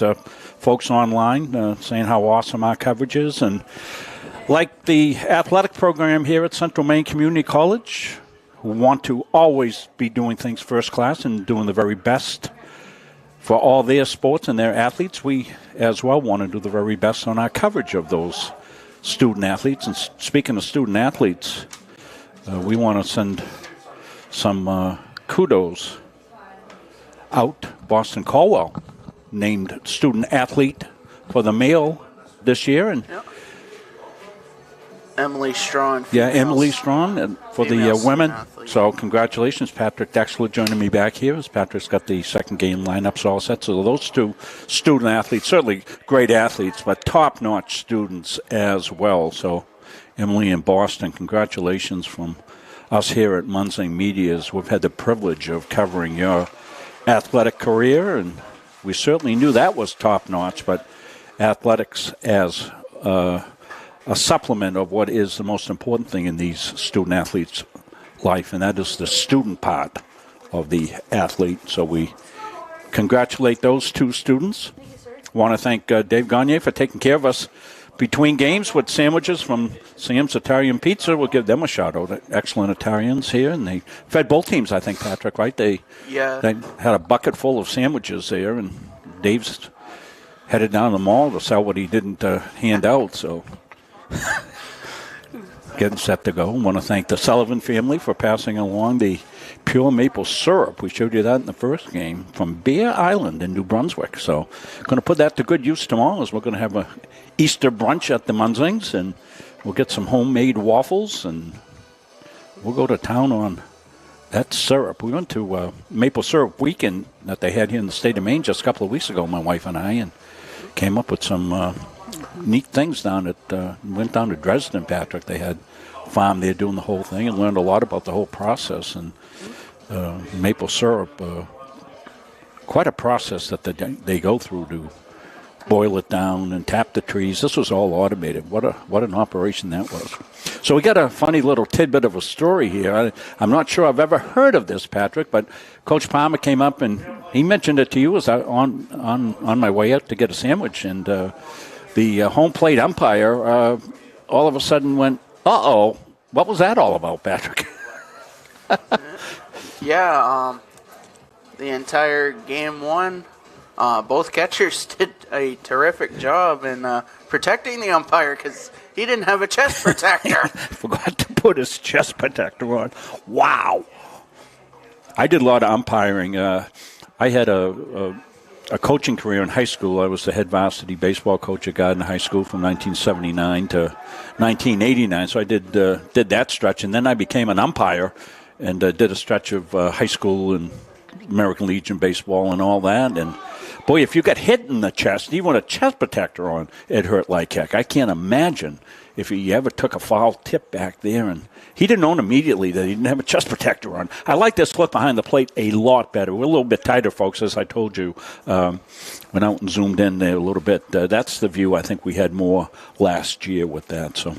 folks online saying how awesome our coverage is. And like the athletic program here at Central Maine Community College, who want to always be doing things first class and doing the very best for all their sports and their athletes, we as well want to do the very best on our coverage of those student athletes. And speaking of student athletes, we want to send some kudos out. Boston Caldwell named student athlete for the male this year. And Emily Strawn. Emily Strawn for the women. Athlete. So congratulations, Patrick Dexler, joining me back here as Patrick's got the second game lineups all set. So those two student athletes, certainly great athletes, but top-notch students as well. So Emily and Boston, congratulations from us here at Munsing Medias. We've had the privilege of covering your athletic career, and we certainly knew that was top-notch, but athletics as a supplement of what is the most important thing in these student athletes' life, and that is the student part of the athlete. So we congratulate those two students. Want to thank Dave Gagne for taking care of us between games with sandwiches from Sam's Italian Pizza. We'll give them a shout-out. Excellent Italians here, and they fed both teams, I think, Patrick, right? They had a bucket full of sandwiches there, and Dave's headed down to the mall to sell what he didn't hand out, so getting set to go. I want to thank the Sullivan family for passing along the pure maple syrup. We showed you that in the first game from Bear Island in New Brunswick. So going to put that to good use tomorrow as we're going to have a Easter brunch at the Munsings, and we'll get some homemade waffles, and we'll go to town on that syrup. We went to Maple Syrup Weekend that they had here in the state of Maine just a couple of weeks ago, my wife and I, and came up with some neat things down at, went down to Dresden, Patrick. They had a farm there doing the whole thing and learned a lot about the whole process. And maple syrup, quite a process that they go through to boil it down and tap the trees. This was all automated. What an operation that was. So we got a funny little tidbit of a story here. I'm not sure I've ever heard of this, Patrick, but Coach Palmer came up and he mentioned it to you as I on my way out to get a sandwich, and the home plate umpire all of a sudden went, uh-oh, what was that all about, Patrick? The entire game one, both catchers did a terrific job in protecting the umpire because he didn't have a chest protector. Forgot to put his chest protector on. Wow. I did a lot of umpiring. I had a coaching career in high school. I was the head varsity baseball coach at Garden High School from 1979 to 1989. So I did that stretch, and then I became an umpire and did a stretch of high school and American Legion baseball and all that. And boy, if you got hit in the chest, even with a chest protector on, it hurt like heck. I can't imagine if he ever took a foul tip back there. And he didn't know immediately that he didn't have a chest protector on. I like this look behind the plate a lot better. We're a little bit tighter, folks, as I told you. Went out and zoomed in there a little bit. That's the view I think we had more last year with that. So,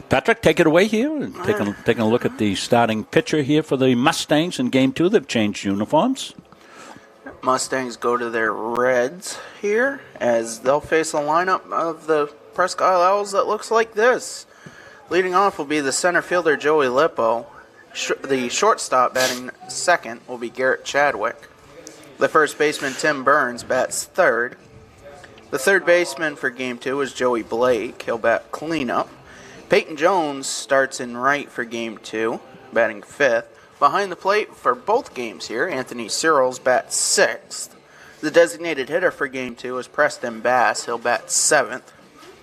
Patrick, take it away here. And taking a look at the starting pitcher here for the Mustangs in Game 2. They've changed uniforms. Mustangs go to their reds here as they'll face a lineup of the Presque Isle Owls that looks like this. Leading off will be the center fielder, Joey Lippo. The shortstop batting second will be Garrett Chadwick. The first baseman, Tim Burns, bats third. The third baseman for Game 2 is Joey Blake. He'll bat cleanup. Peyton Jones starts in right for Game 2, batting fifth. Behind the plate for both games here, Anthony Searles bats sixth. The designated hitter for Game 2 is Preston Bass. He'll bat seventh.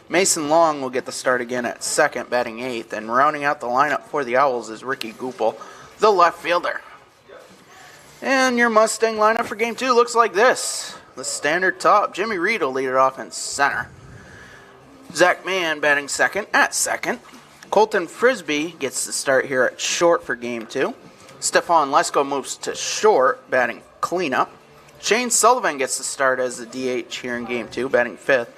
Mason Long will get the start again at second, batting eighth. And rounding out the lineup for the Owls is Ricky Goupel, the left fielder. And your Mustang lineup for Game 2 looks like this. The standard top. Jimmy Reed will lead it off in center. Zach Mann batting second at second. Colton Frisbee gets the start here at short for game 2. Stefan Lesko moves to short, batting cleanup. Shane Sullivan gets the start as the DH here in game 2, batting 5th.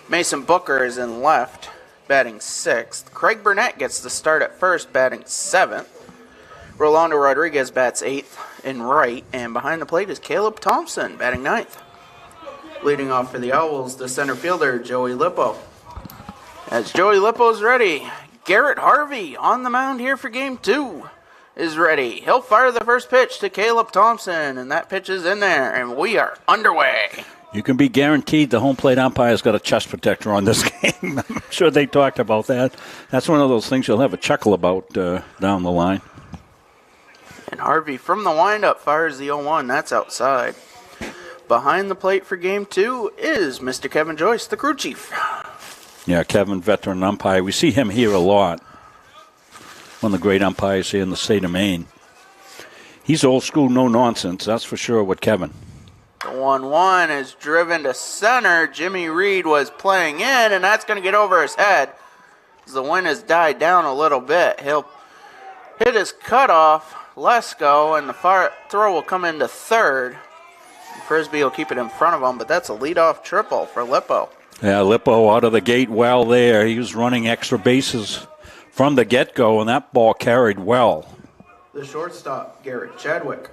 Mason Booker is in left, batting 6th. Craig Burnett gets the start at first, batting 7th. Rolando Rodriguez bats 8th in right, and behind the plate is Caleb Thompson, batting 9th. Leading off for the Owls, the center fielder, Joey Lippo. As Joey Lippo's ready, Garrett Harvey on the mound here for game 2 is ready. He'll fire the first pitch to Caleb Thompson, and that pitch is in there, and we are underway. You can be guaranteed the home plate umpire's got a chest protector on this game. I'm sure they talked about that. That's one of those things you'll have a chuckle about down the line. And Harvey from the windup fires the 0-1. That's outside. Behind the plate for game 2 is Mr. Kevin Joyce, the crew chief. Yeah, Kevin, veteran umpire. We see him here a lot. One of the great umpires here in the state of Maine. He's old school, no nonsense. That's for sure with Kevin. The 1-1 is driven to center. Jimmy Reed was playing in, and that's going to get over his head. As the wind has died down a little bit, he'll hit his cutoff, Lesko, and the throw will come into third. Frisbee will keep it in front of him, but that's a leadoff triple for Lippo. Yeah, Lippo out of the gate well there. He was running extra bases from the get-go, and that ball carried well. The shortstop, Garrett Chadwick.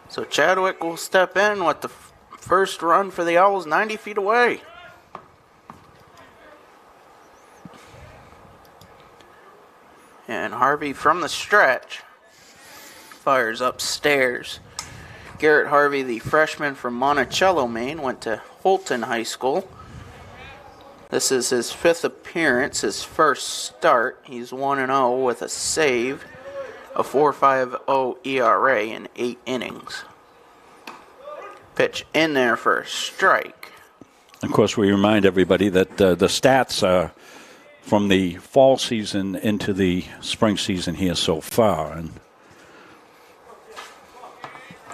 So Chadwick will step in with the first run for the Owls 90 feet away. And Harvey from the stretch fires upstairs. Garrett Harvey, the freshman from Monticello, Maine, went to Holton High School. This is his 5th appearance, his first start. He's 1-0 with a save, a 4.50 ERA in 8 innings. Pitch in there for a strike. Of course, we remind everybody that the stats are from the fall season into the spring season here so far. And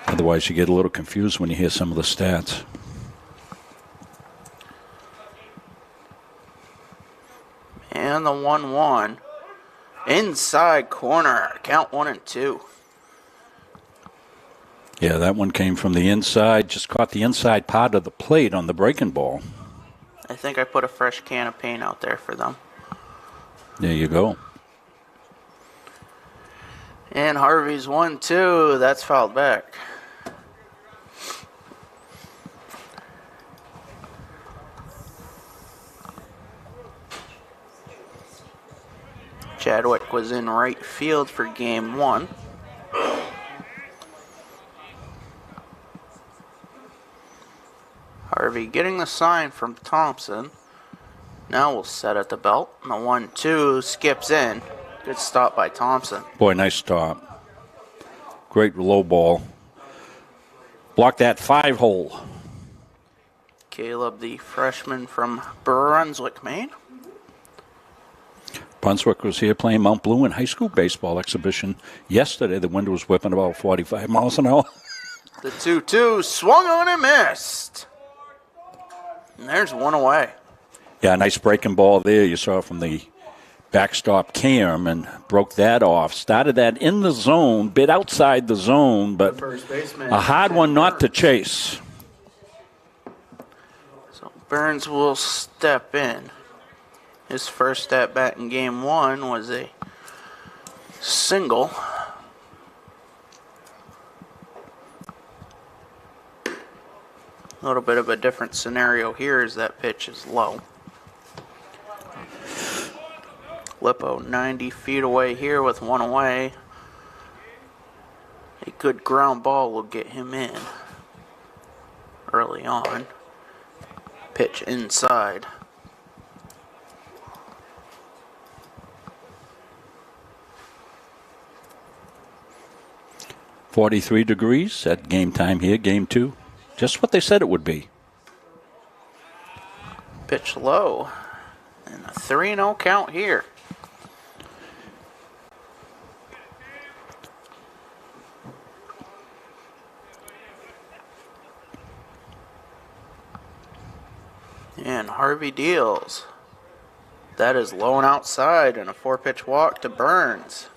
otherwise, you get a little confused when you hear some of the stats. And the 1-1. Inside corner. Count 1-2. Yeah, that one came from the inside. Just caught the inside part of the plate on the breaking ball. I think I put a fresh can of paint out there for them. There you go. And Harvey's 1-2. That's fouled back. Chadwick was in right field for game 1. Harvey getting the sign from Thompson. Now we'll set at the belt. And the 1-2 skips in. Good stop by Thompson. Boy, nice stop. Great low ball. Block that 5-hole. Caleb, the freshman from Brunswick, Maine. Brunswick was here playing Mount Blue in high school baseball exhibition yesterday. The wind was whipping about 45 miles an hour. The 2-2 swung on and missed. And there's one away. Yeah, nice breaking ball there. You saw from the backstop Cam and broke that off. Started that in the zone, bit outside the zone, but a hard one not to chase. So Burns will step in. His first at-bat in game 1 was a single. A little bit of a different scenario here as that pitch is low. Lippo 90 feet away here with one away. A good ground ball will get him in early on. Pitch inside. .43 degrees at game time here, game 2. Just what they said it would be. Pitch low. And a 3-0 count here. And Harvey deals. That is low and outside, and a 4-pitch walk to Burns.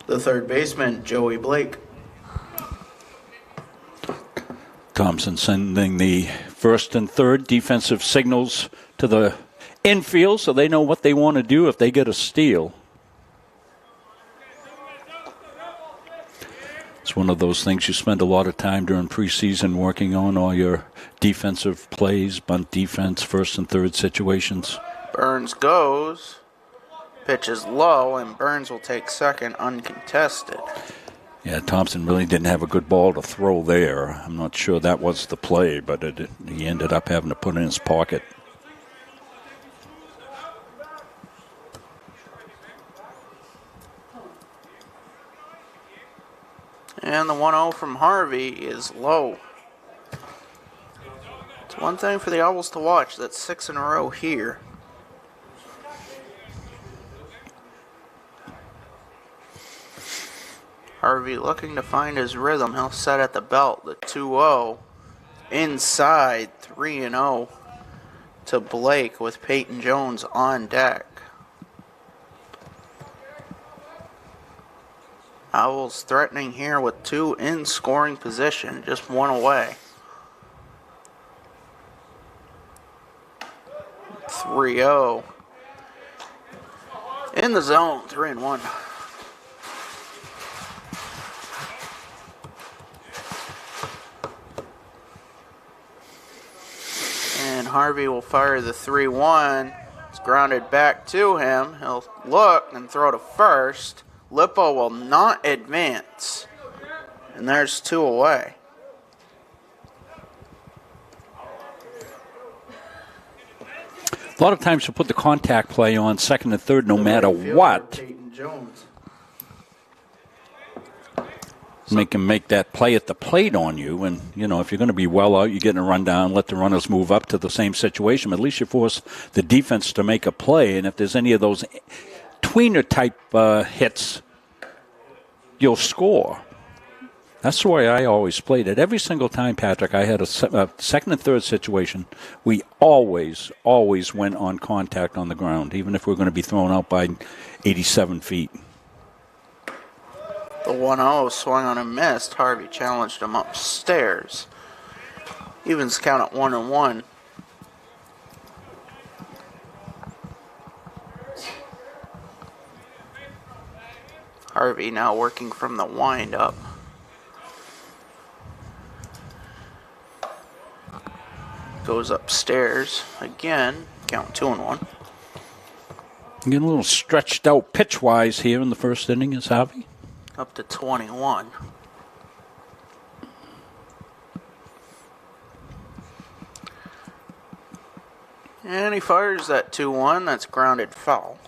The third baseman, Joey Blake. Thompson sending the first and third defensive signals to the infield so they know what they want to do if they get a steal. It's one of those things you spend a lot of time during preseason working on, all your defensive plays, bunt defense, first and third situations. Burns goes. Pitch is low, and Burns will take second uncontested. Yeah, Thompson really didn't have a good ball to throw there. I'm not sure that was the play, but he ended up having to put it in his pocket. And the 1-0 from Harvey is low. It's one thing for the Owls to watch. That's 6 in a row here. Harvey looking to find his rhythm. He'll set at the belt. The 2-0. Inside, 3-0 to Blake with Peyton Jones on deck. Owls threatening here with 2 in scoring position, just 1 away. 3-0. In the zone, 3-1. And Harvey will fire the 3-1. It's grounded back to him. He'll look and throw to first. Lippo will not advance. And there's 2 away. A lot of times you put the contact play on second and third no matter what. Peyton Jones. Make him make that play at the plate on you. And, you know, if you're going to be well out, you're getting a run down, let the runners move up to the same situation. But at least you force the defense to make a play. And if there's any of those tweener-type hits, you'll score. That's the way I always played it. Every single time, Patrick, I had a second and third situation, we always went on contact on the ground, even if we're going to be thrown out by 87 feet. The 1-0 swung on and missed. Harvey challenged him upstairs. Evens count at 1-1. Harvey now working from the wind-up. Goes upstairs again. Count 2-1. Getting a little stretched out pitch-wise here in the first inning is Harvey. Up to 21. And he fires that 2-1. That's grounded foul.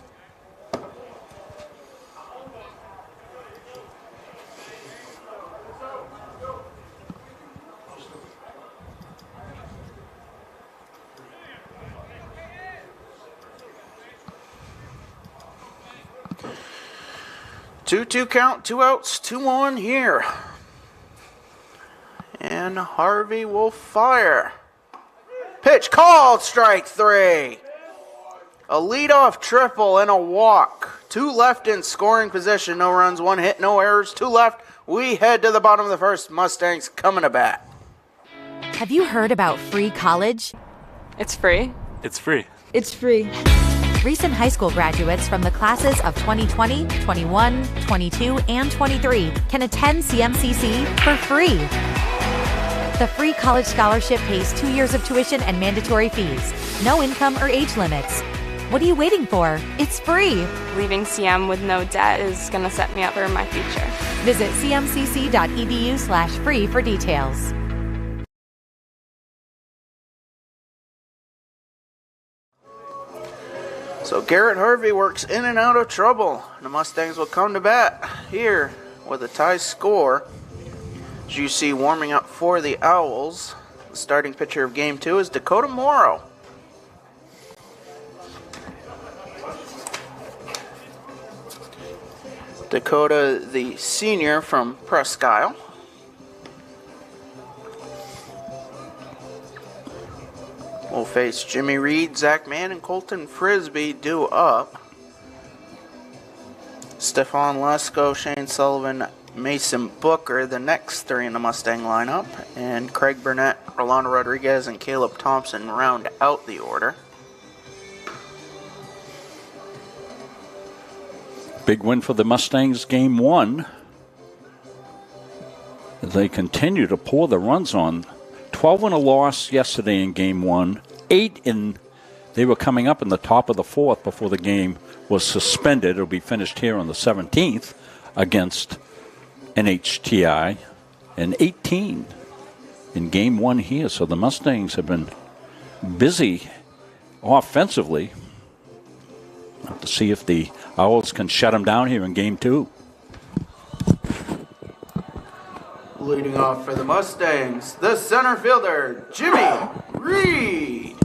Two count, 2 outs, 2-1 here. And Harvey will fire. Pitch called, strike 3. A leadoff triple and a walk. 2 left in scoring position, no runs, 1 hit, no errors, 2 left. We head to the bottom of the first. Mustangs coming to bat. Have you heard about free college? It's free. It's free. It's free. Recent high school graduates from the classes of 2020, 21, 22, and 23 can attend CMCC for free. The free college scholarship pays 2 years of tuition and mandatory fees. No income or age limits. What are you waiting for? It's free. Leaving CM with no debt is going to set me up for my future. Visit cmcc.edu/free for details. So Garrett Harvey works in and out of trouble. The Mustangs will come to bat here with a tie score. As you see, warming up for the Owls, the starting pitcher of Game 2 is Dakota Morrow. Dakota, the senior from Presque Isle. face Jimmy Reed, Zach Mann, and Colton Frisbee due up. Stephon Lesko, Shane Sullivan, Mason Booker, the next three in the Mustang lineup. And Craig Burnett, Rolando Rodriguez, and Caleb Thompson round out the order. Big win for the Mustangs, game one. They continue to pour the runs on. 12 in a loss yesterday in game one. 8 in, they were coming up in the top of the fourth before the game was suspended. It'll be finished here on the 17th against NHTI. And 18 in game one here. So the Mustangs have been busy offensively. We'll have to see if the Owls can shut them down here in game two. Leading off for the Mustangs, the center fielder, Jimmy Reed.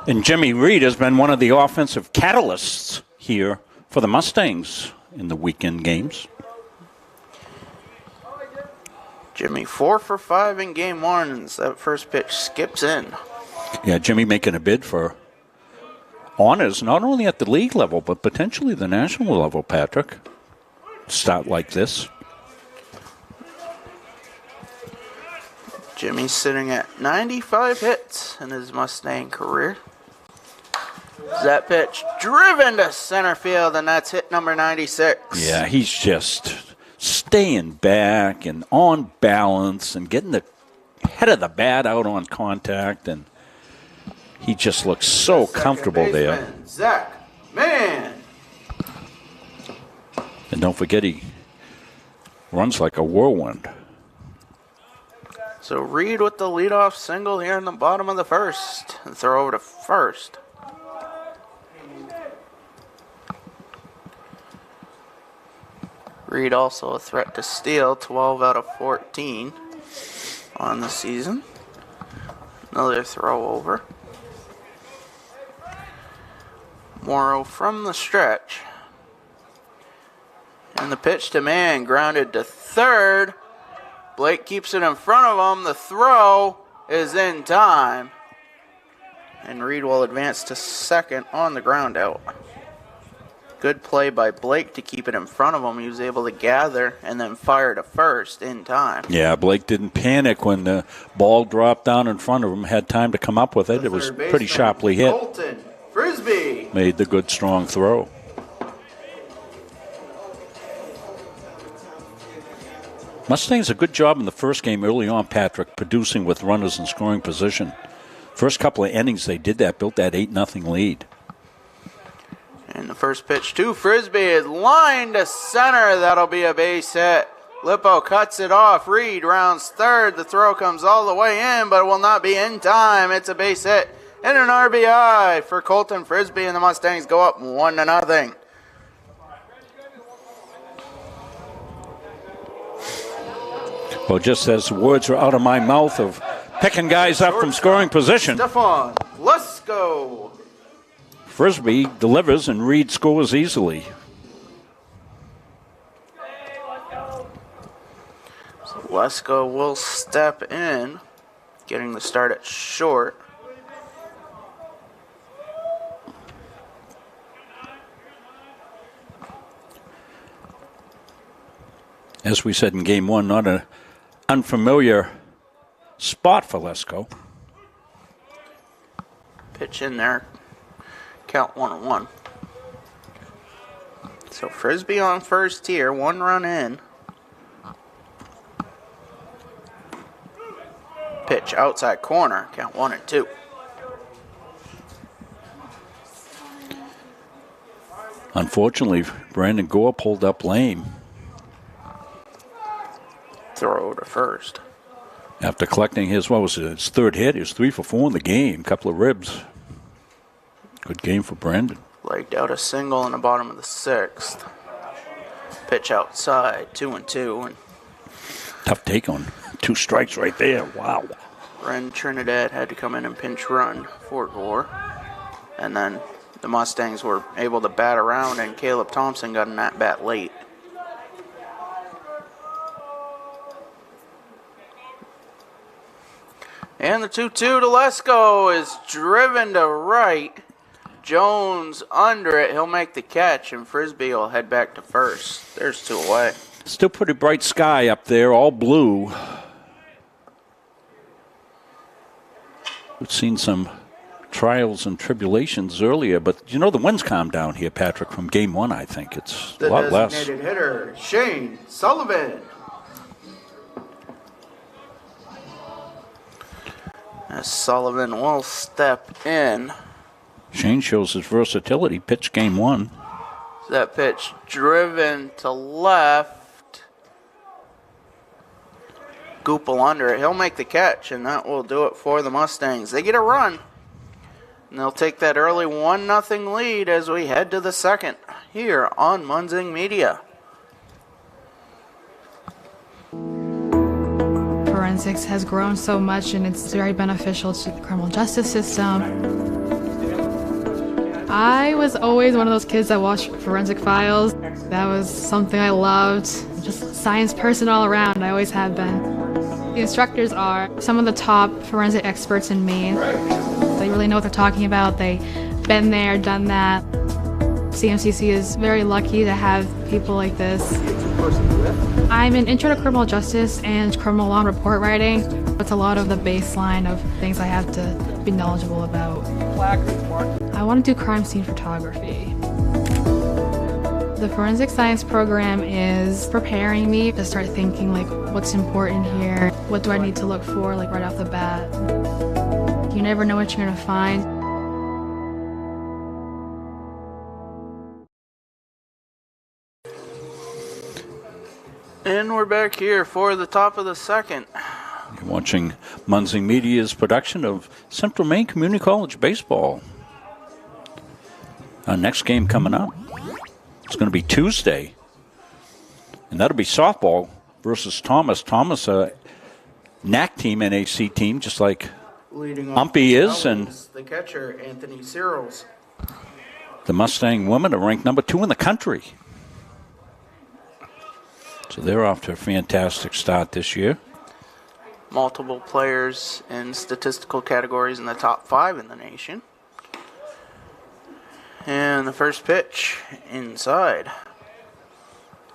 And Jimmy Reed has been one of the offensive catalysts here for the Mustangs in the weekend games. Jimmy 4 for 5 in game one, and that first pitch skips in. Yeah, Jimmy making a bid for honors, not only at the league level, but potentially the national level, Patrick. Start like this. Jimmy's sitting at 95 hits in his Mustang career. That pitch driven to center field, and that's hit number 96. Yeah, he's just staying back and on balance and getting the head of the bat out on contact, and he just looks so comfortable there. Zach Mann. And don't forget, he runs like a whirlwind. So Reed with the leadoff single here in the bottom of the first. And throw over to first. Reed also a threat to steal, 12 out of 14 on the season. Another throw over. Morrow from the stretch. And the pitch to Mann, grounded to third. Blake keeps it in front of him. The throw is in time. And Reed will advance to second on the ground out. Good play by Blake to keep it in front of him. He was able to gather and then fire to first in time. Yeah, Blake didn't panic when the ball dropped down in front of him. Had time to come up with it. It was pretty sharply hit. Colton Frisbee made the good, strong throw. Mustangs a good job in the first game early on, Patrick, producing with runners in scoring position. First couple of innings they did that, built that 8-0 lead. And the first pitch to Frisbee is lined to center. That'll be a base hit. Lippo cuts it off. Reed rounds third. The throw comes all the way in, but it will not be in time. It's a base hit and an RBI for Colton Frisbee, and the Mustangs go up 1-0. Well, just as the words are out of my mouth of picking guys up from scoring position, Stephon Lesko. Frisbee delivers and Reed scores easily. So Lesko will step in, getting the start at short. As we said in game one, not an unfamiliar spot for Lesko. Pitch in there. Count 1-1. So Frisbee on first here, 1 run in. Pitch outside corner, count 1-2. Unfortunately, Brandon Gore pulled up lame. Throw to first. After collecting his, his third hit, he was 3 for 4 in the game, couple of ribs. Good game for Brandon. Legged out a single in the bottom of the 6th. Pitch outside, 2-2. And tough take on 2 strikes right there. Wow. Ren Trinidad had to come in and pinch run for Gore. And then the Mustangs were able to bat around, and Caleb Thompson got an at-bat late. And the 2-2 to Lesko is driven to right. Jones under it. He'll make the catch, and Frisbee will head back to first. There's 2 away. Still pretty bright sky up there, all blue. We've seen some trials and tribulations earlier, but you know the wind's calmed down here, Patrick, from game 1, I think. It's a lot less. The designated hitter, Shane Sullivan. As Sullivan will step in. Shane shows his versatility. Pitch game 1. That pitch driven to left. Goupel under it. He'll make the catch, and that will do it for the Mustangs. They get a run, and they'll take that early 1-0 lead as we head to the second here on Munzing Media. Forensics has grown so much, and it's very beneficial to the criminal justice system. I was always one of those kids that watched forensic files. That was something I loved. Just a science person all around. I always have been. The instructors are some of the top forensic experts in Maine. They really know what they're talking about. They've been there, done that. CMCC is very lucky to have people like this. I'm in Intro to Criminal Justice and Criminal Law and Report Writing. It's a lot of the baseline of things I have to be knowledgeable about. I want to do crime scene photography. The forensic science program is preparing me to start thinking like what's important here, what do I need to look for like right off the bat. You never know what you're going to find. And we're back here for the top of the second. You're watching Munzing Media's production of Central Maine Community College baseball. Our next game coming up, it's going to be Tuesday, and that'll be softball versus Thomas. Thomas, a NAC team, NAC team, just like UMPI is, and the catcher, Anthony Searles. The Mustang women are ranked number 2 in the country. So they're off to a fantastic start this year. Multiple players in statistical categories in the top 5 in the nation. And the first pitch inside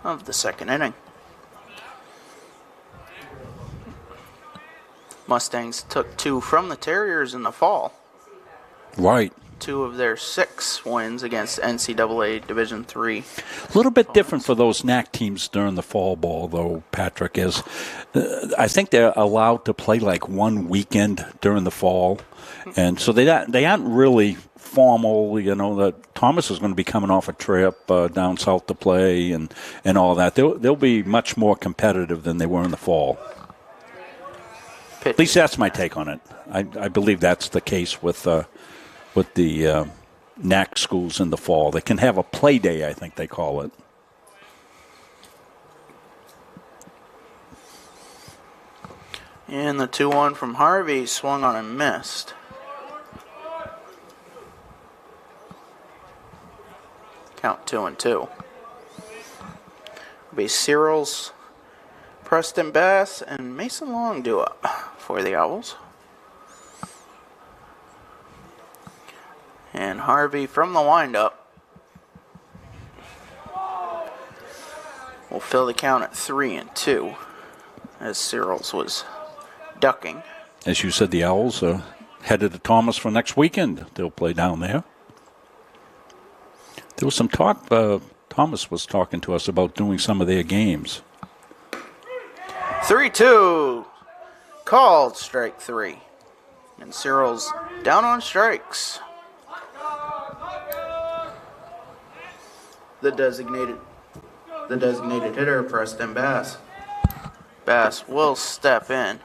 of the second inning. Mustangs took 2 from the Terriers in the fall. Right. 2 of their 6 wins against NCAA Division III. A little bit different for those NAC teams during the fall ball, though, Patrick, is I think they're allowed to play like one weekend during the fall. And so they aren't really formal, you know, that Thomas is going to be coming off a trip down south to play and all that. They'll be much more competitive than they were in the fall. At least that's my take on it. I believe that's the case with the NAC schools in the fall. They can have a play day, I think they call it. And the 2-1 from Harvey swung on and missed. Count 2-2. Be Searles, Preston Bass, and Mason Long do up for the Owls. And Harvey from the windup will fill the count at 3-2 as Searles was ducking. As you said, the Owls are headed to Thomas for next weekend. They'll play down there. There was some talk, Thomas was talking to us about doing some of their games. 3-2, called strike 3. And Searles down on strikes. The designated hitter, Preston Bass. Bass will step in.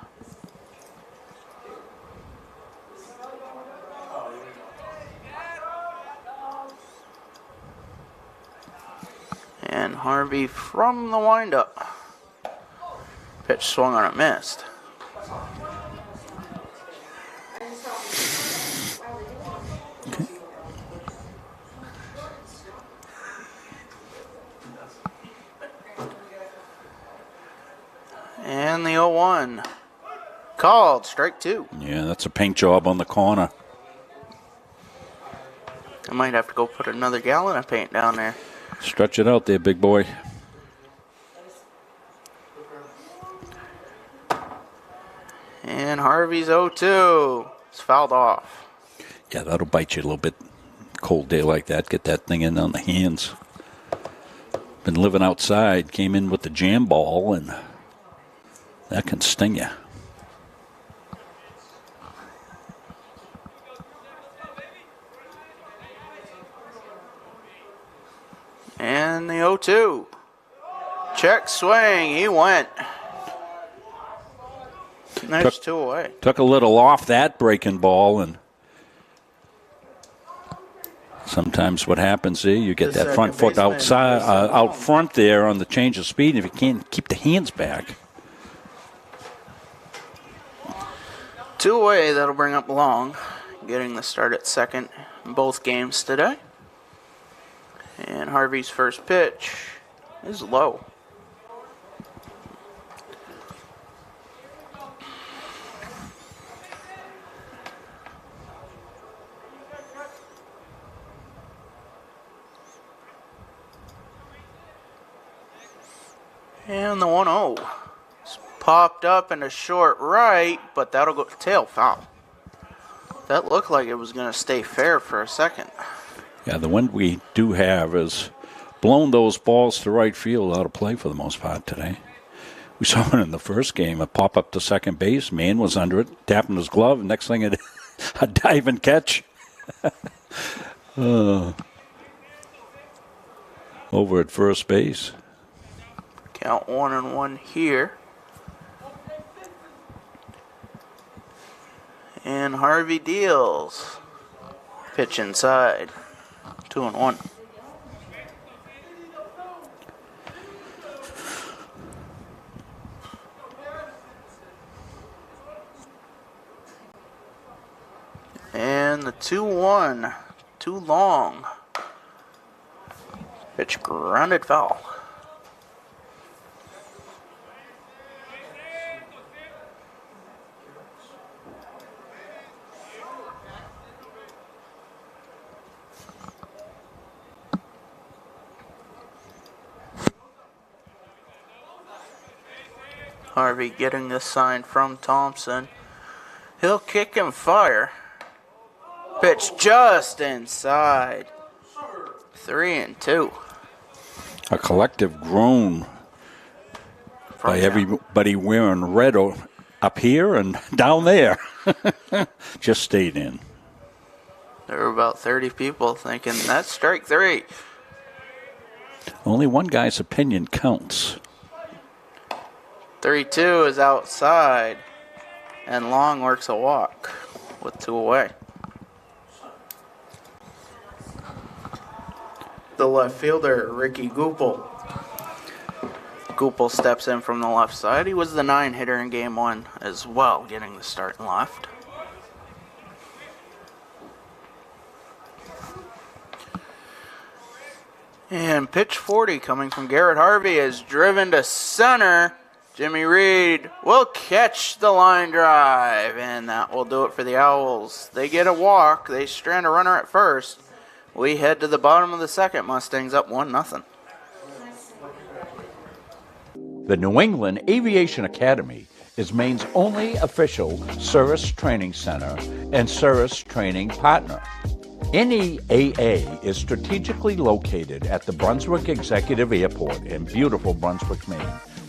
And Harvey from the windup. Pitch swung on and missed. And the 0-1 called. Strike two. Yeah, that's a paint job on the corner. I might have to go put another gallon of paint down there. Stretch it out there, big boy. And Harvey's 0-2. It's fouled off. Yeah, that'll bite you a little bit. Cold day like that, get that thing in on the hands. Been living outside, came in with the jam ball, and that can sting you. And the 0-2. Check swing. He went. Nice two away. Took a little off that breaking ball, and sometimes what happens there, you get that front foot outside, out front there on the change of speed, and if you can't keep the hands back. Two away, that'll bring up Long, getting the start at second in both games today. And Harvey's first pitch is low. And the 1-0. It's popped up in a short right, but that'll go tail foul. That looked like it was going to stay fair for a second. Yeah, the wind we do have has blown those balls to right field out of play for the most part today. We saw it in the first game, a pop up to second base. Man was under it, tapping his glove. Next thing, a dive and catch. Over at first base. Count 1-1 here. And Harvey deals. Pitch inside. 2-1. And the 2-1. Too long. Pitch grounded foul. Harvey getting this sign from Thompson. He'll kick and fire. Pitch just inside. 3-2. A collective groan by everybody wearing red up here and down there. Just stayed in. There were about 30 people thinking, that's strike three. Only one guy's opinion counts. 3-2 is outside, and Long works a walk with two away. The left fielder, Ricky Goupel. Goupel steps in from the left side. He was the 9-hitter in game one as well, getting the start in left. And pitch 40 coming from Garrett Harvey is driven to center. Jimmy Reed will catch the line drive, and that will do it for the Owls. They get a walk. They strand a runner at first. We head to the bottom of the second. Mustangs up 1-0. The New England Aviation Academy is Maine's only official service training center and service training partner. NEAA is strategically located at the Brunswick Executive Airport in beautiful Brunswick, Maine,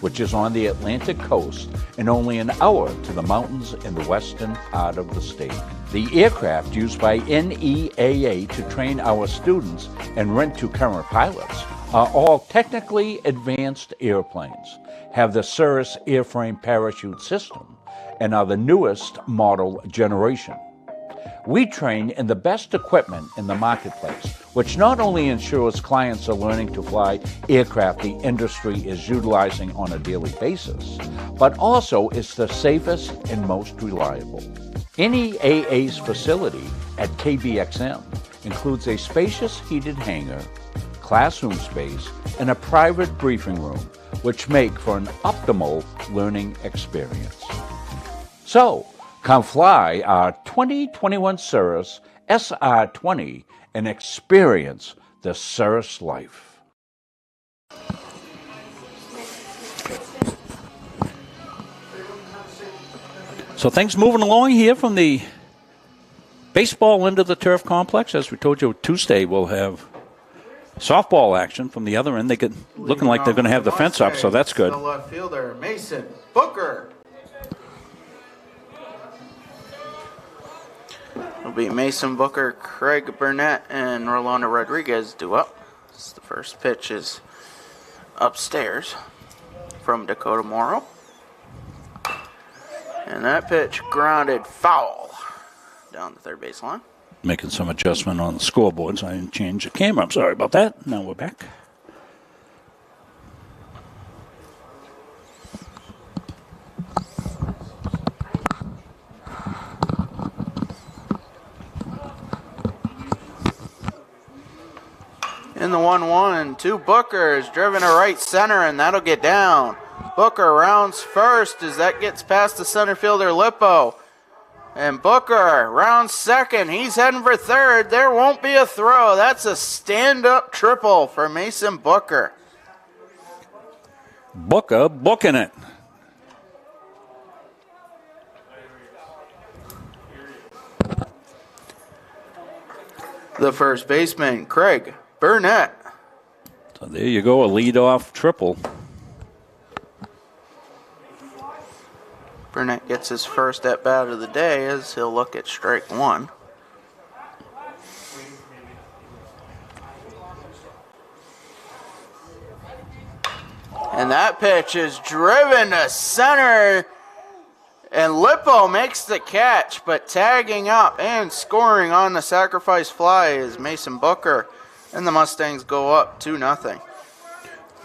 which is on the Atlantic coast and only an hour to the mountains in the western part of the state. The aircraft used by NEAA to train our students and rent to current pilots are all technically advanced airplanes, have the Cirrus airframe parachute system, and are the newest model generation. We train in the best equipment in the marketplace, which not only ensures clients are learning to fly aircraft the industry is utilizing on a daily basis, but also is the safest and most reliable. NEAA's facility at KBXM includes a spacious heated hangar, classroom space, and a private briefing room, which make for an optimal learning experience. So, come fly our 2021 Cirrus SR20 and experience the Cirrus life. So things moving along here from the baseball end of the turf complex. As we told you, Tuesday we'll have softball action from the other end. They get looking like they're going to have the fence up, so that's good. The left fielder, Mason Booker. It'll be Mason Booker, Craig Burnett, and Rolando Rodriguez due up. The first pitch is upstairs from Dakota Morrow. And that pitch grounded foul down the third baseline. Making some adjustment on the scoreboards. I didn't change the camera. I'm sorry about that. Now we're back. In the 1-1, to Booker is driven to right center, and that'll get down. Booker rounds first as that gets past the center fielder Lippo. And Booker rounds second. He's heading for third. There won't be a throw. That's a stand-up triple for Mason Booker. Booker booking it. The first baseman, Craig Burnett. So there you go, a leadoff triple. Burnett gets his first at-bat of the day as he'll look at strike one. And that pitch is driven to center. And Lippo makes the catch, but tagging up and scoring on the sacrifice fly is Mason Booker. And the Mustangs go up 2-0.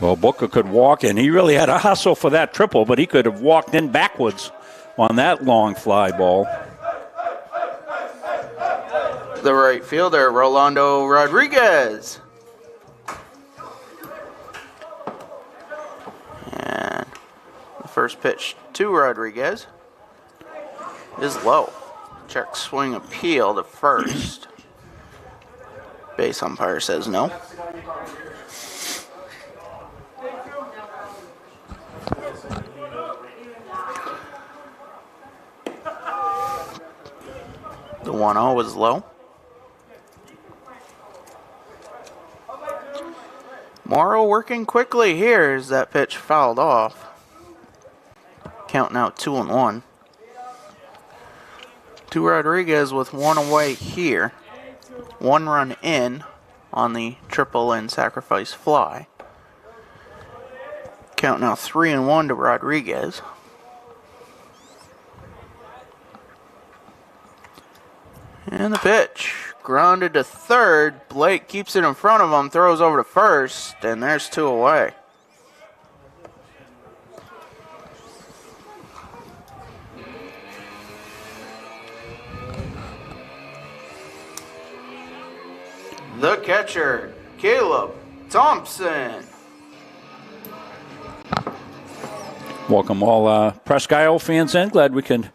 Well, Booker could walk in. He really had a hustle for that triple, but he could have walked in backwards on that long fly ball. The right fielder, Rolando Rodriguez. And the first pitch to Rodriguez is low. Check swing appeal to first. Base umpire says no. The 1-0 was low. Morrow working quickly here as that pitch fouled off. Count now 2-1. To Rodriguez with one away here. 1 run in on the triple and sacrifice fly. Count now 3-1 to Rodriguez. And the pitch grounded to third. Blake keeps it in front of him, throws over to first, and there's 2 away. The catcher, Caleb Thompson. Welcome all Presque Isle fans in. Glad we can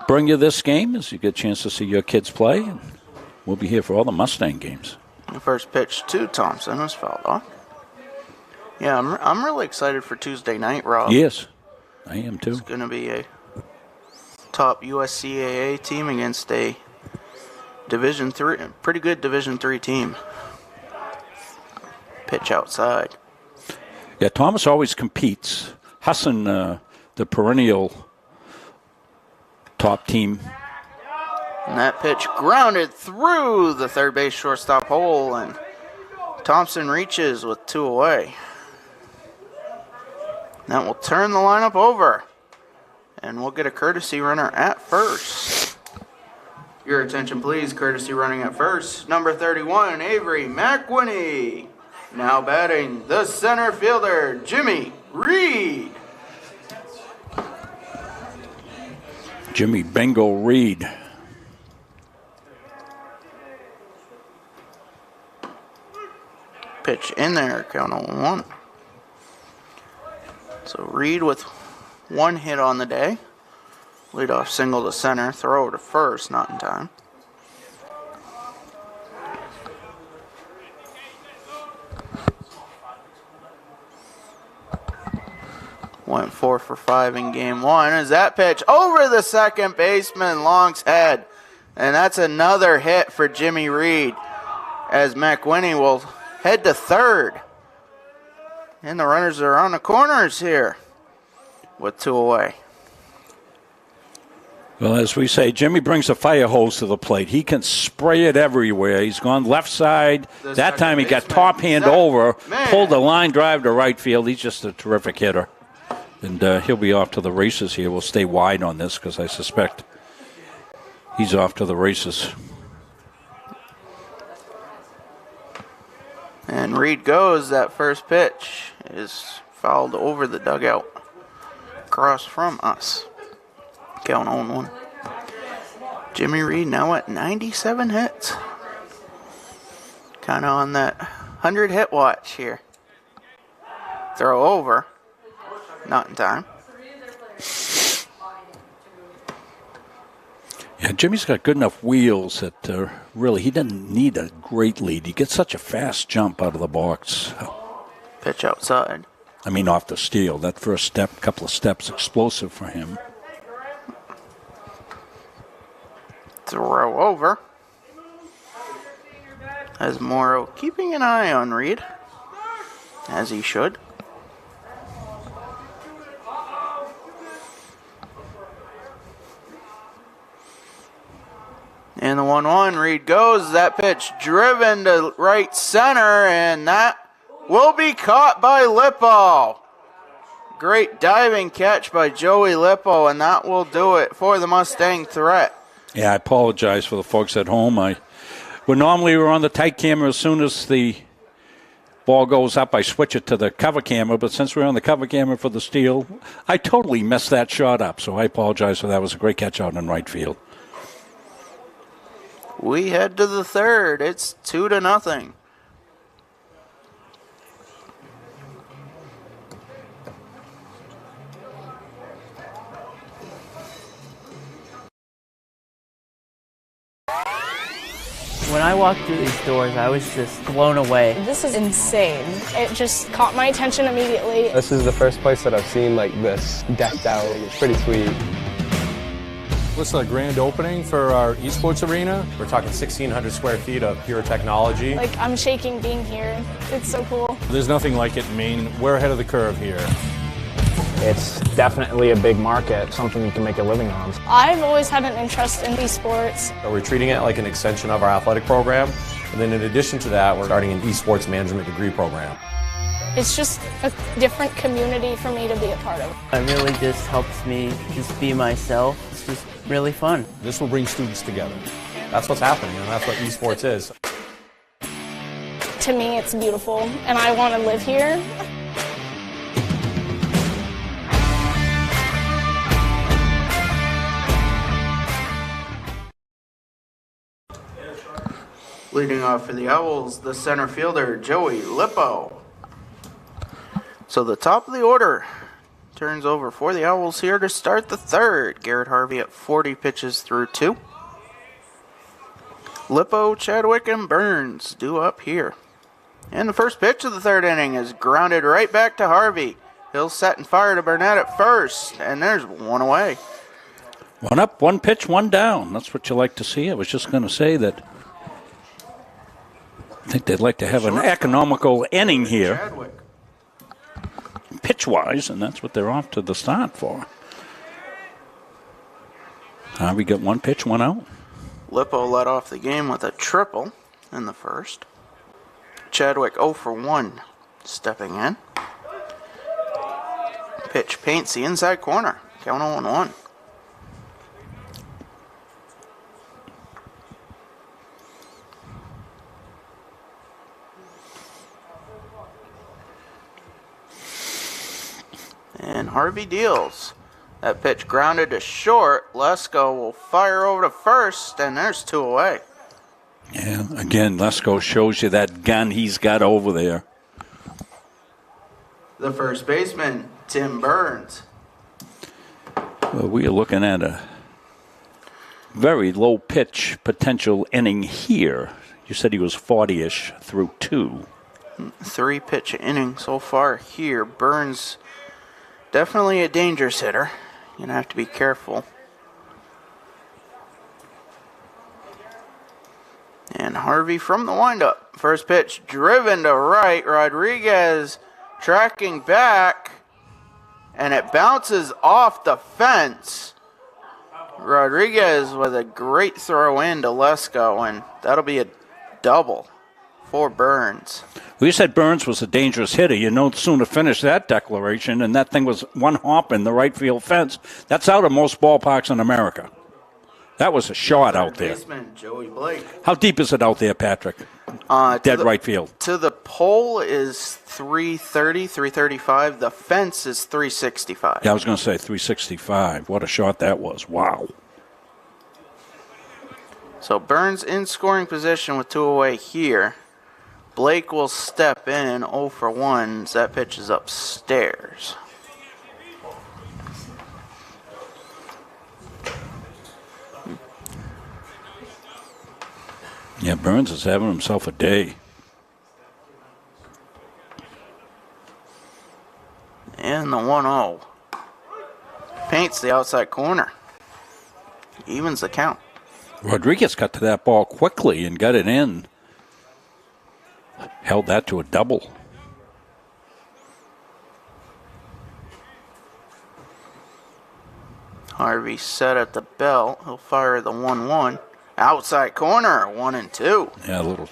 bring you this game as you get a chance to see your kids play. And we'll be here for all the Mustang games. The first pitch to Thompson was fouled off. Yeah, I'm really excited for Tuesday night, Rob. Yes, I am too. It's going to be a top USCAA team against a Division 3, pretty good Division 3 team. Pitch outside. Yeah, Thomas always competes. Hassan, the perennial top team. And that pitch grounded through the third base shortstop hole, and Thompson reaches with 2 away. That will turn the lineup over, and we'll get a courtesy runner at first. Your attention, please. Courtesy running at first. Number 31, Avery McWhinney. Now batting, the center fielder, Jimmy Reed. Jimmy Bengal Reed. Pitch in there, count on 1. So Reed with 1 hit on the day. Leadoff single to center, throw to first, not in time. Went 4 for 5 in game 1. As that pitch over the second baseman, Long's head. And that's another hit for Jimmy Reed, as McWhinney will head to third. And the runners are on the corners here with 2 away. Well, as we say, Jimmy brings a fire hose to the plate. He can spray it everywhere. He's gone left side. That time he got top hand over, pulled a line drive to right field. He's just a terrific hitter. And he'll be off to the races here. We'll stay wide on this because I suspect he's off to the races. And Reed goes. That first pitch is fouled over the dugout across from us. Count on 1. Jimmy Reed now at 97 hits. Kind of on that 100 hit watch here. Throw over. Not in time. Yeah, Jimmy's got good enough wheels that really he doesn't need a great lead. He gets such a fast jump out of the box. Pitch outside. I mean, off the steal. That first step, couple of steps, explosive for him. Throw over. As Morrow keeping an eye on Reed, as he should. And the 1-1, Reed goes. That pitch driven to right center, and that will be caught by Lippo. Great diving catch by Joey Lippo, and that will do it for the Mustang threat. Yeah, I apologize for the folks at home. Normally we're on the tight camera as soon as the ball goes up. I switch it to the cover camera, but since we're on the cover camera for the steal, I totally messed that shot up. So I apologize for that. It was a great catch out in right field. We head to the third. It's 2-0. When I walked through these doors, I was just blown away. This is insane. It just caught my attention immediately. This is the first place that I've seen like this decked out. It's pretty sweet. This is a grand opening for our esports arena. We're talking 1,600 square feet of pure technology. Like, I'm shaking being here. It's so cool. There's nothing like it in Maine. We're ahead of the curve here. It's definitely a big market, something you can make a living on. I've always had an interest in esports. So we're treating it like an extension of our athletic program. And then in addition to that, we're starting an esports management degree program. It's just a different community for me to be a part of. It really just helps me just be myself. It's just really fun. This will bring students together. That's what's happening, and that's what esports is. To me, it's beautiful, and I want to live here. Leading off for the Owls, the center fielder, Joey Lippo. So the top of the order turns over for the Owls here to start the third. Garrett Harvey at 40 pitches through 2. Lippo, Chadwick, and Burns due up here. And the first pitch of the third inning is grounded right back to Harvey. He'll set and fire to Burnett at first, and there's 1 away. 1 up, 1 pitch, 1 down. That's what you like to see. I was just going to say that I think they'd like to have an economical inning here, pitch-wise, and that's what they're off to the start for. We got 1 pitch, 1 out. Lippo led off the game with a triple in the first. Chadwick 0 for 1 stepping in. Pitch paints the inside corner. Count 0-1. And Harvey deals. That pitch grounded to short. Lesko will fire over to first, and there's 2 away. Yeah, again, Lesko shows you that gun he's got over there. The first baseman, Tim Burns. Well, we are looking at a very low pitch potential inning here. You said he was 40-ish through 2. 3 pitch inning so far here. Burns definitely a dangerous hitter. You're going to have to be careful. And Harvey from the windup. First pitch driven to right. Rodriguez tracking back. And it bounces off the fence. Rodriguez with a great throw in to Lesko, and that'll be a double for Burns. We said Burns was a dangerous hitter. You no sooner finish that declaration, and that thing was one hop in the right field fence. That's out of most ballparks in America. That was a shot out there. Baseman Joey Blake. How deep is it out there, Patrick? Dead right field. To the pole is 330, 335. The fence is 365. Yeah, I was going to say 365. What a shot that was. Wow. So Burns in scoring position with 2 away here. Blake will step in 0 for 1 as that pitch is upstairs. Yeah, Burns is having himself a day. And the 1-0. Paints the outside corner. Evens the count. Rodriguez got to that ball quickly and got it in. Held that to a double. Harvey set at the belt. He'll fire the 1-1. Outside corner, 1-2. Yeah, a little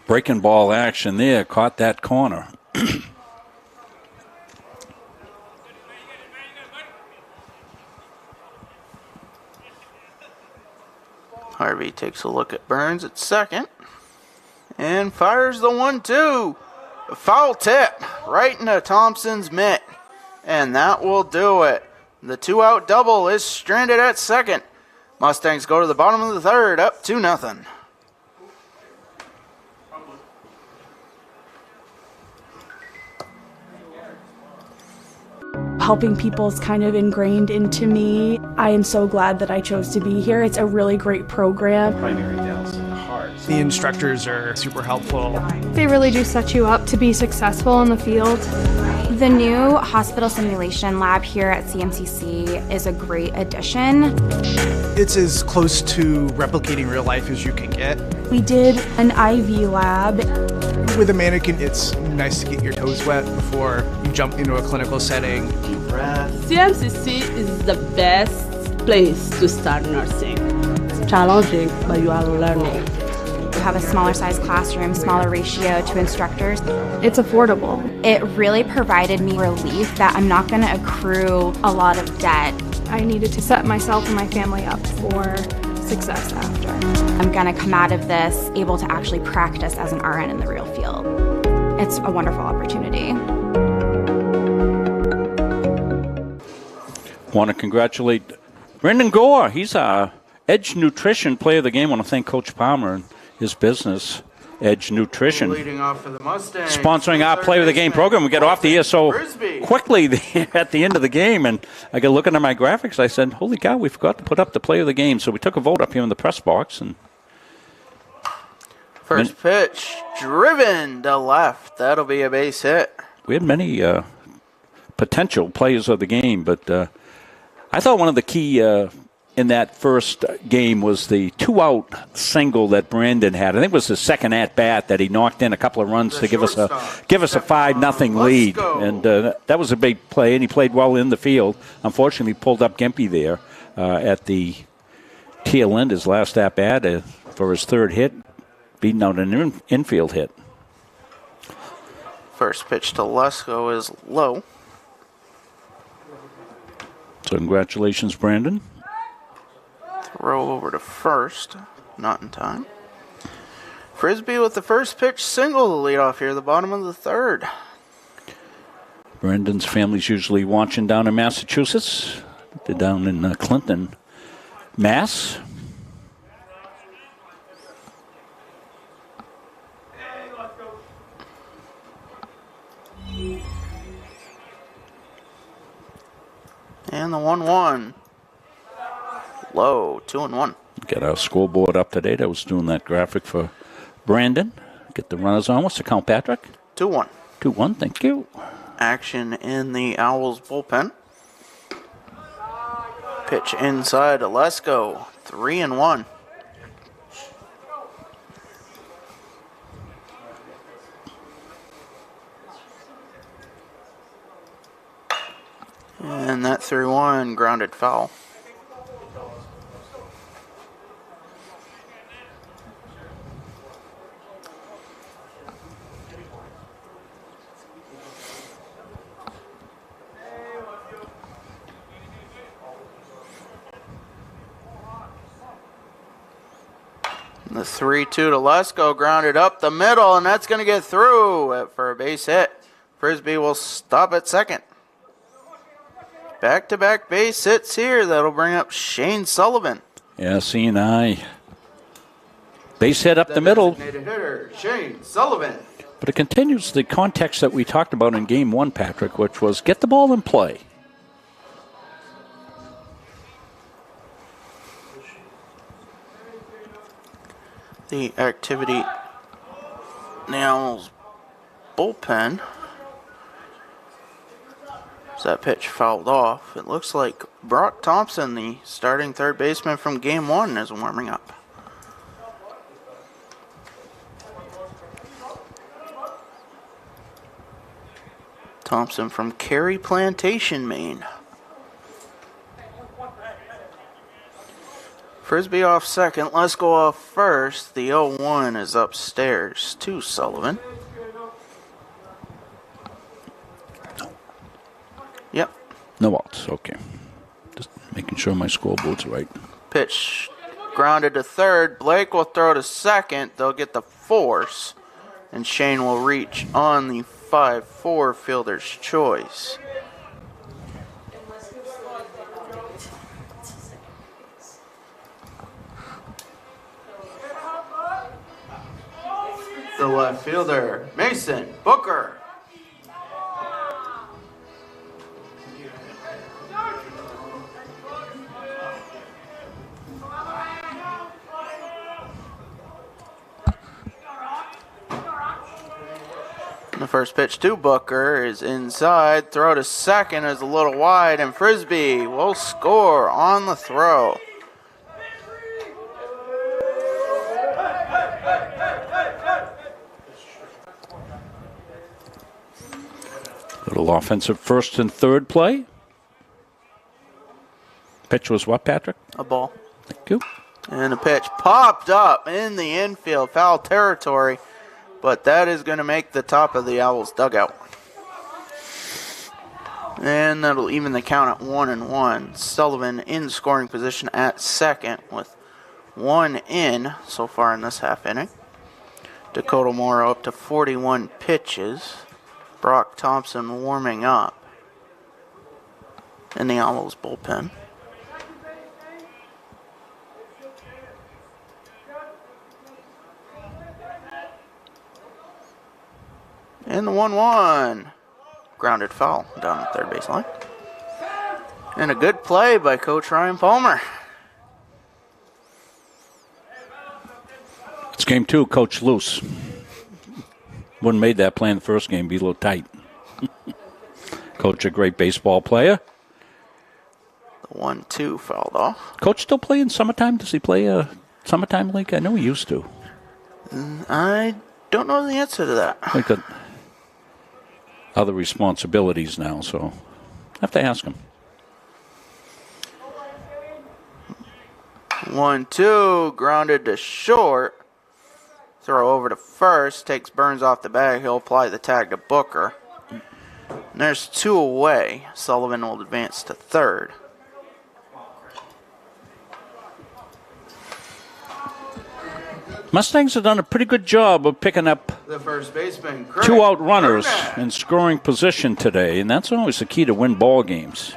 breaking ball action there. Caught that corner. Harvey takes a look at Burns at second and fires the 1-2. A foul tip right into Thompson's mitt. And that will do it. The 2-out double is stranded at second. Mustangs go to the bottom of the third, up 2-0. Helping people is kind of ingrained into me. I am so glad that I chose to be here. It's a really great program. Primary downs in the heart. The instructors are super helpful. They really do set you up to be successful in the field. The new hospital simulation lab here at CMCC is a great addition. It's as close to replicating real life as you can get. We did an IV lab. With a mannequin, it's nice to get your toes wet before you jump into a clinical setting. Deep breath. CMCC is the best place to start nursing. It's challenging, but you are learning. You have a smaller size classroom, smaller ratio to instructors. It's affordable. It really provided me relief that I'm not going to accrue a lot of debt. I needed to set myself and my family up for success after. I'm going to come out of this able to actually practice as an RN in the real field. It's a wonderful opportunity. Want to congratulate Brendan Gore. He's our Edge Nutrition Player of the Game. I want to thank Coach Palmer and his business, Edge Nutrition, Leading off for the Mustangs. sponsoring our Player of the Game program. We get off the air so quickly at the end of the game, and I got looking at my graphics. I said, holy cow, we forgot to put up the Player of the Game. So we took a vote up here in the press box. And first pitch, driven to left. That'll be a base hit. we had many potential players of the game, but I thought one of the key in that first game was the 2-out single that Brandon had. I think it was his second at-bat that he knocked in a couple of runs to give us a 5-0 lead. And that was a big play, and he played well in the field. Unfortunately, he pulled up Gimpy there at the tail end, his last at-bat for his third hit, beating out an infield hit. First pitch to Lesko is low. So congratulations, Brandon. Throw over to first. Not in time. Frisbee with the first pitch single to lead off here, the bottom of the third. Brandon's family's usually watching down in Massachusetts. They're down in Clinton, Mass. And And the 1-1. Low, 2-1. Get our scoreboard up to date. I was doing that graphic for Brandon. Get the runners on. What's the count, Patrick? 2-1. 2-1, thank you. Action in the Owls bullpen. Pitch inside to Lesko. 3-1. And that 3-1 grounded foul. The 3-2 to Lesko, grounded up the middle, and that's going to get through for a base hit. Frisbee will stop at second. Back-to-back base hits here. That'll bring up Shane Sullivan. Yeah, C&I. Base hit up the middle. Designated hitter, Shane Sullivan. But it continues the context that we talked about in Game 1, Patrick, which was get the ball in play. The activity Owls bullpen. As that pitch fouled off, it looks like Brock Thompson, the starting third baseman from Game 1, is warming up. Thompson from Cary Plantation, Maine. Frisbee off second. Let's go off first. The 0-1 is upstairs to Sullivan. Yep. No outs, okay. Just making sure my scoreboard's right. Pitch grounded to third. Blake will throw to second. They'll get the force. And Shane will reach on the 5-4 fielder's choice. The left fielder, Mason Booker. The first pitch to Booker is inside. Throw to second is a little wide, and Frisbee will score on the throw. Little offensive first and third play. Pitch was what, Patrick? A ball. Thank you. And the pitch popped up in the infield, foul territory, but that is going to make the top of the Owls dugout. And that'll even the count at 1-1. Sullivan in scoring position at second with one in so far in this half inning. Dakota Morrow up to 41 pitches. Brock Thompson warming up in the Owls bullpen. And the 1-1. Grounded foul down the third base line. And a good play by Coach Ryan Palmer. It's game 2, Coach Loose. Wouldn't made that play in the first game, be a little tight. Coach, a great baseball player. The 1-2 fouled off. Coach still play in summertime? Does he play a summertime league? I know he used to. I don't know the answer to that. Like got other responsibilities now, so I have to ask him. 1-2, grounded to short. Throw over to first, takes Burns off the bag. He'll apply the tag to Booker. And there's 2 away. Sullivan will advance to third. Mustangs have done a pretty good job of picking up The first baseman, Craig 2 out runners Burnett. in scoring position today, and that's always the key to win ball games.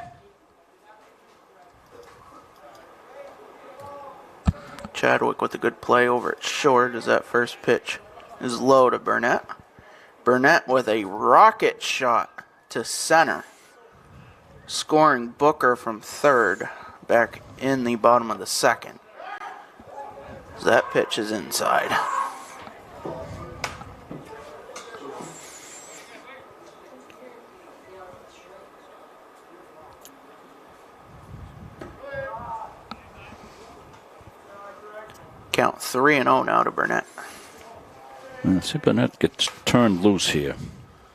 Chadwick with a good play over at short as that first pitch is low to Burnett. Burnett with a rocket shot to center. scoring Booker from third back in the bottom of the second. So that pitch is inside. Count 3-0 now to Burnett. Let's see if Burnett gets turned loose here.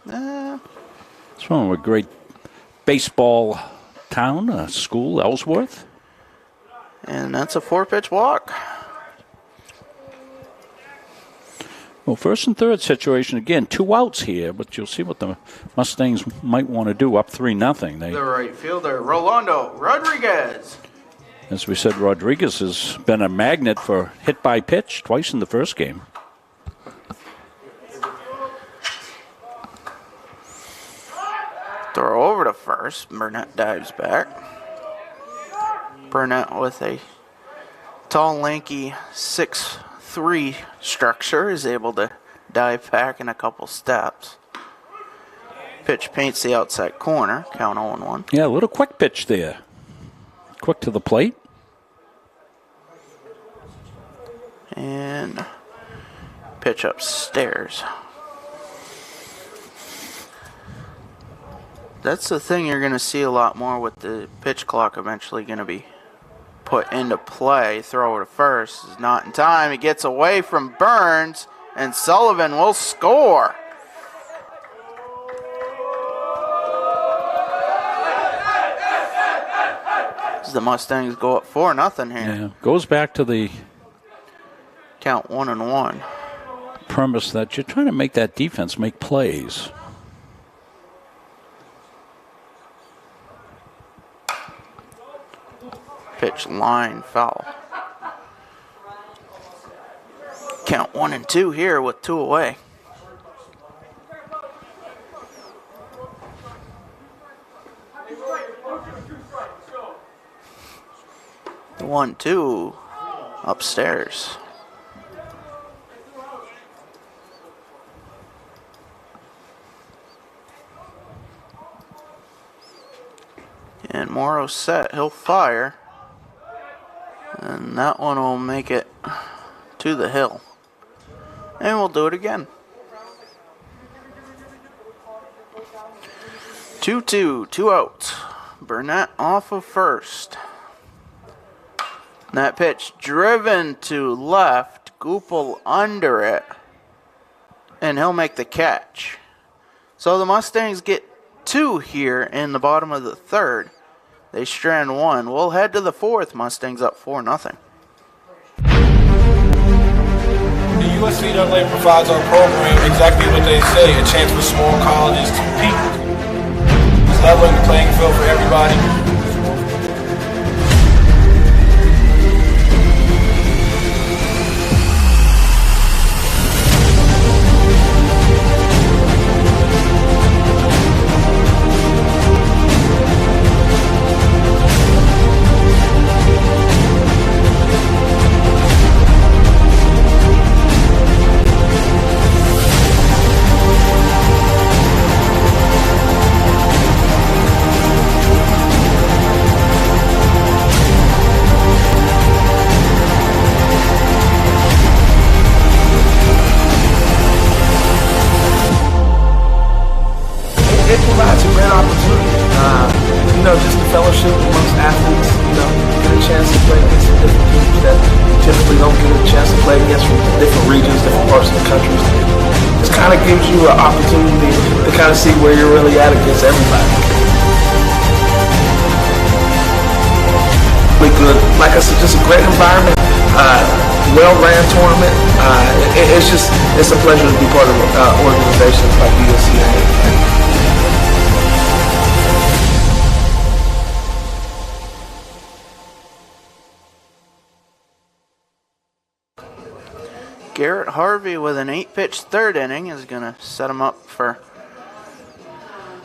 It's from a great baseball town, school, Ellsworth. And that's a 4-pitch walk. Well, first and third situation, again, 2 outs here, but you'll see what the Mustangs might want to do up 3-0. The right fielder, Rolando Rodriguez. As we said, Rodriguez has been a magnet for hit by pitch twice in the first game. Throw over to first. Burnett dives back. Burnett with a tall, lanky 6'3" structure is able to dive back in a couple steps. Pitch paints the outside corner. Count 0-1. Yeah, a little quick pitch there. Quick to the plate. And pitch upstairs. That's the thing you're going to see a lot more with the pitch clock eventually going to be put into play. Throw to first is not in time. It gets away from Burns, and Sullivan will score. The Mustangs go up 4-0 here. Yeah, goes back to the count 1-1. Premise that you're trying to make that defense make plays. Pitch line foul. Count 1-2 here with 2 away. The 1-2 upstairs. And Morrow set, he'll fire. And that one will make it to the hill. And we'll do it again. 2-2, 2 outs. Burnett off of first. That pitch driven to left, Goupel under it, and he'll make the catch. So the Mustangs get 2 here in the bottom of the third. They strand 1. We'll head to the fourth. Mustangs up 4-0. The USCAA provides our program exactly what they say, a chance for small colleges to compete. It's leveling the playing field for everybody. It provides a great opportunity, just the fellowship amongst athletes, get a chance to play against different teams that typically don't get a chance to play against from different regions, different parts of the country. This kind of gives you an opportunity to kind of see where you're really at against everybody. Really good, like I said, just a great environment, well-ran tournament. It's a pleasure to be part of organizations like USCA. Garrett Harvey with an 8-pitch third inning is going to set him up for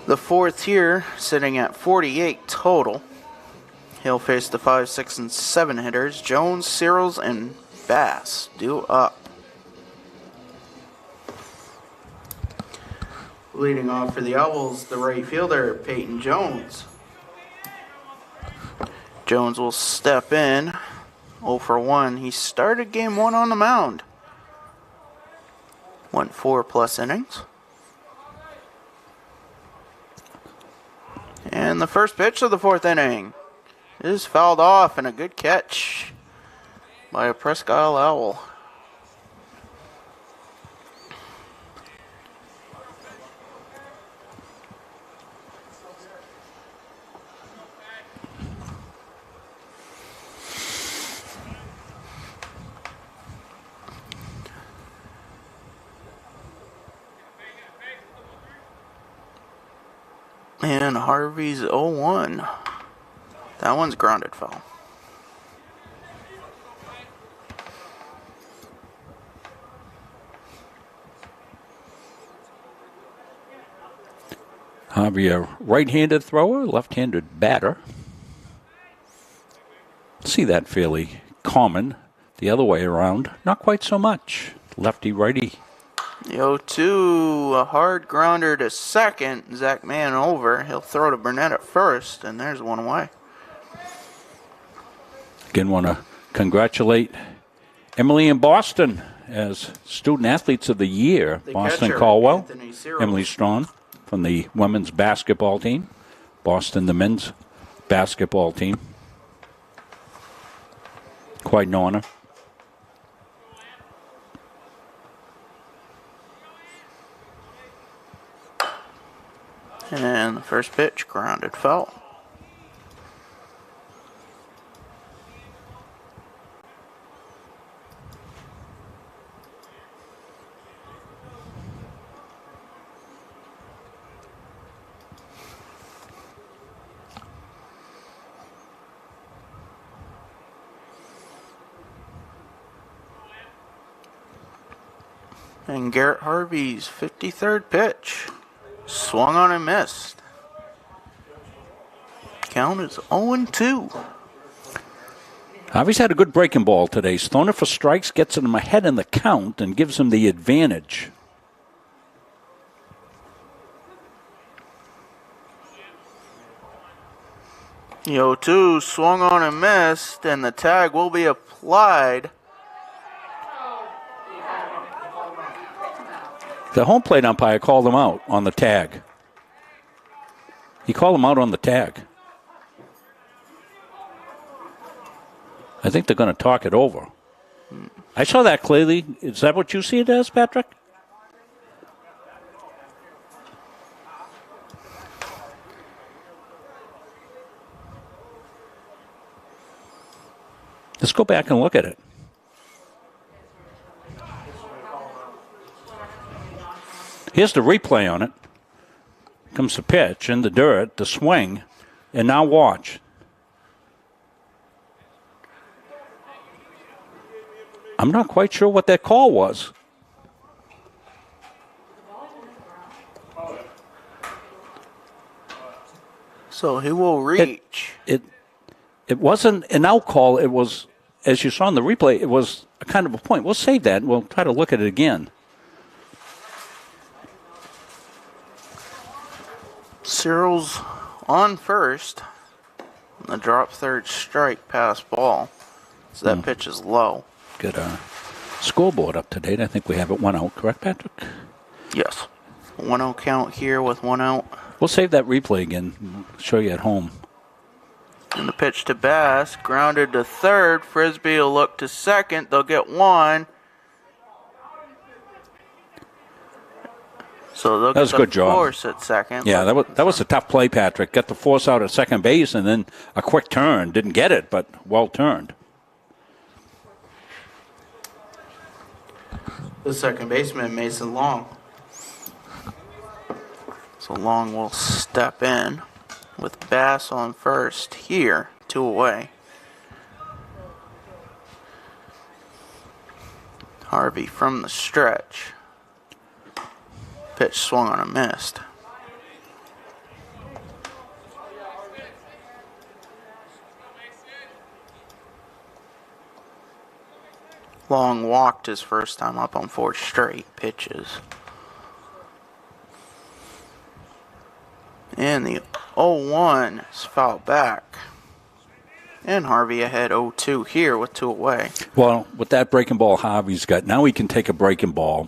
the fourth here, sitting at 48 total. He'll face the 5, 6, and 7 hitters. Jones, Searles, and Bass due up. Leading off for the Owls, the right fielder, Peyton Jones. Jones will step in. 0 for 1. He started game 1 on the mound. Went 4+ innings. And the first pitch of the 4th inning is fouled off, and a good catch by a Presque Isle Owl. And Harvey's 0-1. That one's grounded foul. Harvey, a right-handed thrower, left-handed batter. See that fairly common. The other way around, not quite so much. Lefty-righty. The 0-2, a hard grounder to second. Zach Mann over. He'll throw to Burnett at first, and there's one away. Again, want to congratulate Emily and Boston as Student Athletes of the Year. The Boston catcher, Caldwell, Anthony Cyril. Emily Strawn from the women's basketball team. Boston, the men's basketball team. Quite an honor. And the first pitch, grounded foul. And Garrett Harvey's 53rd pitch. Swung on and missed. Count is 0-2. Harvey's had a good breaking ball today. He's thrown it for strikes, gets him ahead in the count, and gives him the advantage. The 0-2 swung on and missed, and the tag will be applied. The home plate umpire called him out on the tag. He called him out on the tag. I think they're going to talk it over. I saw that clearly. Is that what you see it as, Patrick? Let's go back and look at it. Here's the replay on it. Comes the pitch in the dirt, the swing, and now watch. I'm not quite sure what that call was. So he will reach. It wasn't an out call. It was, as you saw in the replay, it was a kind of a point. We'll save that and we'll try to look at it again. Cyril's on first. The drop third strike pass ball. So that pitch is low. Good scoreboard up to date. I think we have it 1 out, correct, Patrick? Yes. 1-0 count here with 1 out. We'll save that replay again. We'll show you at home. And the pitch to Bass, grounded to third. Frisbee will look to second. They'll get one. So they'll That was get a good job. force at second. Yeah, that was a tough play, Patrick. Got the force out at second base and then a quick turn. Didn't get it, but well turned. The second baseman, Mason Long. So Long will step in with Bass on first here, 2 away. Harvey from the stretch. Pitch swung on and missed. Long walked his first time up on 4 straight pitches. And the 0-1 is fouled back. And Harvey ahead 0-2 here with 2 away. Well, with that breaking ball Harvey's got, now he can take a breaking ball,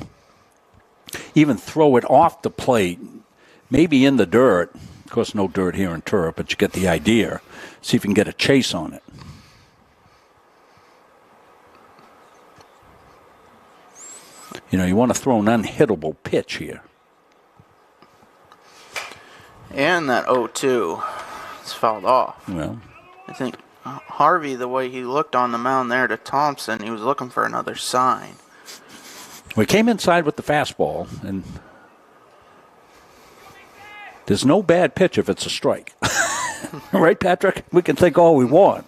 even throw it off the plate, maybe in the dirt. Of course, no dirt here in Turp, but you get the idea. See if you can get a chase on it. You know, you want to throw an unhittable pitch here. And that 0-2 is fouled off. Well, I think Harvey, the way he looked on the mound there to Thompson, he was looking for another sign. We came inside with the fastball, and there's no bad pitch if it's a strike. Right, Patrick? We can think all we want.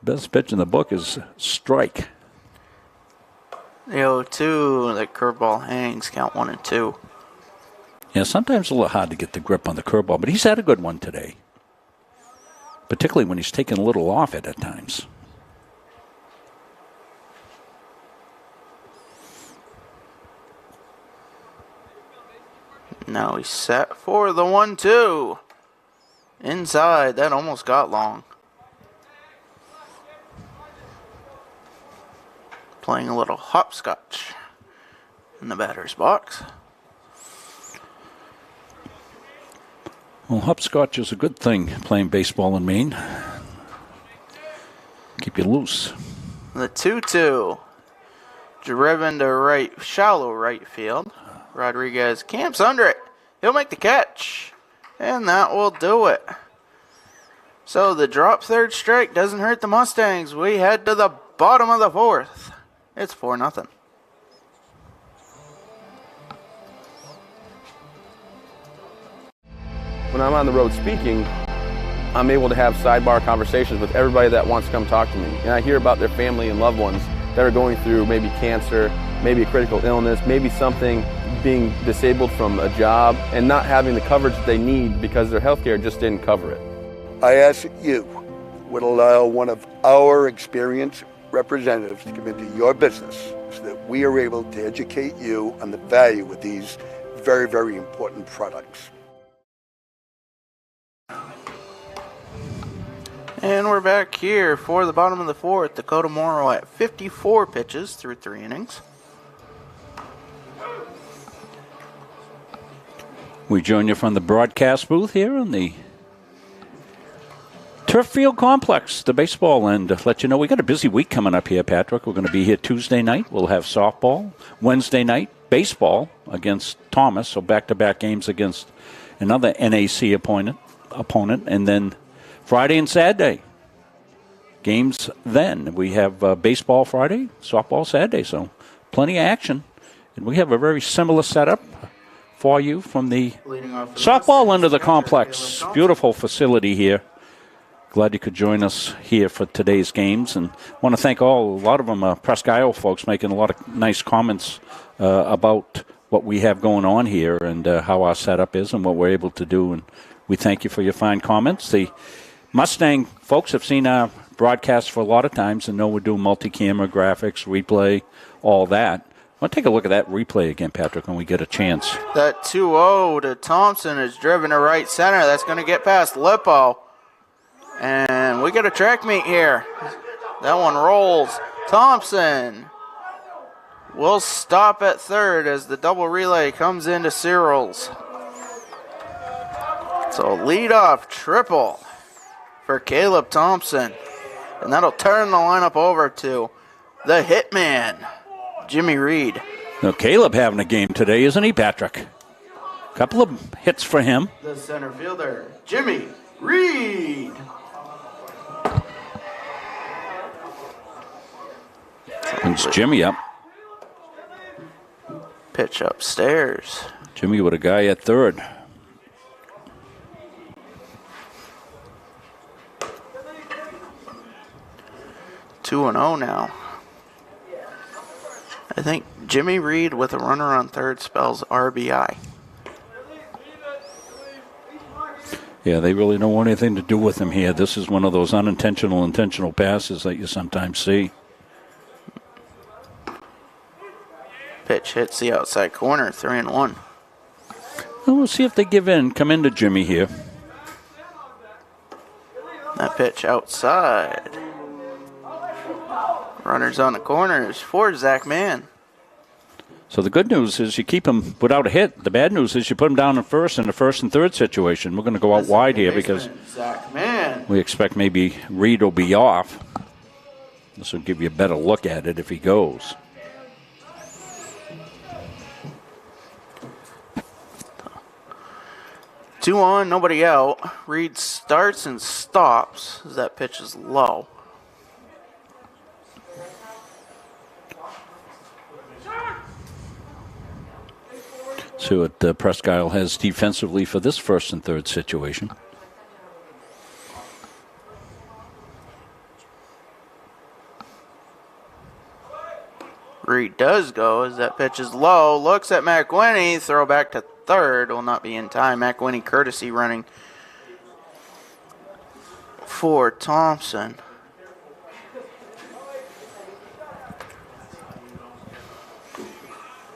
Best pitch in the book is strike. The 0-2, the curveball hangs, count 1 and 2. Yeah, sometimes a little hard to get the grip on the curveball, but he's had a good one today. Particularly when he's taken a little off it at times. Now he's set for the 1-2. Inside, that almost got long. Playing a little hopscotch in the batter's box. Well, hopscotch is a good thing playing baseball in Maine. Keep you loose. The 2-2. Driven to right, shallow right field. Rodriguez camps under it. He'll make the catch. And that will do it. So the drop third strike doesn't hurt the Mustangs. We head to the bottom of the 4th. It's 4-0. When I'm on the road speaking, I'm able to have sidebar conversations with everybody that wants to come talk to me. And I hear about their family and loved ones that are going through maybe cancer, maybe a critical illness, maybe something, being disabled from a job and not having the coverage that they need because their health care just didn't cover it. I ask that you would allow one of our experienced representatives to come into your business so that we are able to educate you on the value of these very, very important products. And we're back here for the bottom of the 4th. Dakota Morrow at 54 pitches through 3 innings. We join you from the broadcast booth here on the Turf Field Complex, the baseball end. Let you know we got a busy week coming up here, Patrick. We're going to be here Tuesday night. We'll have softball. Wednesday night, baseball against Thomas. So back-to-back games against another NAC opponent. And then Friday and Saturday games then. We have baseball Friday, softball Saturday. So plenty of action. And we have a very similar setup for you from the softball end of the complex. Beautiful facility here. Glad you could join us here for today's games, and want to thank a lot of them Presque Isle folks making a lot of nice comments about what we have going on here and how our setup is and what we're able to do, and we thank you for your fine comments. The Mustang folks have seen our broadcast for a lot of times and know we do multi-camera graphics, replay, all that. I want to take a look at that replay again, Patrick, when we get a chance. That 2-0 to Thompson is driven to right center. That's going to get past Lippo. And we get a track meet here. That one rolls. Thompson will stop at third as the double relay comes into Cyril's. So lead-off triple for Caleb Thompson. And that'll turn the lineup over to the hitman, Jimmy Reed. Now, Caleb having a game today, isn't he, Patrick? Couple of hits for him. The center fielder, Jimmy Reed. Brings Jimmy up. Pitch upstairs. Jimmy with a guy at third. Two and 0 now. I think Jimmy Reed with a runner on third spells RBI. Yeah, they really don't want anything to do with him here. This is one of those unintentional, intentional passes that you sometimes see. Pitch hits the outside corner, 3-1. Well, we'll see if they give in. Come into Jimmy here. That pitch outside. Runners on the corners for Zach Mann. So the good news is you keep him without a hit. The bad news is you put him down in first in the first and third situation. We're going to go out wide here because Zach Mann. we expect maybe Reed will be off. This will give you a better look at it if he goes. Two on, nobody out. Reed starts and stops as that pitch is low. See what Presque Isle has defensively for this first and third situation. Reed does go as that pitch is low. Looks at McWinney. Throw back to third. Will not be in time. McWinney courtesy running for Thompson.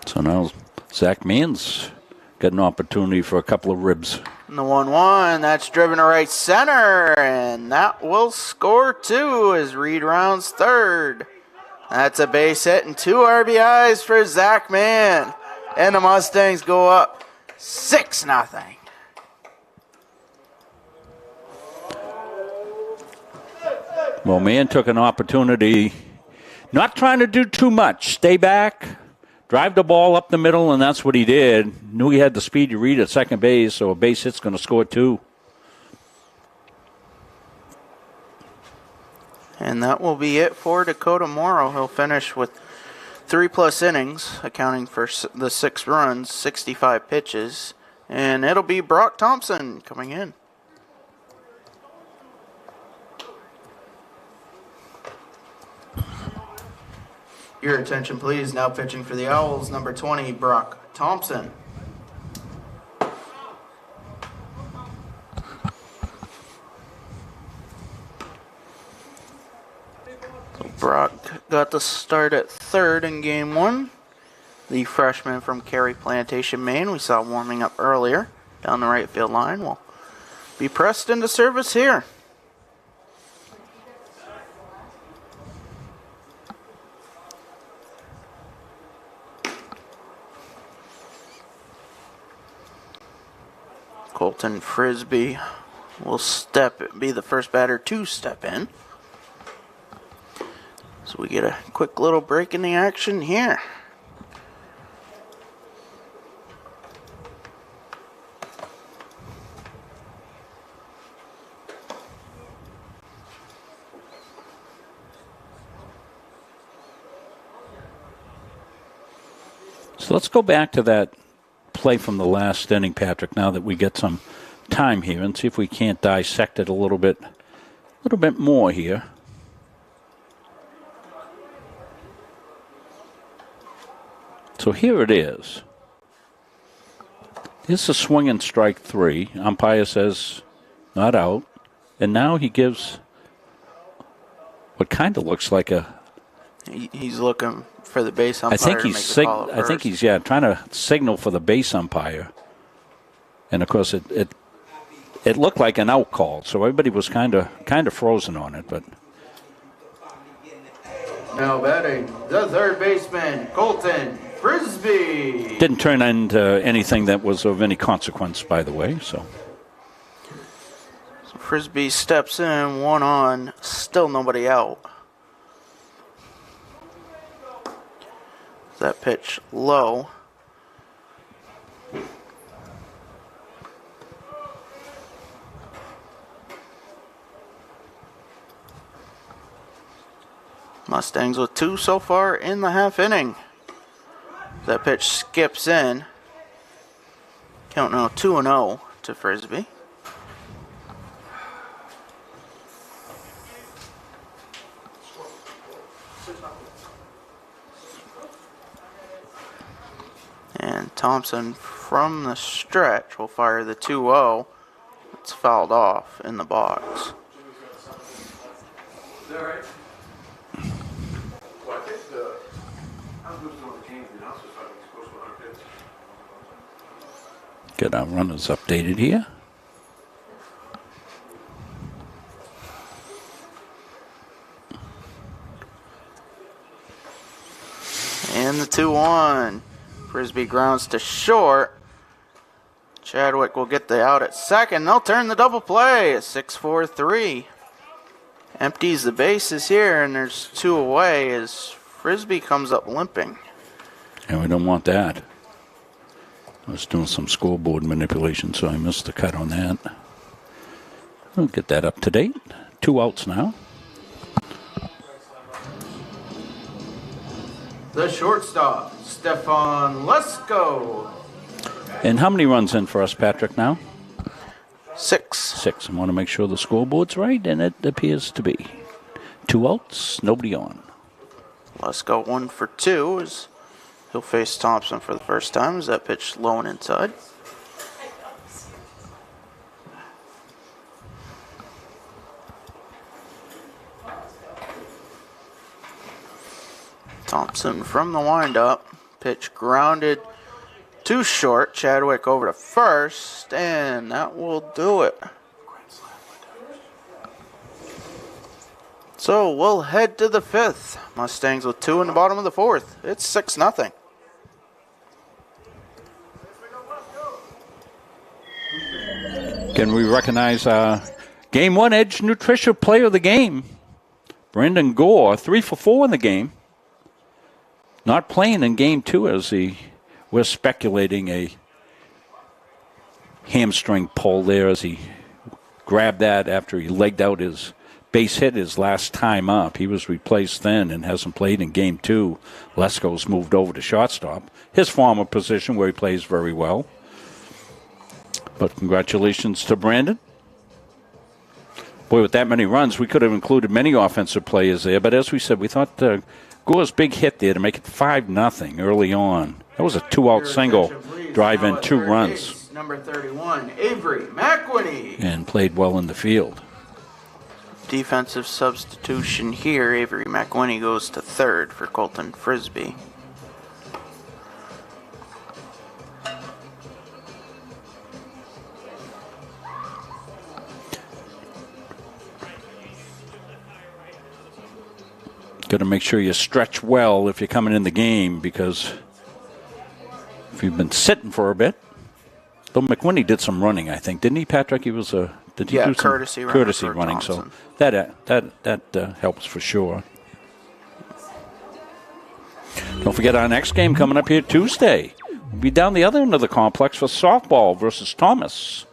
So now Zach Mann's got an opportunity for a couple of ribs. And the 1-1, that's driven to right center, and that will score two as Reed rounds third. That's a base hit and 2 RBIs for Zach Mann. And the Mustangs go up 6-0. Well, Mann took an opportunity, not trying to do too much. Stay back, drive the ball up the middle, and that's what he did. Knew he had the speed to Reed at second base, so a base hit's going to score two. And that will be it for Dakota Morrow. He'll finish with 3+ innings, accounting for the 6 runs, 65 pitches. And it'll be Brock Thompson coming in. Your attention, please. Now pitching for the Owls, number 20, Brock Thompson. Brock got the start at third in game 1. The freshman from Cary Plantation, Maine, we saw warming up earlier down the right field line, will be pressed into service here. Colton Frisbee will be the first batter to step in. So we get a quick little break in the action here. So let's go back to that play from the last inning, Patrick, now that we get some time here, and see if we can't dissect it a little bit more here. So here it is. It's a swing and strike 3. Umpire says not out. And now he gives what kind of looks like a... He's looking for the base umpire to make the call at first. I think he's trying to signal for the base umpire. And, of course, it looked like an out call. So everybody was kind of frozen on it. But now batting the third baseman, Colton Frisbee. Didn't turn into anything that was of any consequence, by the way. So Frisbee steps in, 1 on, still nobody out. That pitch low. Mustangs with 2 so far in the half inning. That pitch skips in. Count now 2-0 to Frisbee. And Thompson from the stretch will fire the 2-0. It's fouled off in the box. Is that right? Well, I think I'm losing on the game. The announcer's supposed to 100 hits. get our runners updated here. Frisbee grounds to short. Chadwick will get the out at second. They'll turn the double play. A 6-4-3. Empties the bases here, and there's 2 away as Frisbee comes up limping. And we don't want that. I was doing some scoreboard manipulation, so I missed the cut on that. We'll get that up to date. 2 outs now. The shortstop, Stefan Lesko. And how many runs in for us, Patrick, now? 6. 6. I want to make sure the scoreboard's right, and it appears to be. 2 outs, nobody on. Lesko 1 for 2 as he'll face Thompson for the first time as that pitch low and inside. Thompson from the windup. Pitch grounded too short. Chadwick over to first, and that will do it. So we'll head to the 5th. Mustangs with 2 in the bottom of the 4th. It's 6-0. Can we recognize Game 1 Edge Nutrition Player of the Game? Brandon Gore, 3 for 4 in the game. Not playing in Game 2 as we're speculating a hamstring pull there as he grabbed that after he legged out his base hit his last time up. He was replaced then and hasn't played in Game 2. Lesko's moved over to shortstop, his former position where he plays very well. But congratulations to Brandon. Boy, with that many runs, we could have included many offensive players there. But as we said, we thought Gore's big hit there to make it 5-0 early on. That was a 2-out single, drive in 2 runs. Number 31, Avery McWhinney. And played well in the field. Defensive substitution here. Avery McWhinney goes to third for Colton Frisbee. Got to make sure you stretch well if you're coming in the game, because if you've been sitting for a bit. Though McWhinney did some running, I think, didn't he, Patrick? He was do courtesy running, Thompson. so that helps for sure. Don't forget our next game coming up here Tuesday. We'll be down the other end of the complex for softball versus Thomas.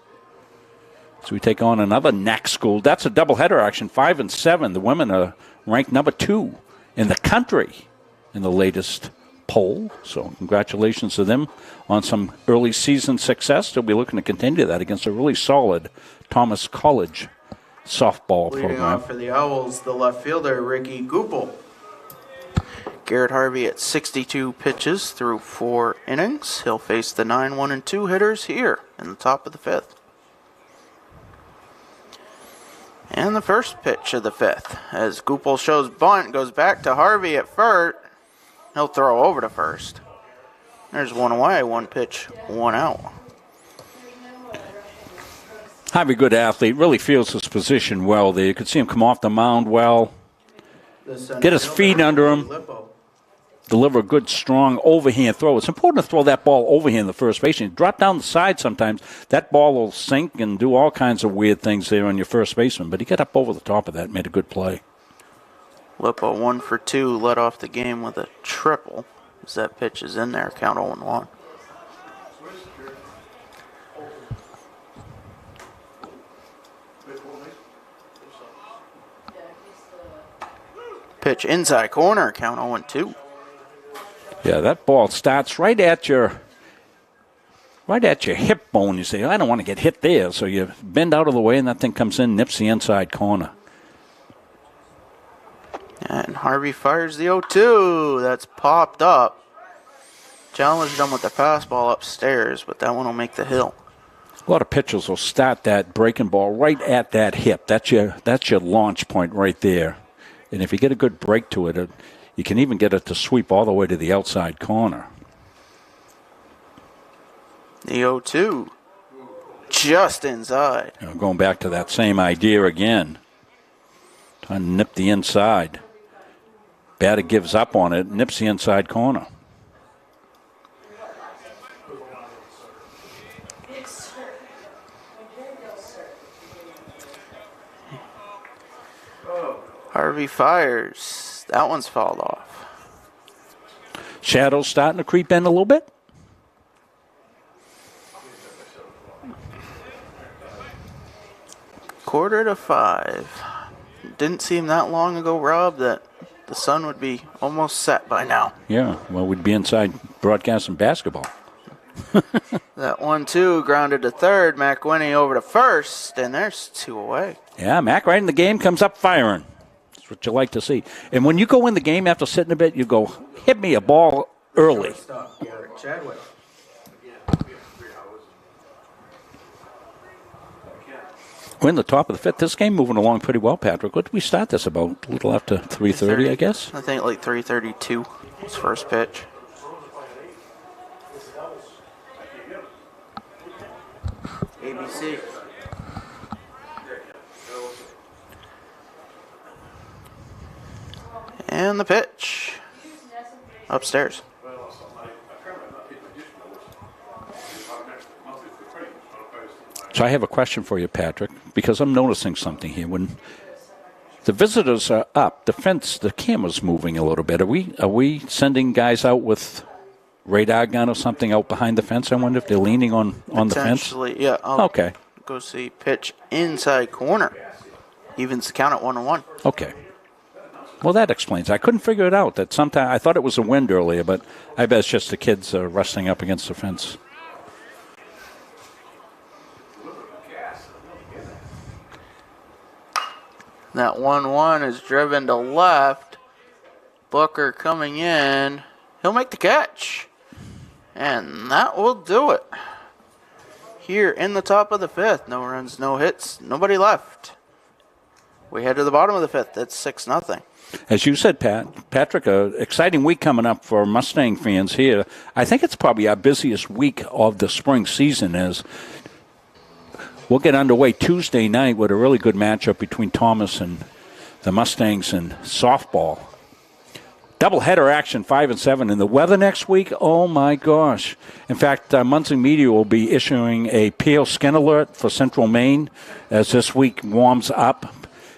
So we take on another NAC school. That's a doubleheader action, 5 and 7. The women are ranked number 2 in the country in the latest poll. So congratulations to them on some early season success. They'll be looking to continue that against a really solid Thomas College softball Leading program. off for the Owls, the left fielder, Ricky Goupel. Garrett Harvey at 62 pitches through 4 innings. He'll face the 9-1-2 hitters here in the top of the 5th. And the first pitch of the 5th, as Goupel shows bunt, goes back to Harvey at first. He'll throw over to first. There's 1 away, 1 pitch, 1 out. Harvey, good athlete, really feels his position well there. You could see him come off the mound well, get his feet under him, deliver a good, strong overhand throw. It's important to throw that ball overhand the first baseman. Drop down the side sometimes, that ball will sink and do all kinds of weird things there on your first baseman. But he got up over the top of that and made a good play. Lippo 1 for 2, led off the game with a triple. As that pitch is in there, count 0-1. Pitch inside corner, count 0-2. Yeah, that ball starts right at your hip bone. You say, I don't want to get hit there. So you bend out of the way, and that thing comes in, nips the inside corner. And Harvey fires the 0-2. That's popped up. Challenged him with the fastball upstairs, but that one will make the hill. A lot of pitchers will start that breaking ball right at that hip. That's your launch point right there. And if you get a good break to it, you can even get it to sweep all the way to the outside corner. The 0-2. Just inside. Going back to that same idea again. Trying to nip the inside. Batter gives up on it, nips the inside corner. Harvey fires. That one's fouled off. Shadows starting to creep in a little bit. Quarter to 5. Didn't seem that long ago, Rob, that the sun would be almost set by now. Yeah, well, we'd be inside broadcasting basketball. That 1-2 grounded to third. McWinney over to first, and there's 2 away. Yeah, Mac right in the game comes up firing. That's what you like to see. And when you go in the game after sitting a bit, you go, hit me a ball early. Chadwick. We're in the top of the fifth. This game moving along pretty well, Patrick. What did we start this about? A little after 3:30, I guess? I think like 3:32 was first pitch. ABC. And the pitch. Upstairs. So I have a question for you, Patrick, because I'm noticing something here. When the visitors are up, the camera's moving a little bit. Are we sending guys out with radar gun or something out behind the fence? I wonder if they're leaning on the fence. Potentially, yeah. Okay. Go see pitch inside corner. Evens the count at 1-1. Okay. Well, that explains. I couldn't figure it out. That sometime I thought it was a wind earlier, but I bet it's just the kids wrestling up against the fence. That 1-1 is driven to left. Booker coming in. He'll make the catch. And that will do it. Here in the top of the fifth. No runs, no hits, nobody left. We head to the bottom of the fifth. It's 6-0. As you said, Patrick, an exciting week coming up for Mustang fans here. I think it's probably our busiest week of the spring season as we'll get underway Tuesday night with a really good matchup between Thomas and the Mustangs in softball. Doubleheader action, 5 and 7. And the weather next week, oh my gosh. In fact, Munson Media will be issuing a pale skin alert for central Maine as this week warms up.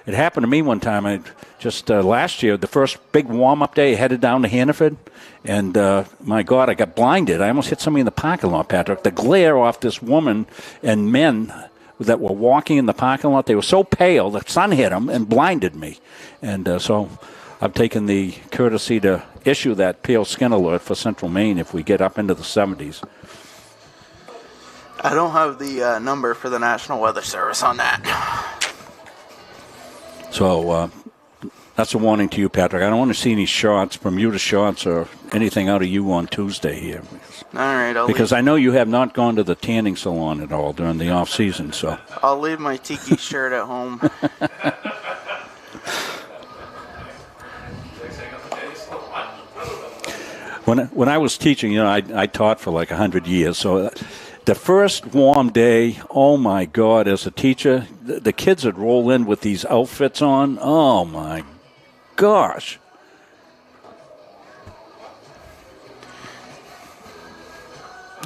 It happened to me one time. Just last year, the first big warm-up day, headed down to Hannaford. And, my God, I got blinded. I almost hit somebody in the parking lot, Patrick. The glare off this woman and men that were walking in the parking lot, they were so pale, the sun hit them and blinded me. And so I've taken the courtesy to issue that pale skin alert for central Maine if we get up into the 70s. I don't have the number for the National Weather Service on that. So that's a warning to you, Patrick. I don't want to see any shots, Bermuda shots, or anything out of you on Tuesday here. All right, because I know you have not gone to the tanning salon at all during the off season. So I'll leave my tiki shirt at home. When I was teaching, I taught for like 100 years. So the first warm day, oh my God, as a teacher, the kids would roll in with these outfits on. Oh my gosh.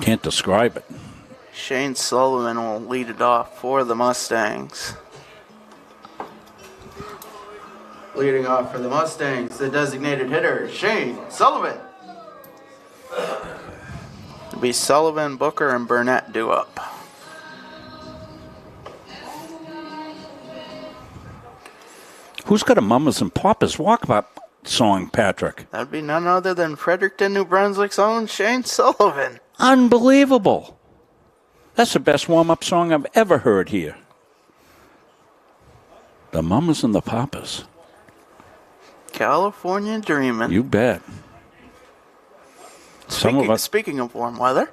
Can't describe it. Shane Sullivan will lead it off for the Mustangs. Leading off for the Mustangs, the designated hitter, Shane Sullivan. It'll be Sullivan, Booker, and Burnett due up. Who's got a Mamas and Papas walk-up song, Patrick? That'd be none other than Fredericton, New Brunswick's own Shane Sullivan. Unbelievable. That's the best warm-up song I've ever heard here. The Mamas and the Papas. California Dreamin'. You bet. Speaking of warm weather,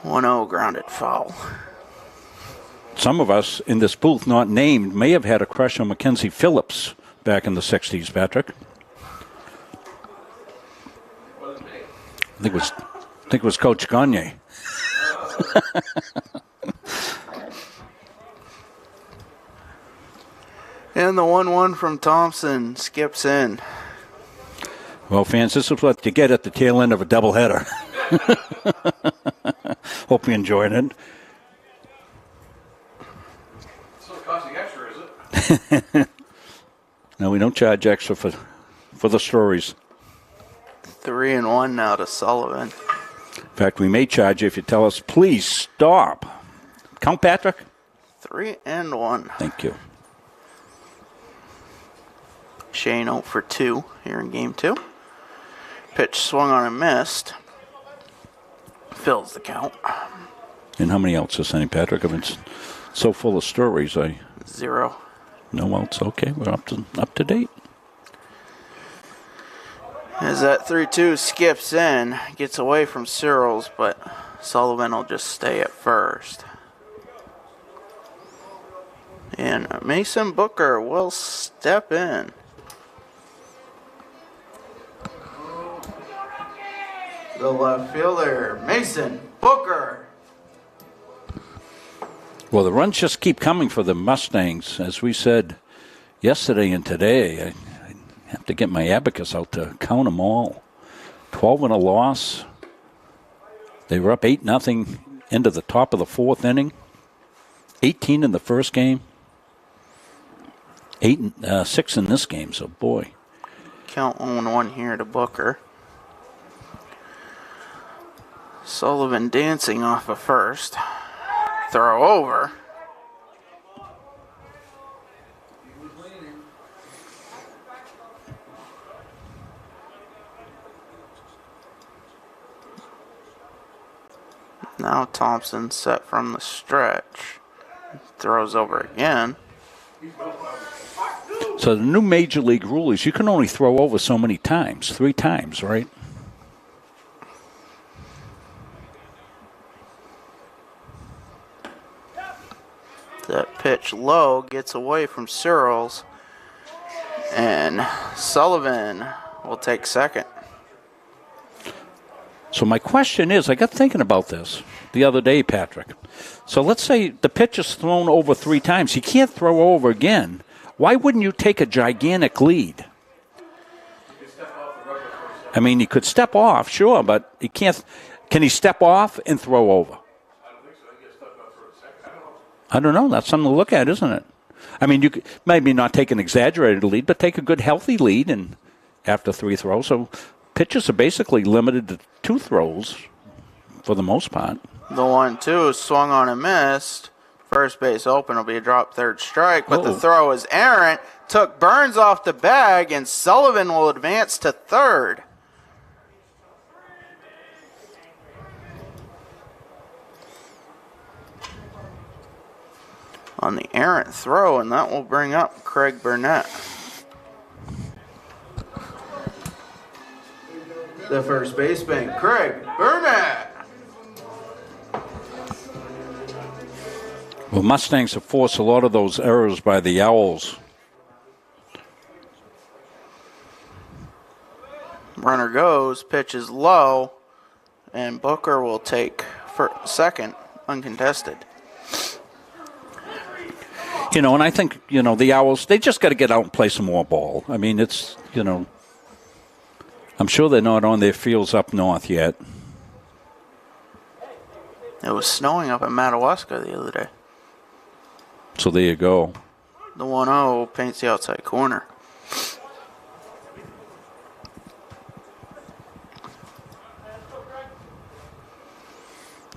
1-0 grounded foul. Some of us in this booth, not named, may have had a crush on Mackenzie Phillips back in the 60s, Patrick. I think it was Coach Gagne. And the 1-1 from Thompson skips in. Well, fans, this is what you get at the tail end of a doubleheader. Hope you enjoyed it. Still costing extra, is it? No, we don't charge extra for the stories. 3-1 now to Sullivan. In fact, we may charge you if you tell us, please stop. Count, Patrick? 3-1. Thank you. Shane 0 for 2 here in game 2. Pitch swung on and missed. Fills the count. And how many outs is any, Patrick? I've been so full of stories. 0. No outs. Okay, we're up to date. As that 3-2 skips in, gets away from Searles, but Sullivan will just stay at first. And Mason Booker will step in. The left fielder, Mason Booker. Well, the runs just keep coming for the Mustangs. As we said yesterday and today, I have to get my abacus out to count them all. 12 and a loss. They were up 8-0 into the top of the fourth inning. 18 in the first game. 6 in this game, so boy. Count 0-1 here to Booker. Sullivan dancing off a first. Throw over. Now Thompson set from the stretch. Throws over again. So the new Major League rule is you can only throw over so many times. 3 times, right? That pitch low gets away from Searles. And Sullivan will take second. So my question is, I got thinking about this the other day, Patrick. So let's say the pitch is thrown over 3 times. He can't throw over again. Why wouldn't you take a gigantic lead? I mean, he could step off, sure, but he can't. Can he step off and throw over? I don't know. That's something to look at, isn't it? I mean, you could maybe not take an exaggerated lead, but take a good, healthy lead and after 3 throws. So pitches are basically limited to 2 throws for the most part. The 1-2 swung on and missed. First base open will be a drop third strike, but the throw is errant. Took Burns off the bag, and Sullivan will advance to third. On the errant throw, and that will bring up Craig Burnett. The first baseman, Craig Burnett. Well, Mustangs have forced a lot of those errors by the Owls. Runner goes, pitch is low, and Booker will take for second, uncontested. You know, and I think, the Owls, they just got to get out and play some more ball. I mean, it's, I'm sure they're not on their fields up north yet. It was snowing up in Madawaska the other day. So there you go. The 1-0 paints the outside corner.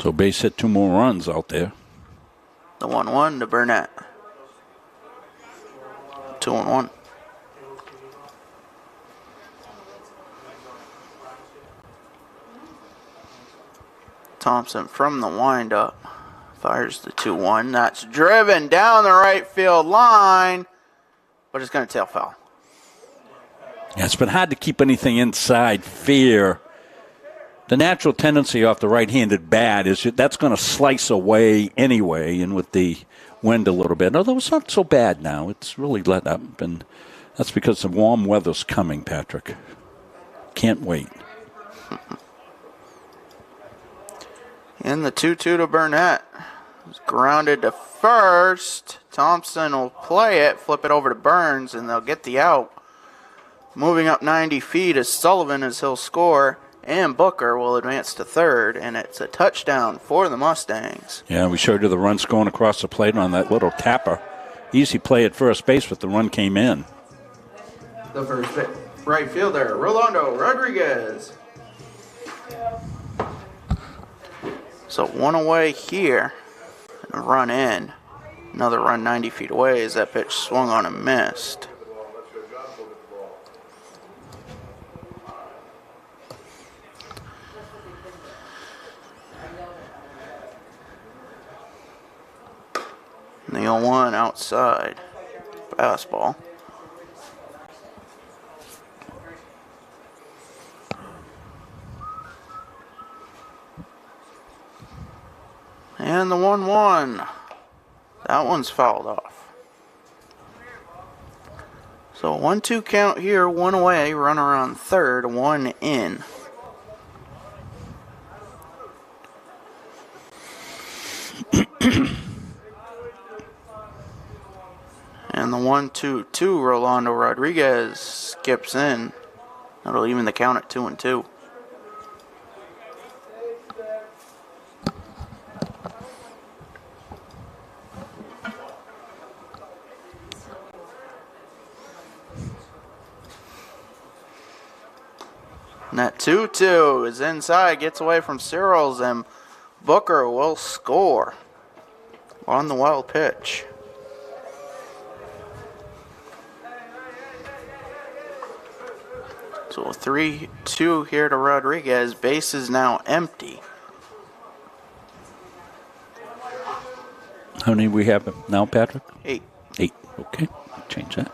So base hit 2 more runs out there. The 1-1 to Burnett. 2-1. Thompson from the windup fires the 2-1. That's driven down the right field line, but it's going to tail foul. Yeah, it's been hard to keep anything inside fair. The natural tendency off the right-handed bat is that's going to slice away anyway, and with the wind a little bit. Although it's not so bad now. It's really let up, and that's because the warm weather's coming, Patrick. Can't wait. And the 2-2 to Burnett. It's grounded to first. Thompson will play it, flip it over to Burns, and they'll get the out. Moving up 90 feet is Sullivan as he'll score. and Booker will advance to third, and it's a touchdown for the Mustangs. Yeah, we showed you the runs going across the plate on that little tapper. Easy play at first base, but the run came in. The first right fielder, Rolando Rodriguez. So one away here, and a run in. Another run 90 feet away as that pitch swung on and missed. And the 0-1 outside fastball. And the 1-1. That one's fouled off. So 1-2 count here, one away, runner on third, one in. And the 1-2-2, Rolando Rodriguez skips in. That'll even the count at 2-2. And that 2-2 is inside, gets away from Searles, and Booker will score on the wild pitch. So 3-2 here to Rodriguez. Base is now empty. How many we have now, Patrick? 8. 8. Okay, change that.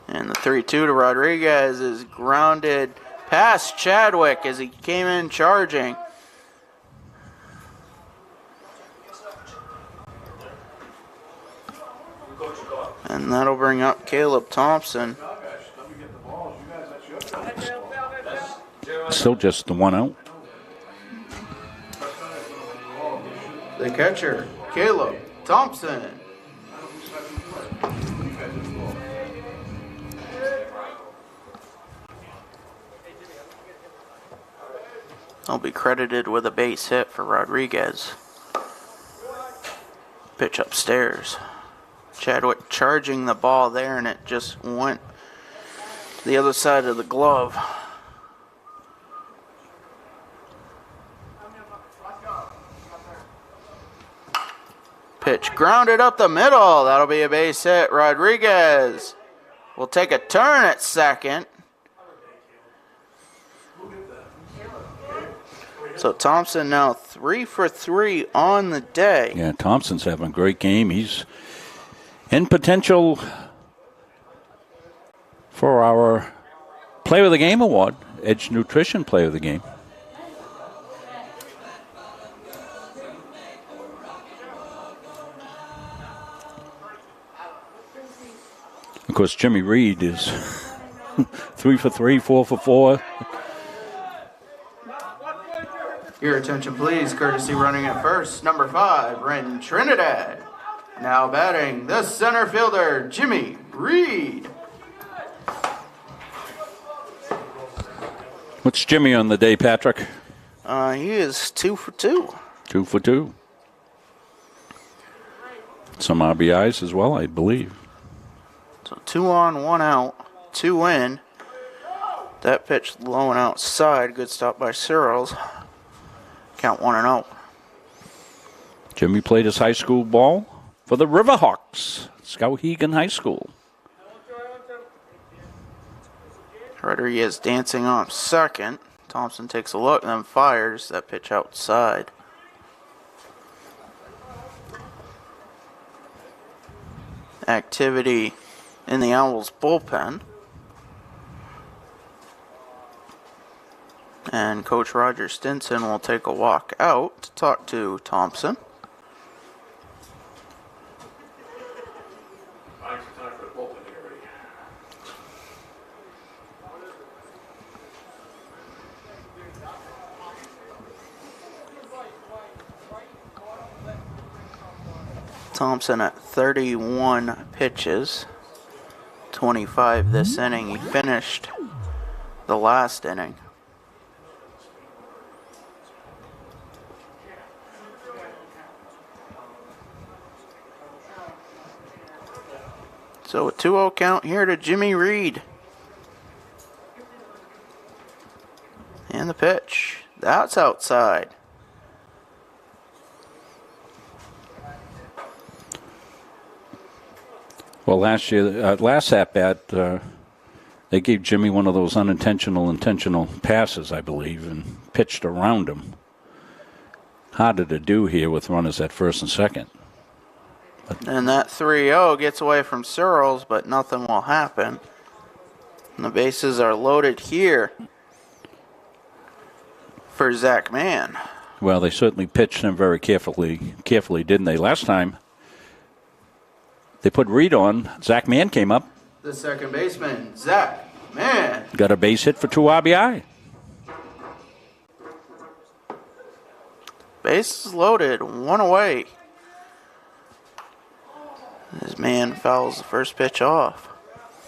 And the 3-2 to Rodriguez is grounded past Chadwick as he came in charging. And that'll bring up Caleb Thompson. Still just the one out. The catcher, Caleb Thompson. He'll be credited with a base hit for Rodriguez. Pitch upstairs. Chadwick charging the ball there, and it just went to the other side of the glove. Pitch grounded up the middle. That'll be a base hit. Rodriguez will take a turn at second. So Thompson now 3 for 3 on the day. Yeah, Thompson's having a great game. He's in potential for our Player of the Game award, Edge Nutrition Player of the Game. Of course, Jimmy Reed is 3 for 3, 4 for 4. Your attention, please. Courtesy running at first, number 5, Ren Trinidad. Now batting, the center fielder, Jimmy Reed. What's Jimmy on the day, Patrick? He is 2 for 2. 2 for 2. Some RBIs as well, I believe. So 2 on, 1 out, 2 in. That pitch low and outside. Good stop by Searles. Count 1-0. Jimmy played his high school ball for the Riverhawks, Skowhegan High School. Rodriguez dancing off second. Thompson takes a look and then fires that pitch outside. Activity in the Owls bullpen. And Coach Roger Stinson will take a walk out to talk to Thompson. Thompson at 31 pitches, 25 this inning. He finished the last inning. So a 2-0 count here to Jimmy Reed. And the pitch. That's outside. Well, last at-bat, they gave Jimmy one of those intentional passes, I believe, and pitched around him. Harder to do here with runners at first and second. And that 3-0 gets away from Searles, but nothing will happen. And the bases are loaded here for Zach Mann. Well, they certainly pitched him very carefully, didn't they? Last time they put Reed on, Zach Mann came up. The second baseman, Zach Mann. Got a base hit for 2 RBI. Bases loaded, 1 away. As Mann fouls the first pitch off.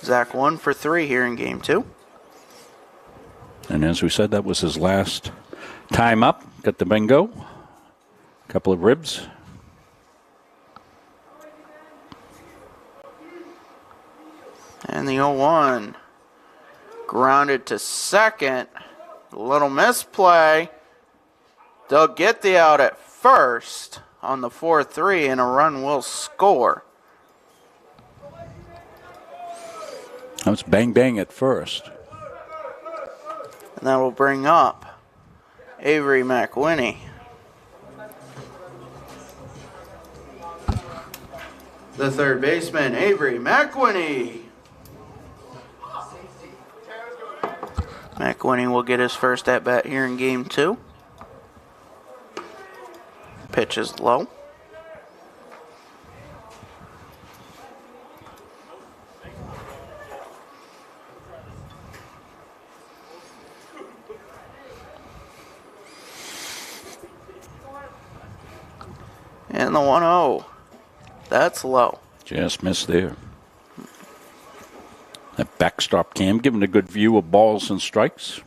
Zach 1 for 3 here in game 2. And as we said, that was his last time up. Got the bingo. Couple of ribs. And the 0-1. Grounded to second. A little misplay. They'll get the out at first on the 4-3, and a run will score. That was bang at first. And that will bring up Avery McWhinney. The third baseman, Avery McWhinney. McWhinney will get his first at-bat here in game 2. Pitch is low. And the 1-0. That's low. Just missed there. That backstop cam giving a good view of balls and strikes.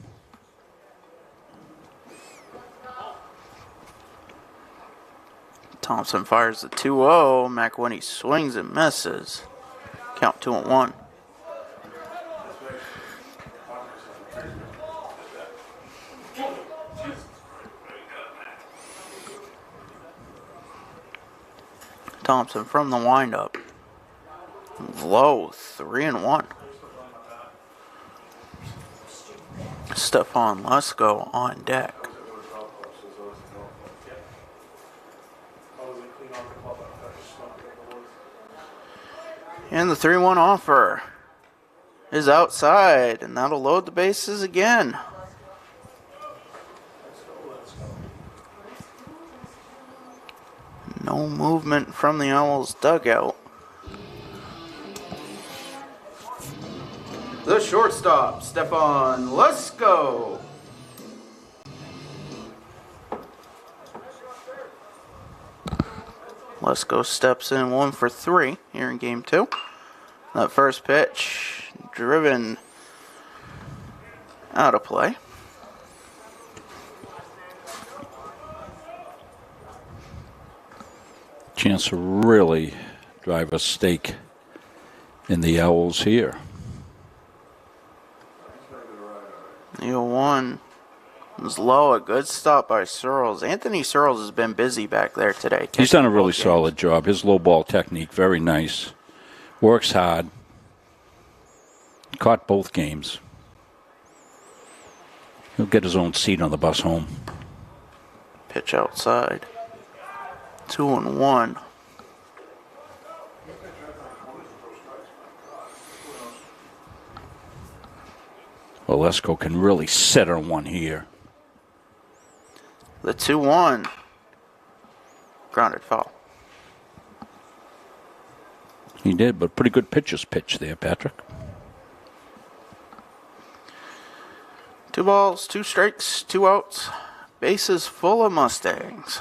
Thompson fires the 2-0. McWhinney swings and misses. Count 2-1. Thompson from the windup. Low, 3-1. Stephon Lesko on deck. And the 3-1 offer is outside, and that'll load the bases again. No movement from the Owls dugout. The shortstop, Stephon Lesko. Lesko steps in 1 for 3 here in game 2. That first pitch driven out of play. Chance to really drive a stake in the Owls here. The 0-1 was low. A good stop by Searles. Anthony Searles has been busy back there today. He's done a really solid job. His low ball technique, very nice. Works hard. Caught both games. He'll get his own seat on the bus home. Pitch outside. 2-1. Well, Lesko can really sit on one here. The 2-1. Grounded foul. He did, but pretty good pitch there, Patrick. 2 balls, 2 strikes, 2 outs. Bases full of Mustangs.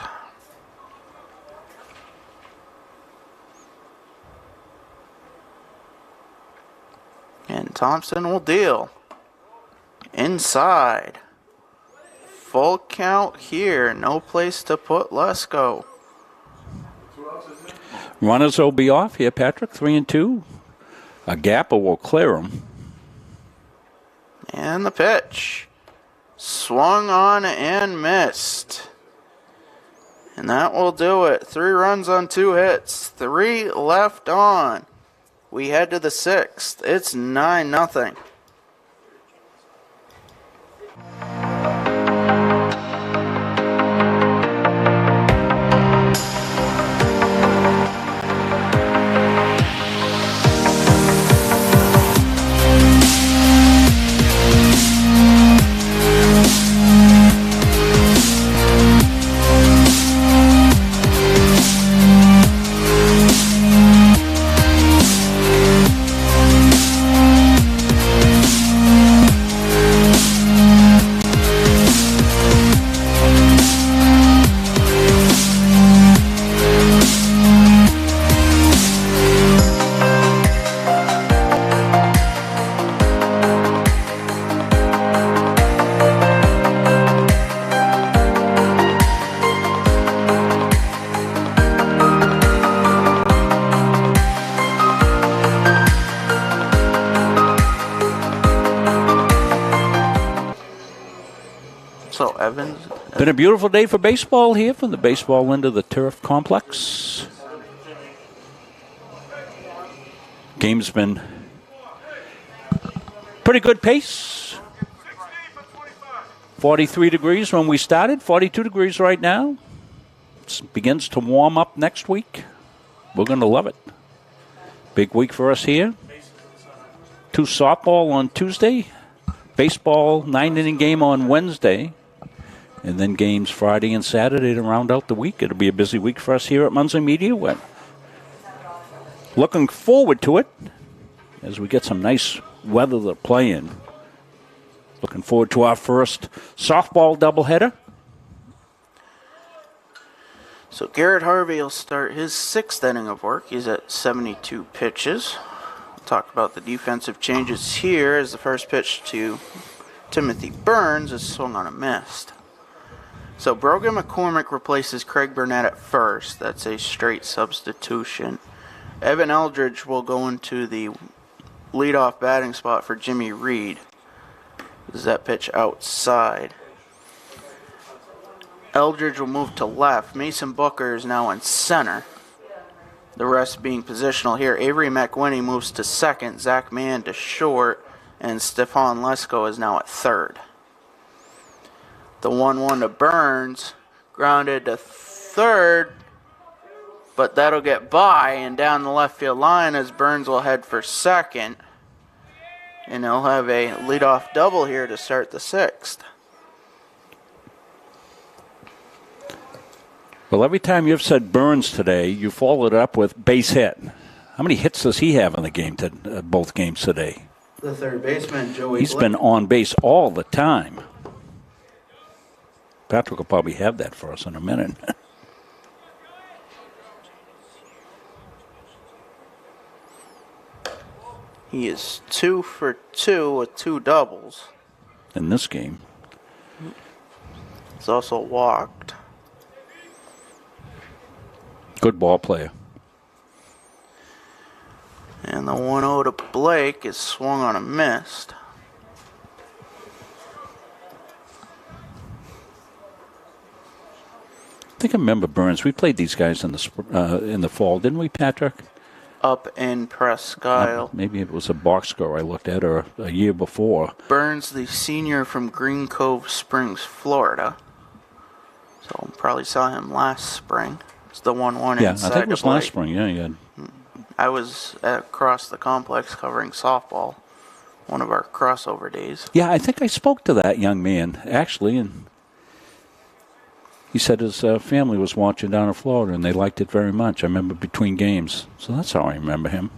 And Thompson will deal. Inside. Full count here. No place to put Lesko. Runners will be off here, Patrick. 3-2. A gapper will clear them. And the pitch. Swung on and missed. And that will do it. 3 runs on 2 hits. 3 left on. We head to the 6th. It's 9-0. So Evans. Been a beautiful day for baseball here from the baseball end of the turf complex. Game's been pretty good pace. 43 degrees when we started, 42 degrees right now. It begins to warm up next week. We're going to love it. Big week for us here. 2 softball on Tuesday. Baseball 9-inning game on Wednesday. And then games Friday and Saturday to round out the week. It'll be a busy week for us here at Munson Media. We're looking forward to it as we get some nice weather to play in. Looking forward to our first softball doubleheader. So Garrett Harvey will start his 6th inning of work. He's at 72 pitches. We'll talk about the defensive changes here as the first pitch to Timothy Burns is swung on a missed. So Brogan McCormick replaces Craig Burnett at first. That's a straight substitution. Evan Eldridge will go into the leadoff batting spot for Jimmy Reed. This is that pitch outside. Eldridge will move to left. Mason Booker is now in center. The rest being positional here. Avery McWinney moves to second. Zach Mann to short. And Stefan Lesko is now at third. The 1-1 to Burns, grounded to third, but that'll get by and down the left field line as Burns will head for second. And he'll have a leadoff double here to start the 6th. Well, every time you've said Burns today, you followed it up with base hit. How many hits does he have in the game, both games today? The third baseman, Joey He's Blake. been on base all the time. Patrick will probably have that for us in a minute. He is 2 for 2 with 2 doubles. In this game. He's also walked. Good ball player. And the 1-0 to Blake is swung on a missed. I think I remember Burns. We played these guys in the fall, didn't we, Patrick? Up in Presque Isle. Maybe it was a box score I looked at, or a year before. Burns, the senior from Green Cove Springs, Florida. So probably saw him last spring. It's the 1-1 Yeah, inside I think it was Blake. last spring. Yeah. I was across the complex covering softball, one of our crossover days. Yeah, I think I spoke to that young man, actually, and he said his family was watching down in Florida, and they liked it very much. I remember between games. So that's how I remember him.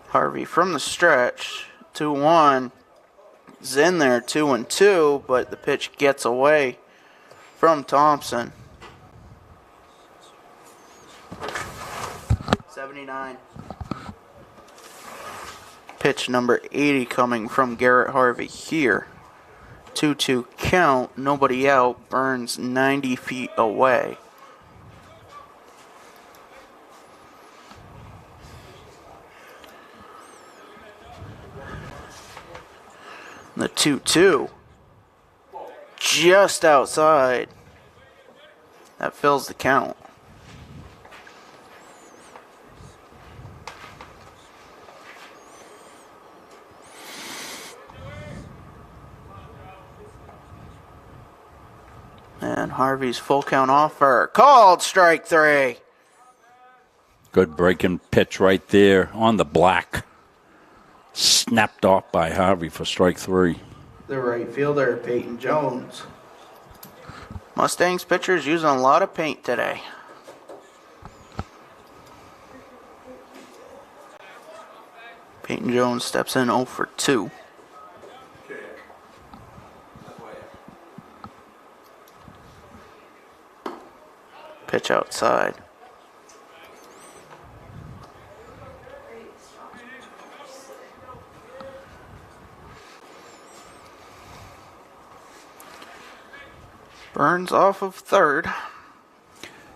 Harvey from the stretch, 2-1. Is in there, 2-2, but the pitch gets away from Thompson. 79. Pitch number 80 coming from Garrett Harvey here. 2-2 count, nobody out. Burns 90 feet away. The 2-2. Just outside. That fills the count. And Harvey's full count offer. Called strike 3. Good breaking pitch right there on the black. Snapped off by Harvey for strike 3. The right fielder, Peyton Jones. Mustangs pitchers using a lot of paint today. Peyton Jones steps in 0 for 2. Pitch outside. Burns off of third.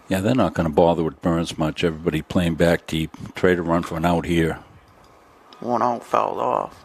Yeah, they're not going to bother with Burns much. Everybody playing back deep. Trade a run for an out here. 1 out fouled off.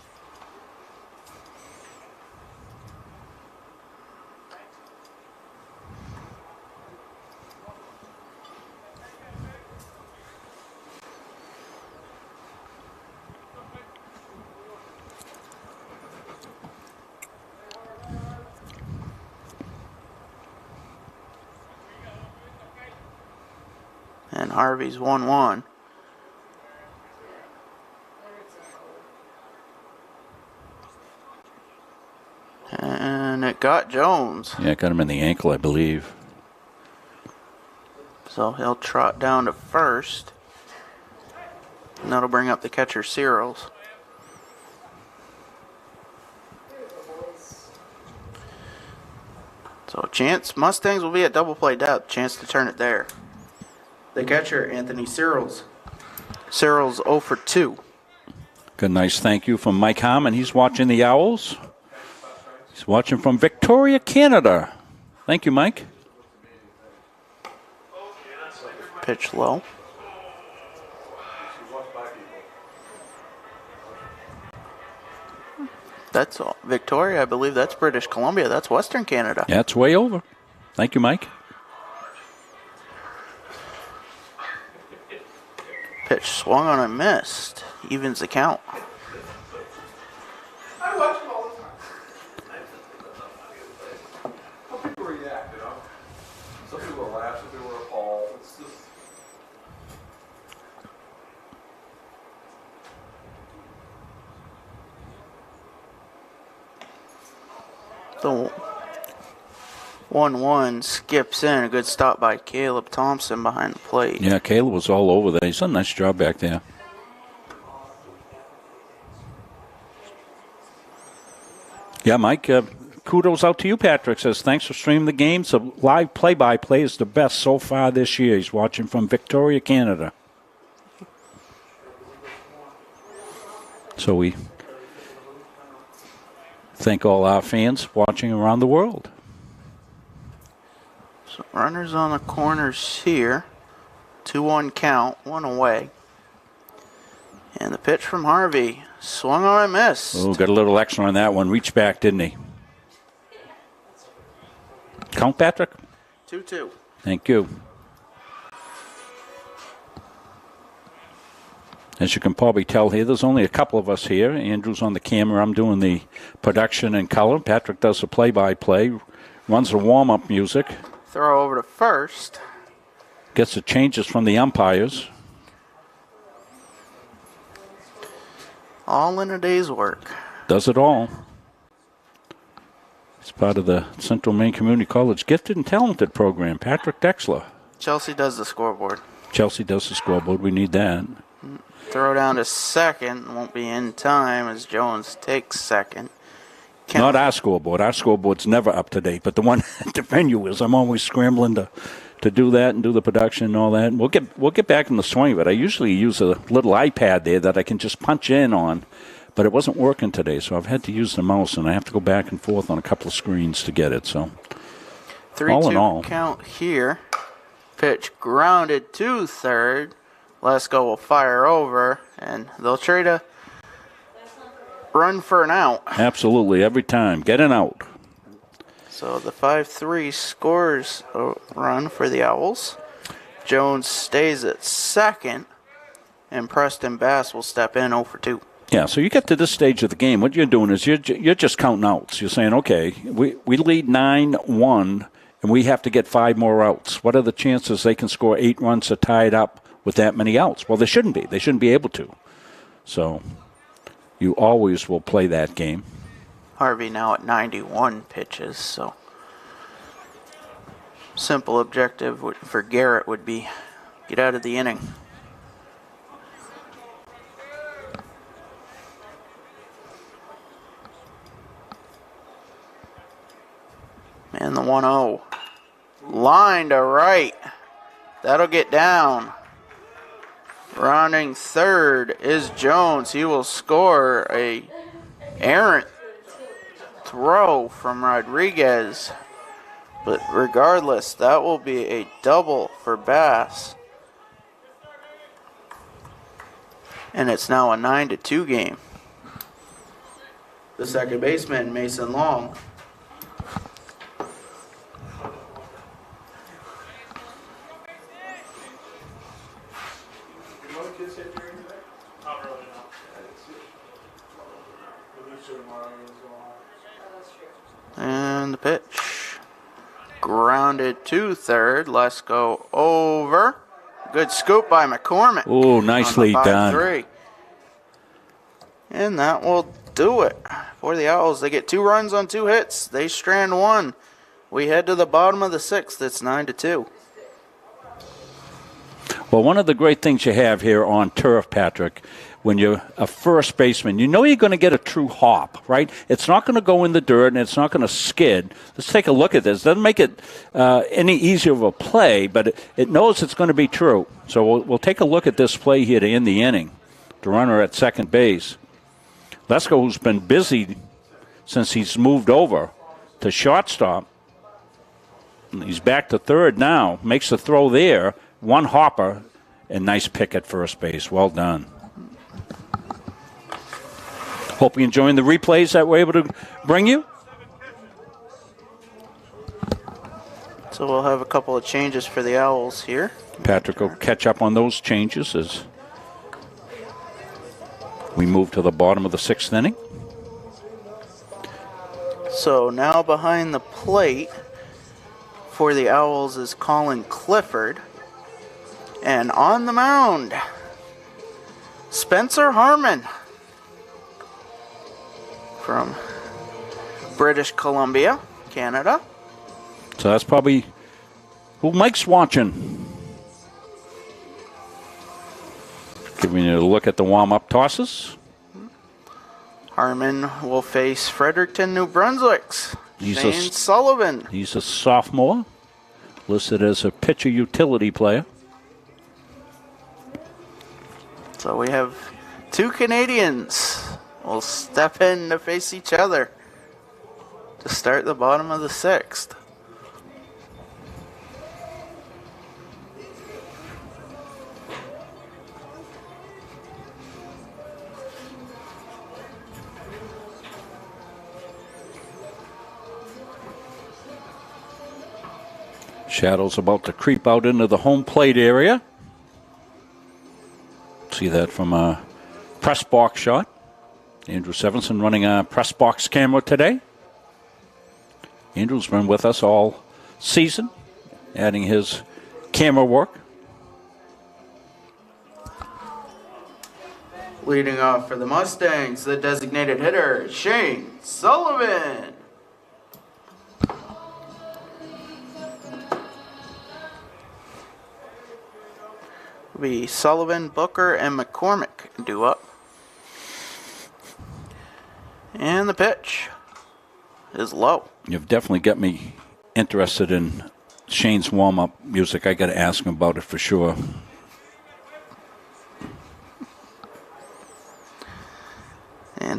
And Harvey's 1-1. And it got Jones. Yeah, got him in the ankle, I believe. So he'll trot down to first. And that'll bring up the catcher, Searles. So chance, Mustangs will be at double play depth. Chance to turn it there. The catcher, Anthony Searles. Searles 0 for 2. Good, nice thank you from Mike Harmon. He's watching the Owls. He's watching from Victoria, Canada. Thank you, Mike. Pitch low. That's all. Victoria, I believe that's British Columbia. That's Western Canada. Yeah, it's way over. Thank you, Mike. Pitch swung on and missed. Evens the count. I watch them all the time. How people react, you know? Some people laugh, some people are appalled. It's just... The 1-1 skips in. A good stop by Caleb Thompson behind the plate. Yeah, Caleb was all over there. He's done a nice job back there. Yeah, Mike, kudos out to you, Patrick. Says, thanks for streaming the games. The live play-by-play is the best so far this year. He's watching from Victoria, Canada. So we thank all our fans watching around the world. So runners on the corners here. 2-1 count, 1 away. And the pitch from Harvey. Swung on and missed. Oh, got a little extra on that one. Reached back, didn't he? Count, Patrick? 2-2. Thank you. As you can probably tell here, there's only a couple of us here. Andrew's on the camera. I'm doing the production and color. Patrick does the play-by-play, runs the warm-up music. Throw over to first. Gets the changes from the umpires. All in a day's work. Does it all. It's part of the Central Maine Community College Gifted and Talented program. Patrick Dexler. Chelsea does the scoreboard. Chelsea does the scoreboard. We need that. Throw down to second. Won't be in time as Jones takes second. Not our scoreboard. Our scoreboard's never up to date, but the one at the venue is. I'm always scrambling to do that and do the production and all that. And we'll get back in the swing of it. I usually use a little iPad there that I can just punch in on. but it wasn't working today, so I've had to use the mouse, and I have to go back and forth on a couple of screens to get it. So, 3-2 count here. Pitch grounded to third. Lesko will fire over, and they'll trade a run for an out. Absolutely, every time. Get an out. So the 5-3 scores a run for the Owls. Jones stays at second, and Preston Bass will step in 0 for 2. Yeah, so you get to this stage of the game, what you're doing is you're just counting outs. You're saying, okay, we lead 9-1, and we have to get 5 more outs. What are the chances they can score 8 runs to tie it up with that many outs? Well, they shouldn't be. They shouldn't be able to. So you always will play that game. Harvey now at 91 pitches, so simple objective for Garrett would be get out of the inning. And the 1-0. Line to right. That'll get down. Rounding third is Jones. He will score a errant throw from Rodriguez. But regardless, that will be a double for Bass. And it's now a 9-2 game. The second baseman, Mason Long. And the pitch. Grounded to third. Let's go over. Good scoop by McCormick. Oh, nicely done. 5-3. And that will do it for the Owls. They get 2 runs on 2 hits. They strand 1. We head to the bottom of the 6th. It's 9-2. Well, one of the great things you have here on turf, Patrick, when you're a first baseman, you know you're going to get a true hop, right? It's not going to go in the dirt, and it's not going to skid. Let's take a look at this. It doesn't make it any easier of a play, but it knows it's going to be true. So we'll take a look at this play here to end the inning. The runner at second base. Lesko, who's been busy since he's moved over to shortstop. He's back to third now. Makes the throw there. 1 hopper, and nice pick at first base. Well done. Hope you're enjoying the replays that we're able to bring you. So we'll have a couple of changes for the Owls here. Patrick will catch up on those changes as we move to the bottom of the 6th inning. So now behind the plate for the Owls is Colin Clifford. And on the mound, Spencer Harmon from British Columbia, Canada. So that's probably who Mike's watching. Giving you a look at the warm-up tosses. Harmon will face Fredericton, New Brunswick's Shane Sullivan. He's a sophomore, listed as a pitcher utility player. So we have 2 Canadians will step in to face each other to start the bottom of the 6th. Shadow's about to creep out into the home plate area. See that from a press box shot. Andrew Sevenson running a press box camera today. Andrew's been with us all season, adding his camera work. Leading off for the Mustangs, the designated hitter, Shane Sullivan. Be Sullivan, Booker, and McCormick due up. And the pitch is low. You've definitely got me interested in Shane's warm-up music. I got to ask him about it for sure.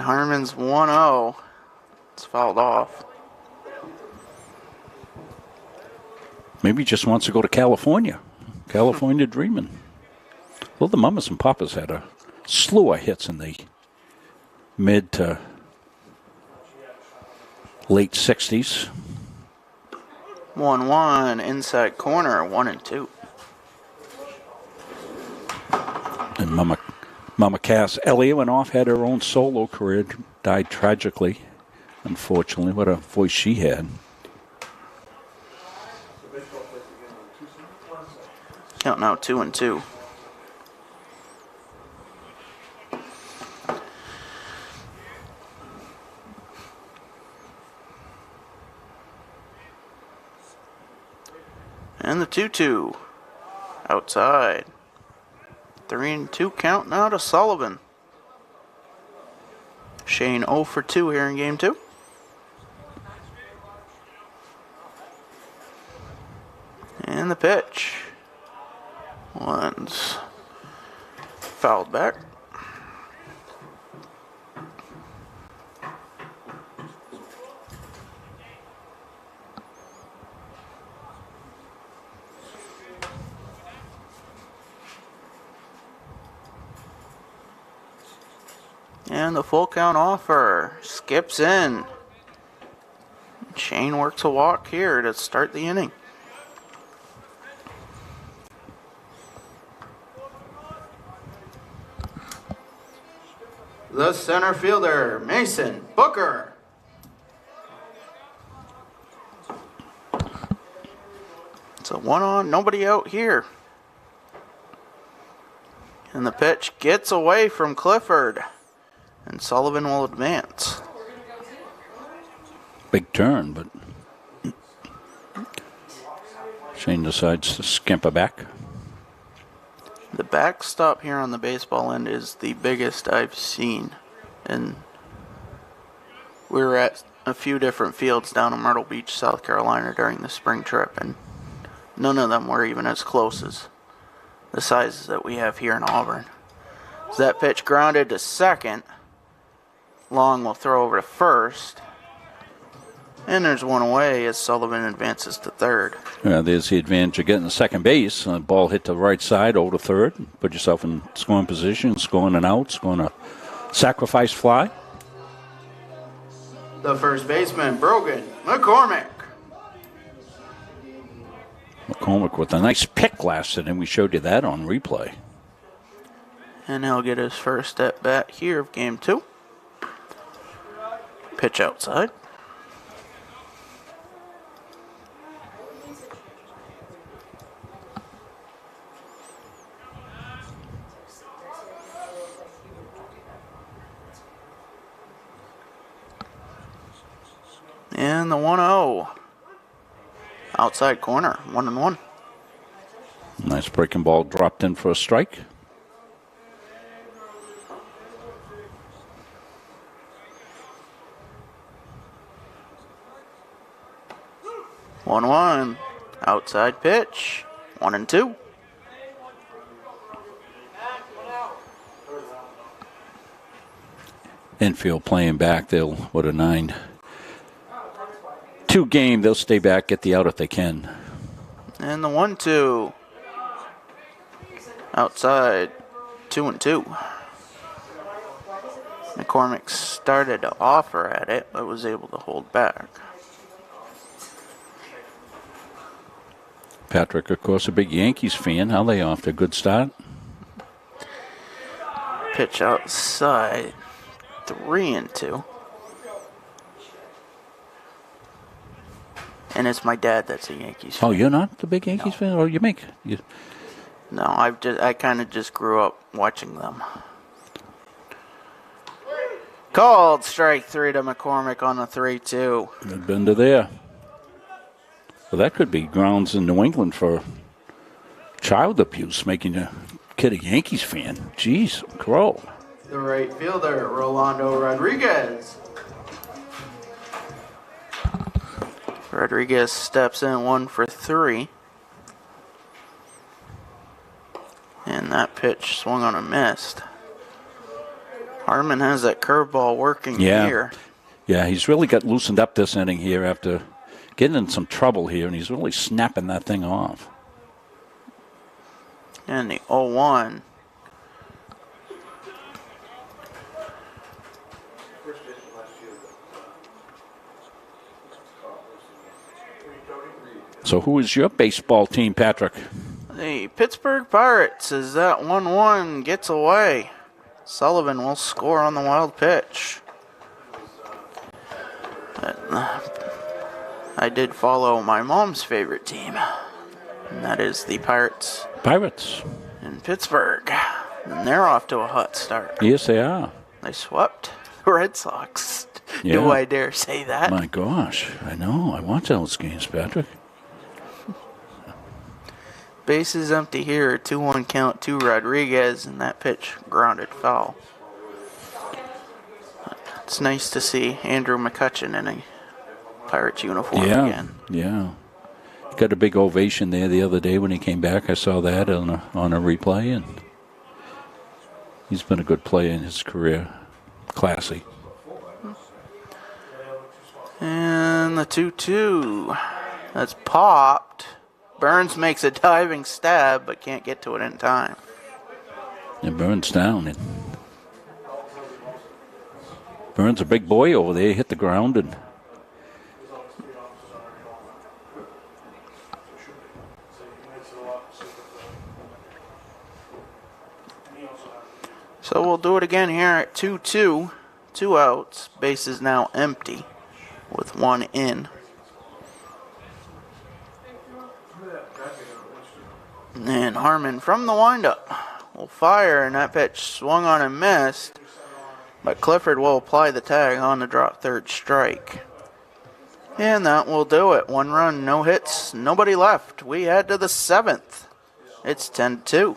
And Harmon's 1-0. It's fouled off. Maybe he just wants to go to California. California dreaming. Well, the Mamas and Papas had a slew of hits in the mid to late 60s. 1-1, inside corner, 1-2. And Mama Cass Elliott went off, had her own solo career, died tragically, unfortunately. What a voice she had. Count now 2-2. And the 2-2. Outside. 3-2 count now to Sullivan. Shane 0 for 2 here in game 2. And the pitch. One's fouled back. And the full count offer skips in. Shane works a walk here to start the inning. The center fielder, Mason Booker. It's a 1-on, nobody out here. And the pitch gets away from Clifford. And Sullivan will advance. Big turn, but Shane decides to skimp it back. The backstop here on the baseball end is the biggest I've seen. And we were at a few different fields down in Myrtle Beach, South Carolina during the spring trip, and none of them were even as close as the sizes that we have here in Auburn. So that pitch grounded to second. Long will throw over to first. And there's one away as Sullivan advances to third. Yeah, there's the advantage of getting to second base. The ball hit to the right side, over to third. Put yourself in scoring position, scoring an out, scoring a sacrifice fly. The first baseman, Brogan McCormick. McCormick with a nice pick last inning. We showed you that on replay. And he'll get his first at bat here of game 2. Pitch outside. And the 1-0. Outside corner, 1-1. Nice breaking ball dropped in for a strike. One, outside pitch, 1-2. Infield playing back. They'll, what a 9-2 game. They'll stay back, get the out if they can. And the 1-2. Outside, 2-2. McCormick started to offer at it, but was able to hold back. Patrick, of course, a big Yankees fan. How they off to a good start? Pitch outside, 3-2. And it's my dad that's a Yankees fan. Oh, you're not the big Yankees fan? Or you make? No, I kind of just grew up watching them. Called strike 3 to McCormick on the 3-2. They've been to there. Well, that could be grounds in New England for child abuse, making a kid a Yankees fan. Jeez, crow. The right fielder, Rolando Rodriguez. Rodriguez steps in 1 for 3. And that pitch swung on and missed. Harmon has that curveball working Yeah. here. Yeah, he's really got loosened up this inning here after getting in some trouble here, and he's really snapping that thing off. And the 0-1. So who is your baseball team, Patrick? The Pittsburgh Pirates, as that 1-1 gets away. Sullivan will score on the wild pitch. I did follow my mom's favorite team, and that is the Pirates. Pirates. In Pittsburgh. And they're off to a hot start. Yes, they are. They swept the Red Sox. Yeah. Do I dare say that? My gosh, I know. I watch those games, Patrick. Bases empty here, 2-1 count to Rodriguez, and that pitch grounded foul. It's nice to see Andrew McCutcheon in a Pirates uniform again. Yeah. He got a big ovation there the other day when he came back. I saw that on a replay, and he's been a good player in his career. Classy. And the 2-2. That's popped. Burns makes a diving stab, but can't get to it in time. And Burns down. Burns a big boy over there. He hit the ground and. So we'll do it again here at 2-2. 2 outs. Base is now empty with 1 in. And Harmon from the windup will fire, and that pitch swung on and missed. But Clifford will apply the tag on the drop third strike. And that will do it. 1 run, no hits, nobody left. We head to the 7th. It's 10-2.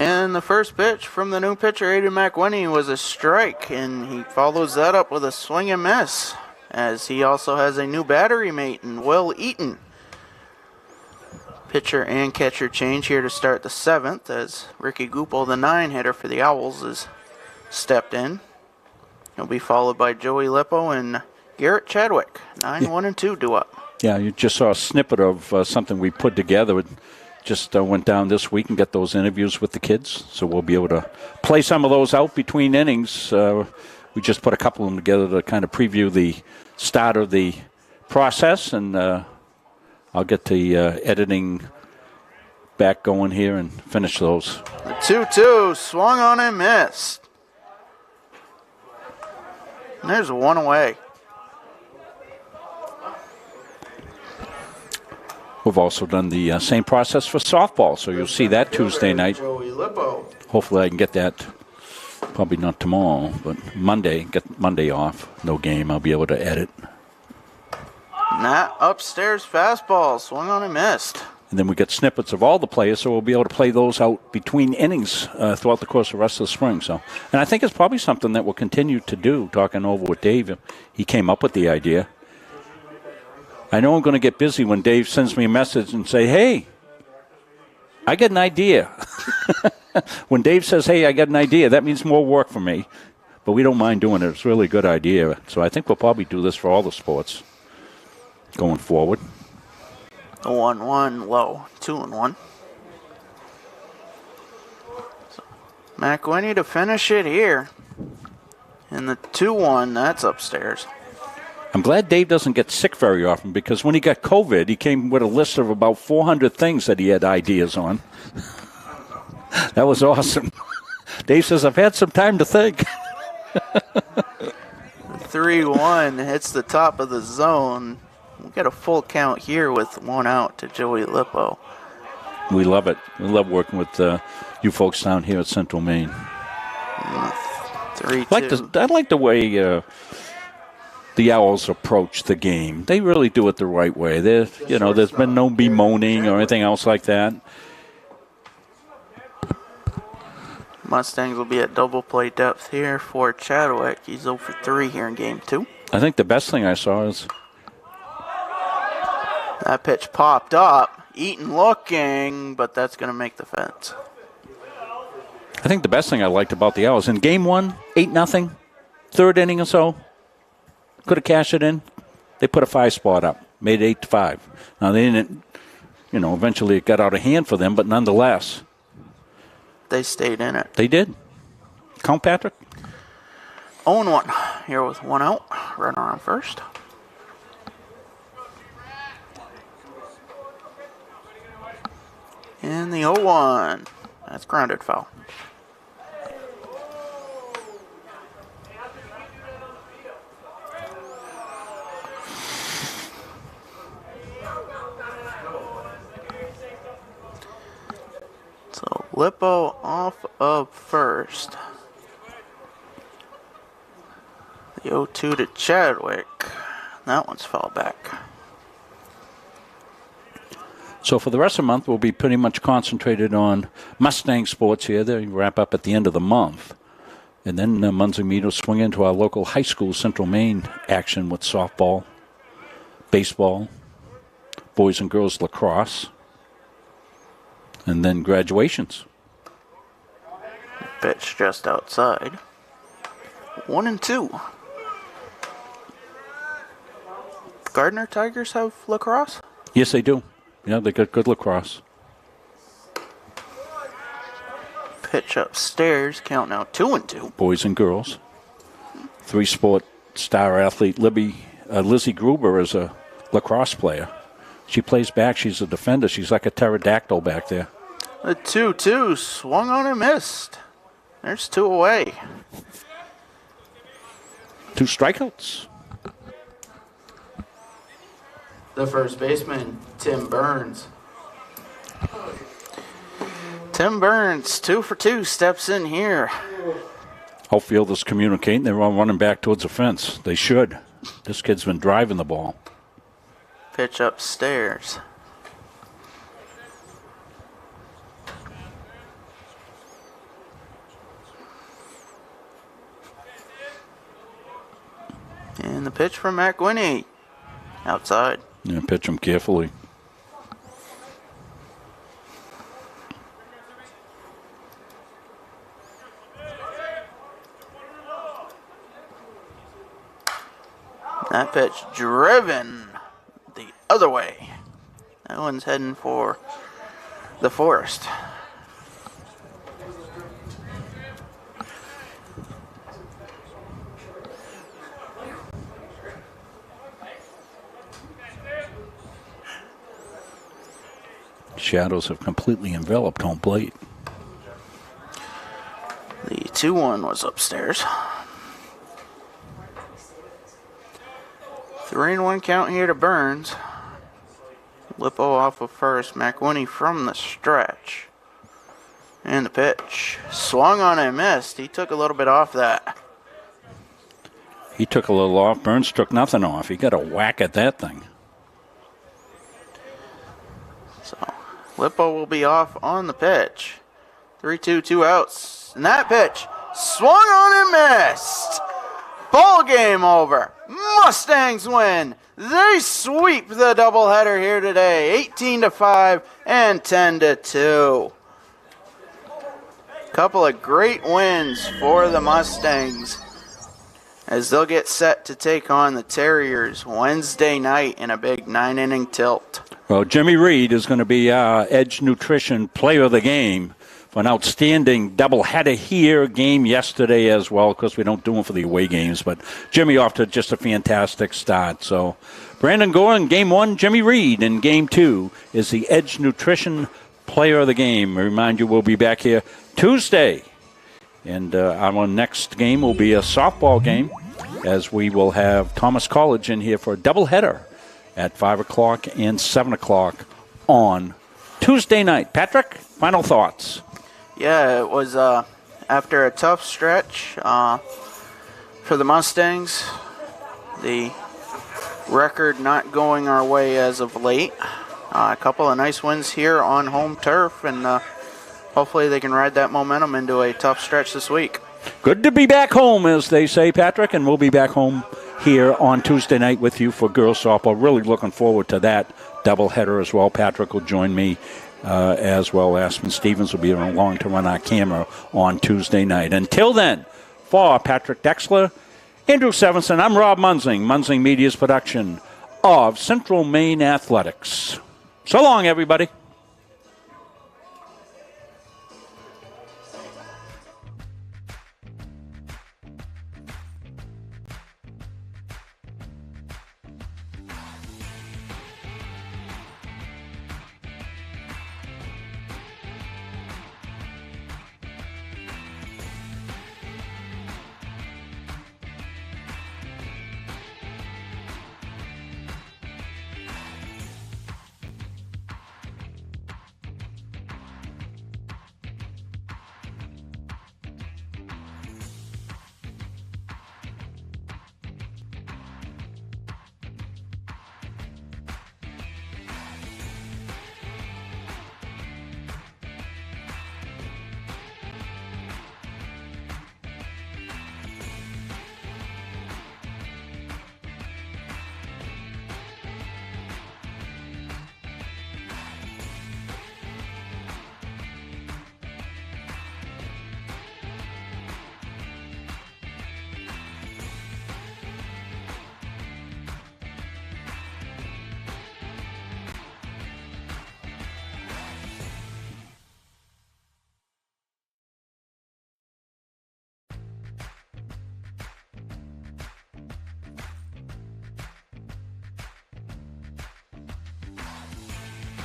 And the first pitch from the new pitcher, Aiden McWhinney, was a strike, and he follows that up with a swing and miss, as he also has a new battery mate in Will Eaton. Pitcher and catcher change here to start the 7th, as Ricky Goupel, the 9-hitter for the Owls, has stepped in. He'll be followed by Joey Lippo and Garrett Chadwick. 9-1-2 due up. Yeah, you just saw a snippet of something we put together. It just went down this week and got those interviews with the kids, so we'll be able to play some of those out between innings. We just put a couple of them together to kind of preview the start of the process, and I'll get the editing back going here and finish those. The 2-2 swung on and missed. And there's one away. We've also done the same process for softball, so you'll see that Tuesday night. Joey Lippo. Hopefully I can get that, probably not tomorrow, but Monday, get Monday off. No game, I'll be able to edit. And that upstairs fastball swung on and missed. And then we get snippets of all the players, so we'll be able to play those out between innings throughout the course of the rest of the spring. So, and I think it's probably something that we'll continue to do, talking over with Dave. He came up with the idea. I know I'm going to get busy when Dave sends me a message and say, hey, I got an idea. When Dave says, hey, I got an idea, that means more work for me. But we don't mind doing it. It's a really good idea. So I think we'll probably do this for all the sports going forward. 1-1 low, 2-1. So McWinney to finish it here. And the 2-1, that's upstairs. I'm glad Dave doesn't get sick very often, because when he got COVID, he came with a list of about 400 things that he had ideas on. That was awesome. Dave says, I've had some time to think. 3-1 hits the top of the zone. We get a full count here with one out to Joey Lippo. We love it. We love working with you folks down here at Central Maine. 3-2. I like the way the Owls approach the game. They really do it the right way. There's been no bemoaning or anything else like that. Mustangs will be at double play depth here for Chadwick. He's 0 for 3 here in game 2. I think the best thing I saw is that pitch popped up. Eaton looking, but that's going to make the fence. I think the best thing I liked about the Owls in game 1, 8-0, third inning or so, could have cashed it in. They put a 5 spot up, made it 8-5. Now they didn't, eventually it got out of hand for them, but nonetheless, they stayed in it. They did. Count, Patrick. 0-1 here with one out. Runner on first. And the 0-1. That's grounded foul. So Lippo off of first. The 0-2 to Chadwick. That one's foul back. So for the rest of the month, we'll be pretty much concentrated on Mustang sports here. They wrap up at the end of the month. And then Muncie Mead will swing into our local high school Central Maine action with softball, baseball, boys and girls lacrosse, and then graduations. Pitch just outside. 1-2. Gardner Tigers have lacrosse? Yes, they do. Yeah, they got good lacrosse. Pitch upstairs. Count now 2-2. Boys and girls. 3-sport star athlete Lizzie Gruber is a lacrosse player. She plays back. She's a defender. She's like a pterodactyl back there. The 2-2 swung on and missed. There's 2 away. 2 strikeouts. The first baseman, Tim Burns. Tim Burns, 2 for 2, steps in here. Outfielders communicating. They're all running back towards the fence. They should. This kid's been driving the ball. Pitch upstairs. And the pitch from McWinney. Outside. Yeah, pitch him carefully. That pitch driven the other way. That one's heading for the Forest. shadows have completely enveloped home plate. The 2-1 was upstairs. 3-1 count here to Burns. Lippo off of first. McWhinney from the stretch. And the pitch. Swung on and missed. He took a little bit off that. He took a little off. Burns took nothing off. He got a whack at that thing. So Lippo will be off on the pitch. 3-2, 2 outs. And that pitch swung on and missed. Ball game over. Mustangs win. They sweep the doubleheader here today. 18-5 and 10-2. Couple of great wins for the Mustangs as they'll get set to take on the Terriers Wednesday night in a big 9-inning tilt. Well, Jimmy Reed is going to be our Edge Nutrition Player of the Game for an outstanding doubleheader here, game yesterday as well, because we don't do them for the away games. But Jimmy off to just a fantastic start. So Brandon Gore in Game 1, Jimmy Reed in Game 2 is the Edge Nutrition Player of the Game. I remind you, we'll be back here Tuesday. And our next game will be a softball game, as we will have Thomas College in here for a doubleheader at 5 o'clock and 7 o'clock on Tuesday night. Patrick, final thoughts? Yeah, it was after a tough stretch for the Mustangs. The record not going our way as of late. A couple of nice wins here on home turf, and hopefully they can ride that momentum into a tough stretch this week. Good to be back home, as they say, Patrick, and we'll be back home here on Tuesday night with you for girls softball. Really looking forward to that doubleheader as well. Patrick will join me as well. Aspen Stevens will be along to run our camera on Tuesday night. Until then, for Patrick Dexler, Andrew Sevenson, I'm Rob Munzing, Munzing Media's production of Central Maine Athletics. So long, everybody.